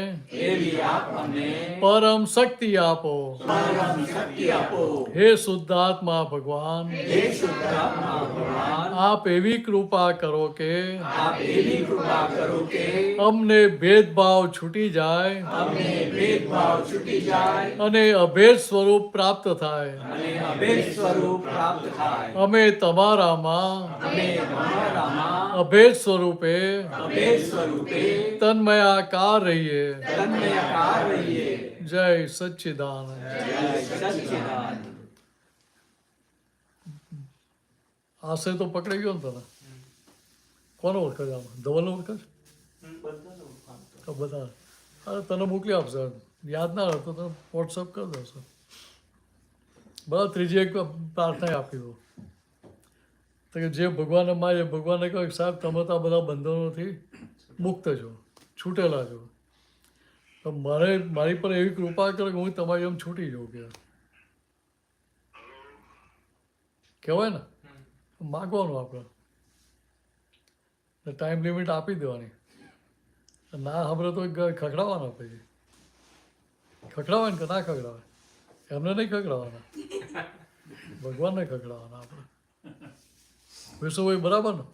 એવી આપ અમને પરમ શક્તિ આપો. પરમ શક્તિ આપો. હે શુદ્ધાત્મા ભગવાન, હે શુદ્ધાત્મા ભગવાન, આપ એવી કૃપા કરો કે આપ એવી કૃપા કરો કે અમને ભેદભાવ છૂટી જાય અમને ભેદભાવ છૂટી જાય અને અભેદ સ્વરૂપ પ્રાપ્ત થાય. અને અભેદ સ્વરૂપ પ્રાપ્ત થાય. અમે તમારામાં અમે તમારામાં અભેદ સ્વરૂપે અભેદ સ્વરૂપે તન્મયાકાર રહીએ. તન્મયકાર રહીએ. જય સચ્ચિદાનંદ. જય સચ્ચિદાનંદ. આશય તો પકડાઈ ગયો ને તને? કોને ઓળખે છે આમાં? ધવલને ઓળખે છે? તો બધા અરે તને મોકલી આપશે, યાદ ના રહે તો તને વોટ્સઅપ કરી દેશે. બરાબર. ત્રીજી એક પ્રાર્થના આપી દો તો કે જે ભગવાનને મારે ભગવાનને કહે કે સાહેબ તમે તો આ બધા બંધનોથી મુક્ત છો, છૂટેલા છો, તો મારી પર એવી કૃપા કરો કે હું તમારી એમ છૂટી જાઉં. કે કહેવાય ને, માગવાનું આપણે, ટાઈમ લિમિટ આપી દેવાની. ના સાંભળે તો ખખડાવવાના, પછી ખખડાવાય ને કે ના ખખડાવાય, એમને નહીં ખખડાવવાના, ભગવાનને ખખડાવવાના આપણે. વિશુભાઈ બરાબર ને?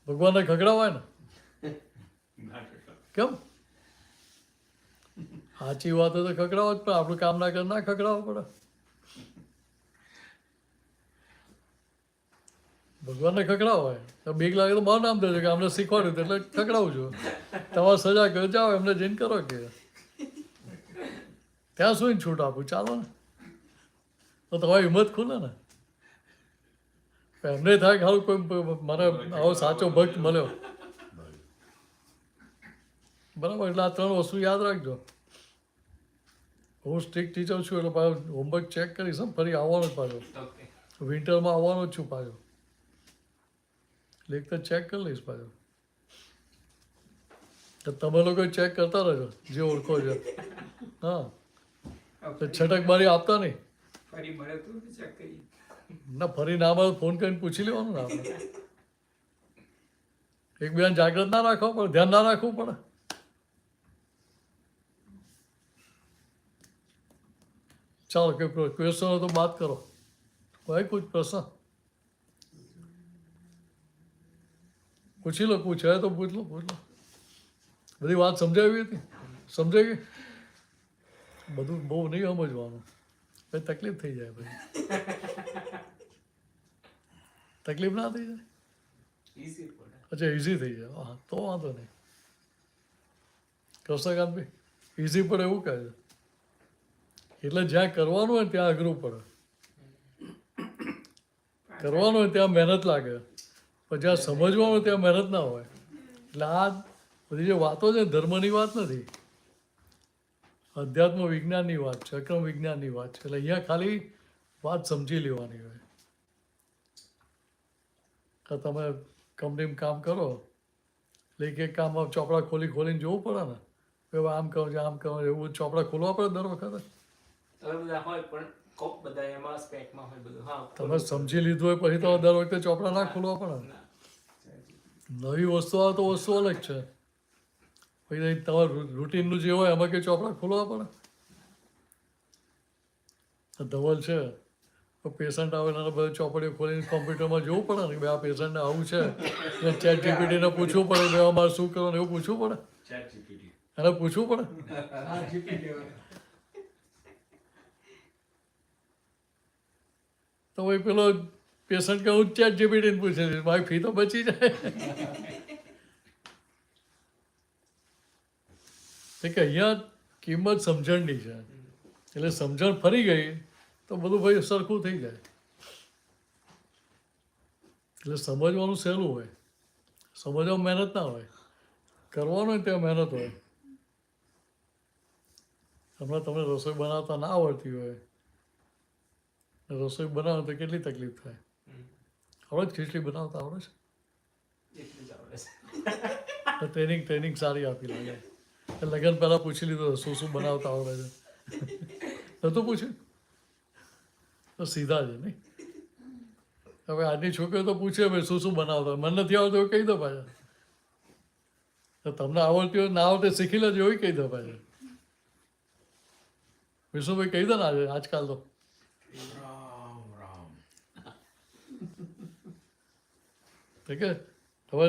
ભગવાનને ખખડાવાય ને? કેમ? સાચી વાત હોય તો ખખડાવો જ, પણ આપણું કામ ના કરે ના ખખડાવવું પડે. ભગવાનને ખખડાવાય તો બીક લાગે તો મારું નામ દેજો કે અમને શીખવાડ્યું એટલે ખખડાવું છું. તમારે સજા કરો, જાઓ એમને જઈને કરો. કે ત્યાં સુઈને છૂટ આપું, ચાલો ને, તો તમારી હિંમત ખુલે ને. એમને થાય કે હારું કોઈ મને આવો સાચો ભક્ત મળ્યો. બરાબર. એટલે આ ત્રણ વસ્તુ યાદ રાખજો. હું સ્ટ્રિક્ટ ટીચર છું એટલે પાછું હોમવર્ક ચેક કરીશ. ફરી આવવાનો જ પાછો, વિન્ટરમાં આવવાનો જ છું પાછો. લેખતા ચેક કરી લઈશ પાછો. તો તમે લોકો ચેક કરતા રહેજો જે ઓળખો છે. હા, તો છટક બારી આપતા નહીં. ફરી મળે તો ચેક કરીએ. ના, ફરી ના મળે ફોન કરીને પૂછી લેવાનું ને આપણે. એકબીજાને જાગૃત ના રાખવા પડે, ધ્યાન ના રાખવું પડે. ચાલો, કોઈ ક્વેશ્ચન હોય તો બાત કરો. કોઈ કુછ પ્રશ્ન પૂછી લો, પૂછાય તો પૂછ લો. બધી વાત સમજાવી હતી? સમજાઈ ગઈ? બધું બહુ નહીં સમજવાનું, પછી તકલીફ થઈ જાય. પછી તકલીફ ના થઈ જાય. ઈઝી પડે. અચ્છા ઇઝી થઈ જાય, હા તો વાંધો નહીં. કૃષ્ણકાંતભાઈ ઇઝી પડે એવું કહે છે, એટલે જ્યાં કરવાનું હોય ત્યાં અઘરું પડે, કરવાનું હોય ત્યાં મહેનત લાગે, પણ જ્યાં સમજવાનું હોય ત્યાં મહેનત ના હોય. એટલે આ બધી જે વાતો છે ધર્મની વાત નથી, અધ્યાત્મ વિજ્ઞાનની વાત છે, અક્રમ વિજ્ઞાનની વાત છે. એટલે અહીંયા ખાલી વાત સમજી લેવાની હોય કે તમે કંપનીમાં કામ કરો એટલે એક એક કામ ચોપડા ખોલીને જોવું પડે ને, કે હવે આમ કરો છે આમ કરો છો, એવું ચોપડા ખોલવા પડે દર વખતે. હવે બધા હોય પણ કોક બધા એમાં સ્પેકમાં હોય બધું. હા તમે સમજી લીધું હોય પછી તો દર વખતે ચોપડા ના ખોલવા પડે. ના. નવી વસ્તુ આવે તો વસ્તુ અલગ છે, પછી તમારું રૂટીનનું જે હોય એમાં કંઈ ચોપડા ખોલવા પડે. ધવલ છે તો પેશન્ટ આવે ને બધા ચોપડીઓ ખોલીને કોમ્પ્યુટરમાં જોવું પડે ને કે ભાઈ આ પેશન્ટને આવું છે, એટલે ચેટ જીપીટીને પૂછવું પડે કે અમારે શું કરવાનું એવું પૂછવું પડે, એને પૂછવું પડે. તો ભાઈ પેલો પેશન્ટ કે હું ચેટ જીપીટીને પૂછે છે, મારી ફી તો બચી જાય. કે અહીંયા કિંમત સમજણની છે, એટલે સમજણ ફરી ગઈ તો બધું ભાઈ સરખું થઈ જાય. એટલે સમજવાનું સહેલું હોય, સમજવામાં મહેનત ના હોય, કરવાનું હોય ત્યાં મહેનત હોય. હમણાં તમને રસોઈ બનાવતા ના આવડતી હોય, રસોઈ બનાવો તો કેટલી તકલીફ થાય. આવડે જ ખીચડી બનાવતા આવડે છે? એટલું જ આવડે છે. ટ્રેનિંગ સારી આપી લાગે. લગ્ન પહેલાં પૂછી લીધું શું શું બનાવતા આવડે છે, નહોતું પૂછ્યું તો સીધા છે નહીં. હવે આજની છોકરીઓ તો પૂછે ભાઈ શું શું બનાવતા, મને નથી આવડતું એવું કહી દો પાછા. તો તમને આવડતી હોય ના આવડતી શીખી લેજો એવું કહી દો પાછા. વિષ્ણુભાઈ કહી દો ને આજે આજકાલ તો રામ રામ. ઠીક છે. હવે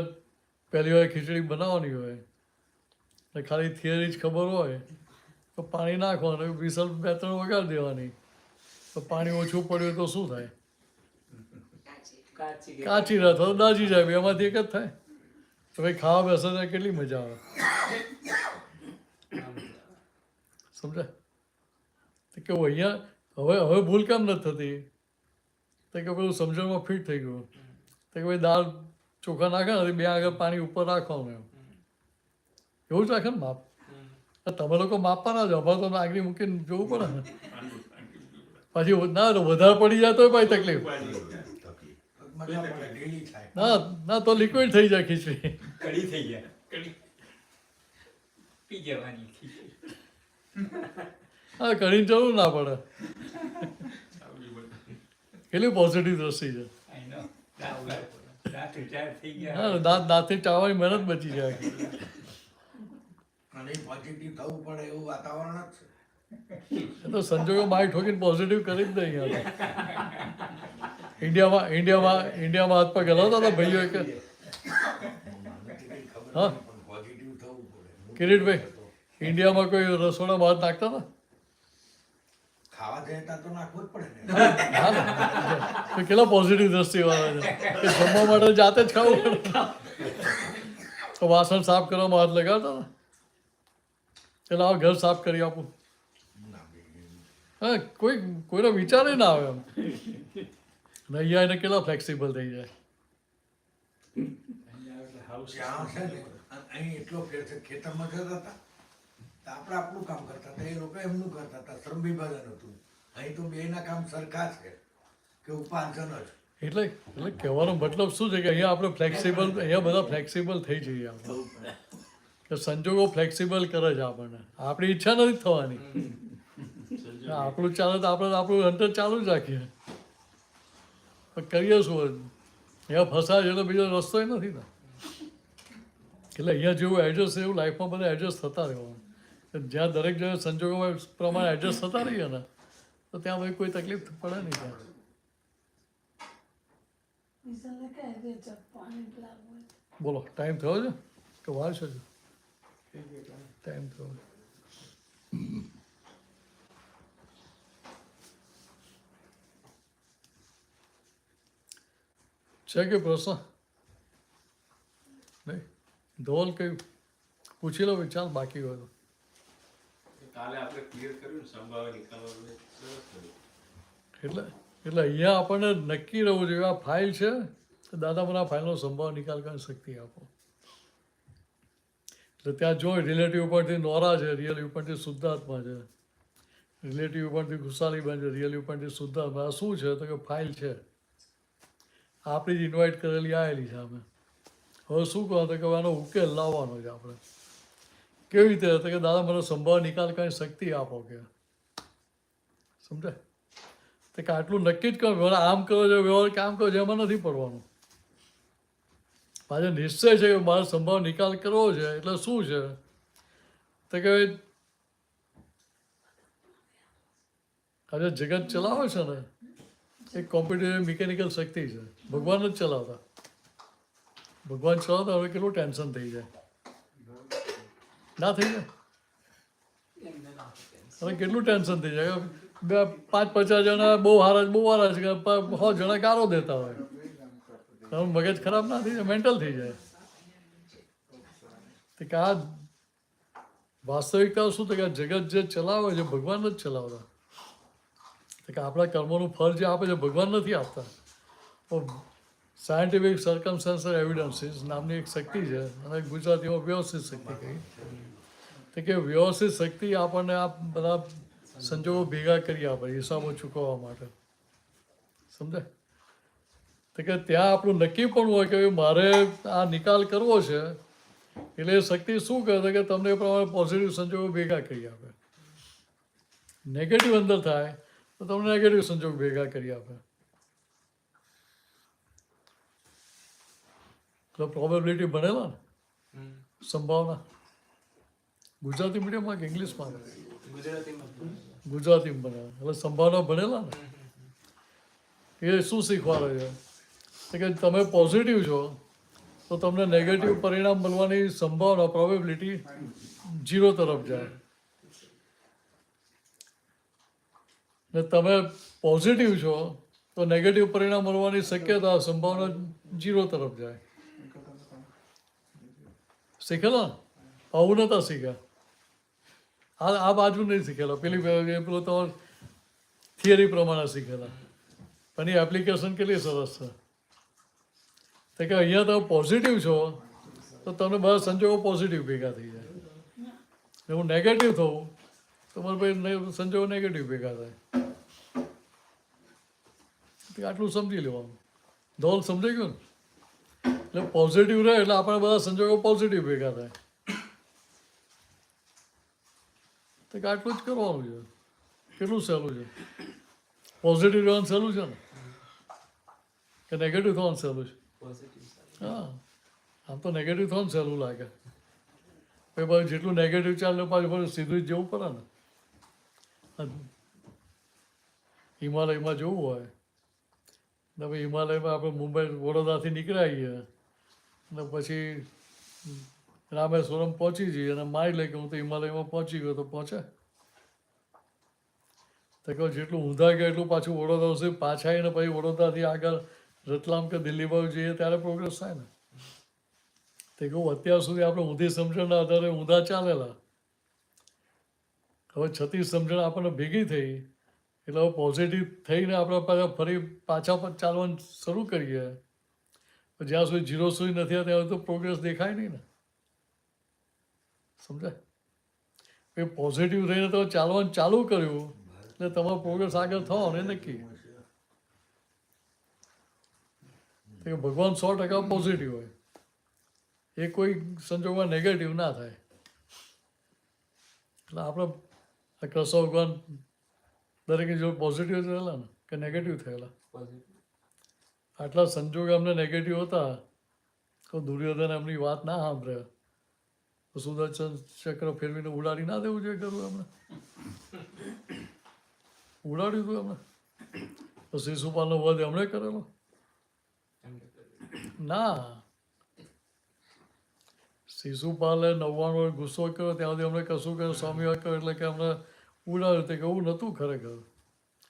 પહેલી વાર ખીચડી બનાવવાની હોય એટલે ખાલી થિયરી જ ખબર હોય તો પાણી નાખવાનું, વિસલ 2-3 વગાડી દેવાની. તો પાણી ઓછું પડ્યું તો શું થાય? કાચી કાચી રહે તો દાજી જાય, બેમાંથી એક જ થાય. તો ભાઈ ખાવા બેસે ત્યારે કેટલી મજા આવે, સમજાય? તો કેવું અહીંયા હવે ભૂલ કેમ નથી થતી? તો કે પેલું સમજણમાં ફિટ થઈ ગયું. તો કે ભાઈ દાળ ચોખા નાખે ને 2 આગળ પાણી ઉપર રાખવાનું એમ, એવું જ રાખે ને માપ. તમે લોકો માપવાના જ, અમારે તો નાગરી મૂકીને જોવું પડે ને. પછી ના તો વધારે પડી જાય તો ભાઈ તકલીફ. મજા પડે, ઢીલી થાય. ના તો લિક્વિડ થઈ જાય ખીચડી. કઢી થઈ જાય, કઢી પી જવાની ખીચડી. હા કરીને જરૂર ના પડે. કેટલી પોઝિટિવ દ્રષ્ટિ છે. I know. દાંત ચાર થઈ ગયા. હા દાંતથી ચાવવાની મહેનત બચી જાય. અને પોઝિટિવ થવું પડે એવું વાતાવરણ જ છે. એ તો સંજોગો મારી ઠોકીને પોઝિટિવ કરી જ દે અહીંયા. ઇન્ડિયામાં હાથ પગ હલાવતા હતા ભાઈઓ કે મને કંઈ ખબર હા? નથી, પણ પોઝિટિવ થવું પડે. કિરીટભાઈ ઇન્ડિયામાં કોઈ રસોડામાં હાથ નાખતા હતા? ખાવા જતા તો નાખવું જ પડે ને. હા ને? તો કેટલા પોઝિટિવ દ્રષ્ટિવાળા છે કે જમવા માટે જાતે જ ખાવું પડે. તો વાસણ સાફ કરવામાં હાથ લગાડતા હતા, એટલે આ ઘર સાફ કરી આપું. ના ભાઈ, હા કોઈનો વિચાર ના આવે એમ. અને અહીંયા એને કેટલા ફ્લેક્સિબલ થઈ જાય. ત્યાં છે ને અહીં એટલો ફેર છે, ખેતરમાં જતા હતા તો આપણે આપણું કામ કરતા હતા, એ લોકો એમનું કરતા હતા. શ્રમ વિભાજન હતું. અહીં તો બેયના કામ સરખા છે કે ઉપાર્જન જ. એટલે કહેવાનો મતલબ શું છે કે અહીંયા આપણે ફ્લેક્સિબલ, અહીંયા બધા ફ્લેક્સિબલ થઈ જઈએ આપણે. કે સંજોગો ફ્લેક્સિબલ કરે છે આપણને, આપણી ઈચ્છા નથી થવાની. આપણું ચાલે તો આપણે આપણું અંતર ચાલુ જ રાખીએ, પણ કરીએ શું? અહીંયા ફસાય એટલે બીજો રસ્તો નથી ને. એટલે અહીંયા જેવું એડજસ્ટ એવું લાઈફમાં બધા એડજસ્ટ થતા રહેવાનું. જ્યાં દરેક જગ્યાએ સંજોગો પ્રમાણે એડજસ્ટ થતા રહીએ ને તો ત્યાં ભાઈ કોઈ તકલીફ પડે નહીં ત્યાં. બોલો ટાઈમ થયો છે કે વાર છે? ટાઈમ થયો છે કે પ્રશ્ન? ધોલ કંઈ પૂછી લો ચાલ બાકી હોય તો. કાલે આપણે ક્લિયર કર્યું ને સંભાવે નિકાલવાનું સરસ કર્યું. એટલે અહીંયા આપણને નક્કી રહેવું જોઈએ આ ફાઇલ છે તો દાદા મને આ ફાઇલનો સંભાવ નિકાલ કરવાની શક્તિ આપો. એટલે ત્યાં જો રિલેટિવ ઉપરથી નોરા છે, રિયલ ઉપરથી શુદ્ધાત્મા છે, રિલેટિવ ઉપરથી ખુશાલીબેન છે, રિયલ ઉપરથી શુદ્ધાત્મા. આ શું છે તો કે ફાઇલ છે, આપણી જ ઇન્વાઇટ કરેલી આવેલી છે અમે. હવે શું કહો તો કે આનો ઉકેલ લાવવાનો છે આપણે. કેવી રીતે તો કે દાદા મને સંભાવ નિકાલ કરવાની શક્તિ આપો કે સમજાય. તો કે આટલું નક્કી જ કરો મને આમ કરો છો વ્યવહાર કામ કરો છો એમાં નથી પડવાનું. પાછો નિશ્ચય છે કે મારે સંભાવ નિકાલ કરવો છે એટલે શું છે તો કે આજે જગત ચલાવે છે ને એક કોમ્પ્યુટર મિકેનિકલ શક્તિ છે, ભગવાન જ ચલાવતા. ભગવાન ચલાવતા હવે કેટલું ટેન્શન થઈ જાય ના થઈ જાય. હવે કેટલું ટેન્શન થઈ જાય. 5-50 જણા બહુ સારા છે, 100 જણા ગારો દેતા હોય, તમારું મગજ ખરાબ ના થઈ જાય, મેન્ટલ થઈ જાય. તો કે આ વાસ્તવિકતા શું તો કે આ જગત જે ચલાવે છે ભગવાન જ ચલાવતા. તો કે આપણા કર્મોનું ફળ જે આપે છે ભગવાન નથી આપતા. સાયન્ટિફિક સર્કમસ્ટાન્શિયલ એવિડન્સીસ નામની એક શક્તિ છે અને ગુજરાતીમાં વ્યવસ્થિત શક્તિ કહી. તો કે વ્યવસ્થિત શક્તિ આપણને આ બધા સંજોગો ભેગા કરી આપે હિસાબો ચૂકવવા માટે. સમજાય. તો કે ત્યાં આપણું નક્કી પણ હોય કે મારે આ નિકાલ કરવો છે એટલે એ શક્તિ શું કરે છે કે તમને એ પ્રમાણે પોઝિટિવ સંજોગો ભેગા કરી આપે. નેગેટિવ અંદર થાય તો તમને નેગેટિવ સંજોગ ભેગા કરી આપે. એટલે પ્રોબેબિલિટી ભણેલા ને સંભાવના ગુજરાતી મીડિયમમાં કે ઇંગ્લિશમાં? ગુજરાતીમાં ભણેલા એટલે સંભાવના ભણેલા ને એ શું શીખવાડે છે કે તમે પોઝિટિવ છો તો તમને નેગેટિવ પરિણામ મળવાની સંભાવના પ્રોબેબિલિટી 0 તરફ જાય ને તમે પોઝિટિવ છો તો નેગેટિવ પરિણામ મળવાની શક્યતા સંભાવના 0 તરફ જાય. શીખેલા આવું નતા શીખ્યા. આ બાજુ નહીં શીખેલા, પેલું તમારે થિયરી પ્રમાણે શીખેલા. પણ એ એપ્લિકેશન કેટલી સરસ છે. તો કે અહીંયા તમે પોઝિટિવ છો તો તમને બધા સંજોગો પોઝિટિવ ભેગા થઈ જાય. હું નેગેટિવ થવું તો મારે ભાઈ સંજોગો નેગેટિવ ભેગા થાય. આટલું સમજી લેવાનું. ધોલ સમજાઈ ગયું ને? એટલે પોઝિટિવ રહે એટલે આપણે બધા સંજોગો પોઝિટિવ ભેગા થાય. તો કે આટલું જ કરવાનું છે. કેટલું સહેલું છે. પોઝિટિવ રહેવાનું સહેલું છે ને કે નેગેટિવ થવાનું સહેલું છે? હા, આમ તો નેગેટિવ થવાનું સહેલું લાગે. પછી પાછું જેટલું નેગેટિવ ચાલે પાછું સીધું જ જવું પડે ને. હિમાલયમાં જવું હોય ને ભાઈ હિમાલયમાં આપણે મુંબઈ વડોદરાથી નીકળાઈએ અને પછી રામેશ્વરમ પહોંચી જઈએ અને મારી લે કે હું તો હિમાલયમાં પહોંચી ગયો તો પહોંચે? તો કહો જેટલું ઊંધા ગયા એટલું પાછું વડોદરા સુધી પાછા આવીને પછી વડોદરાથી આગળ રતલામ કે દિલ્હી બાજુ જઈએ ત્યારે પ્રોગ્રેસ થાય ને. તે કહું અત્યાર સુધી આપણે ઊંધી સમજણના આધારે ઊંધા ચાલેલા. હવે છતી સમજણ આપણને ભેગી થઈ એટલે હવે પોઝિટિવ થઈને આપણે ફરી પાછા ચાલવાનું શરૂ કરીએ. જ્યાં સુધી 0 સુધી નથી ત્યાં સુધી તો પ્રોગ્રેસ દેખાય નહીં ને. સમજાય? એ પોઝિટિવ રહીને તમે ચાલવાનું ચાલુ કર્યું એટલે તમારો પ્રોગ્રેસ આગળ થવાનો એ નક્કી. ભગવાન 100% પોઝિટિવ હોય, એ કોઈ સંજોગમાં નેગેટિવ ના થાય. એટલે આપણે કૃષ્ણ ભગવાન દરેકની જોડે પોઝિટિવ થયેલા ને કે નેગેટિવ થયેલા? આટલા સંજોગ અમને નેગેટિવ હતા તો દુર્યોધન એમની વાત ના સાંભળે તો સુદર્શન ચક્ર ફેરવીને ઉડાડી ના દેવું જોઈએ ખરું? એમને ઉડાડ્યું હતું એમને. તો શિશુપાલનો વધ એમણે કરેલો ના. શિશુપાલે 99 ગુસ્સો કર્યો ત્યાં સુધી અમને કશું કર્યું સ્વામી કર્યો એટલે કે અમને ઉડાડ્યું. તે કે એવું નહોતું ખરેખર.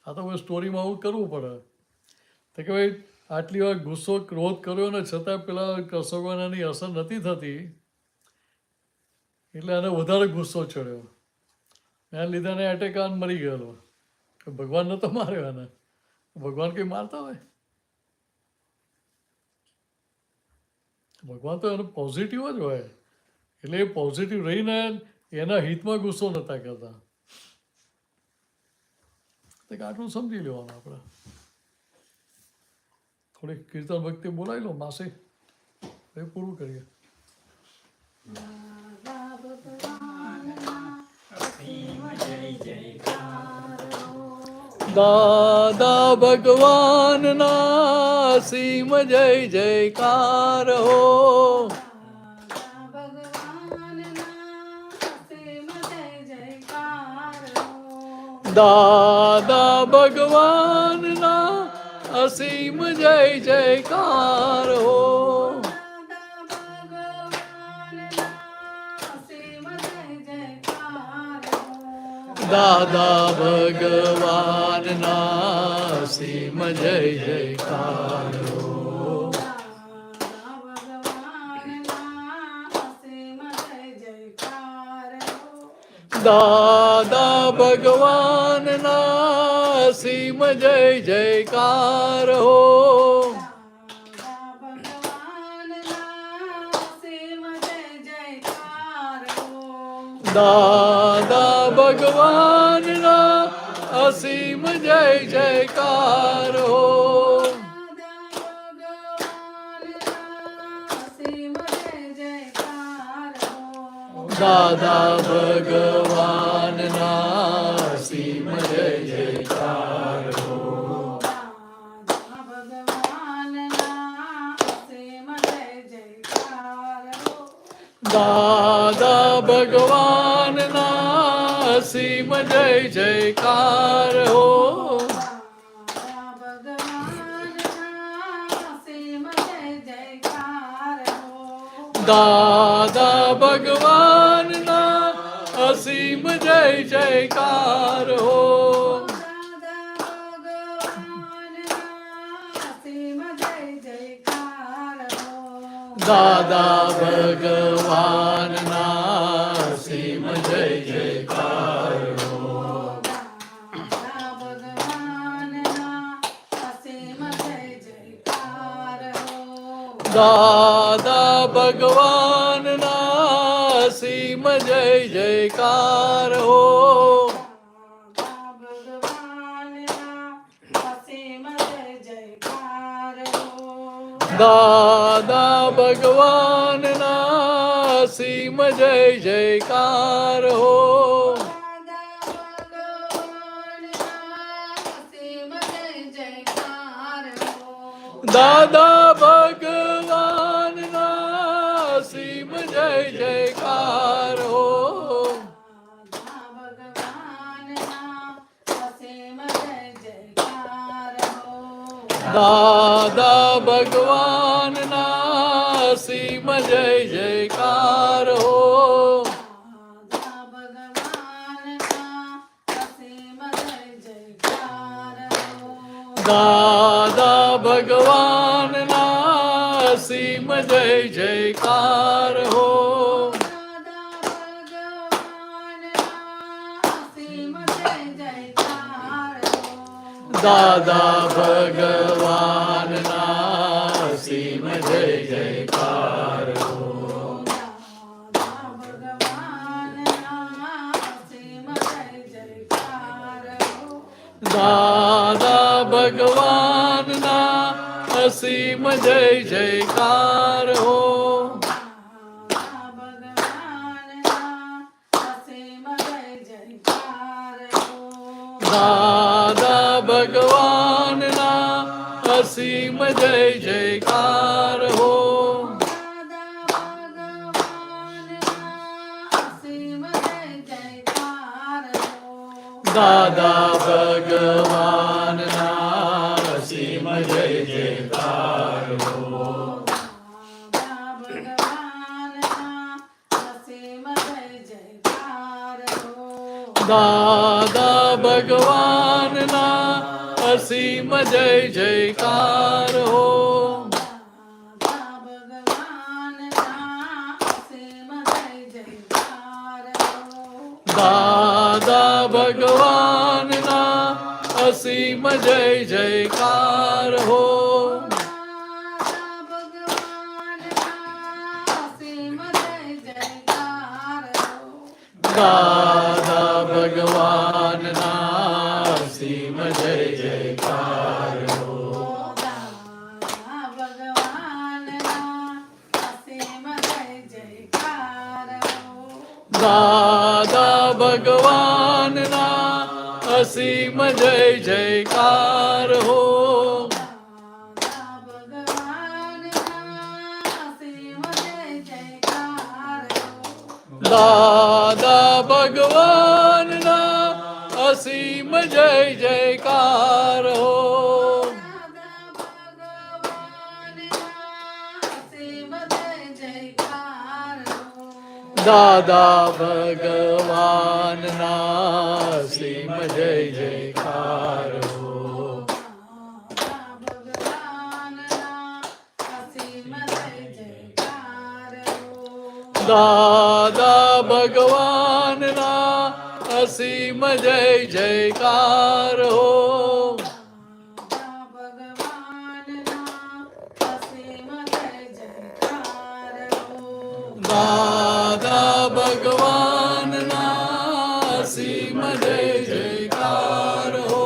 આ તો સ્ટોરીમાં આવું કરવું પડે. તો કે ભાઈ આટલી વાર ગુસ્સો ક્રોધ કર્યો ને છતાં પેલા કૃષ્ણ ભગવાનની અસર નથી થતી એટલે એને વધારે ગુસ્સો ચડ્યો. એના લીધે એને એટેક આવીને મરી ગયેલો. ભગવાન નતો માર્યો એને. ભગવાન કંઈ મારતા હોય? ભગવાન તો એનો પોઝિટિવ જ હોય. એટલે એ પોઝિટિવ રહીને એના હિતમાં ગુસ્સો નહોતા કરતા. આટલું સમજી લેવાનું આપણે. થોડીક કીર્તન ભક્તિ બોલાવી લો માસી, એ પૂરું કરીએ. દાદા ભગવાનના અસીમ જય જયકાર હો. દાદા ભગવાનના અસીમ જય જયકાર હો. દાદા ભગવાનના અસીમ જય જયકાર હો. દાદા ભગવાનના અસીમ જય જયકાર હો. દાદા ભગવાનના અસીમ જય જયકાર હો. દાદા ભગવાનના અસીમ જય જયકાર હો. દાદા ભગવાનના અસીમ જય જયકાર હો. દાદા ભગવાનના અસીમ જય જયકાર હો. દાદા ભગવાનના અસીમ જય જયકાર હો. દાદા ભગવાનના અસીમ જય જયકાર હો. દાદા ભગવાનના અસીમ જય જયકાર હો. દાદા ભગવાનના અસીમ જય જયકાર હો. દાદા ભગવાનના અસીમ જય જયકાર હો. દાદા ભગવાનના અસીમ જય જયકાર હો. દાદા ભગવાનના અસીમ જય જયકાર હો. દાદા ભગવાનના અસીમ જય જયકાર હો. દાદા ભગવાનના અસીમ જય જયકાર હો. દાદા ભગવાનના અસીમ જય જયકાર હો. દાદા ભગવાનના અસીમ જય જયકાર હો. દાદા ભગવાનના અસીમ જય જયકાર હો દાદા ભગવાનના અસીમ જય જયકાર હો દાદા ભગવાનના અસીમ જય જયકાર હો દાદા ભગવાનના અસીમ જય જયકાર હો દાદા ભગવાનના અસીમ જય જયકાર હો દાદા ભગવાનના અસીમ જય જયકાર હો દાદા ભગવાનના અસીમ જય જયકાર હો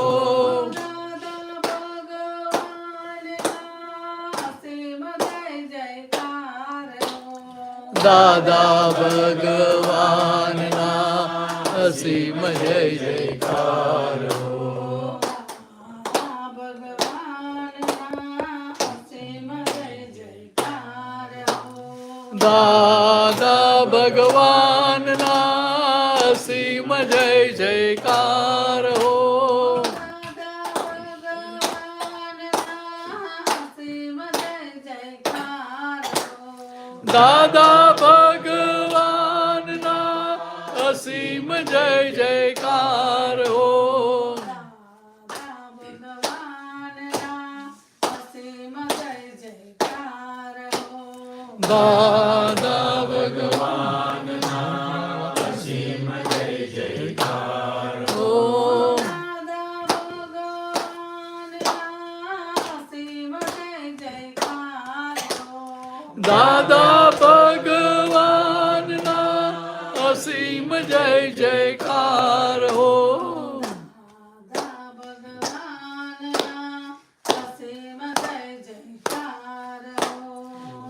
દાદા ભગવાનના અસીમ જય જયકાર હો દાદા ભગવાનના અસીમ જય જયકાર હો દાદા ભગવાનના અસીમ જય જયકાર હો દાદા ભગવાનના અસીમ જય જયકાર હો દાદા ભગવાનના અસીમ જય જયકાર હો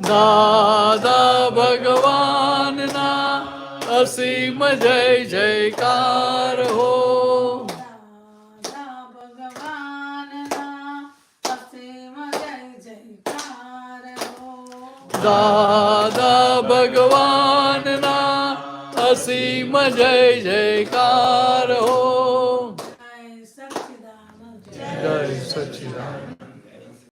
દાદા ભગવાનના અસીમ જય જયકાર હો દાદા ભગવાનના અસીમ જય જયકાર હો જય સચ્ચિદાનંદ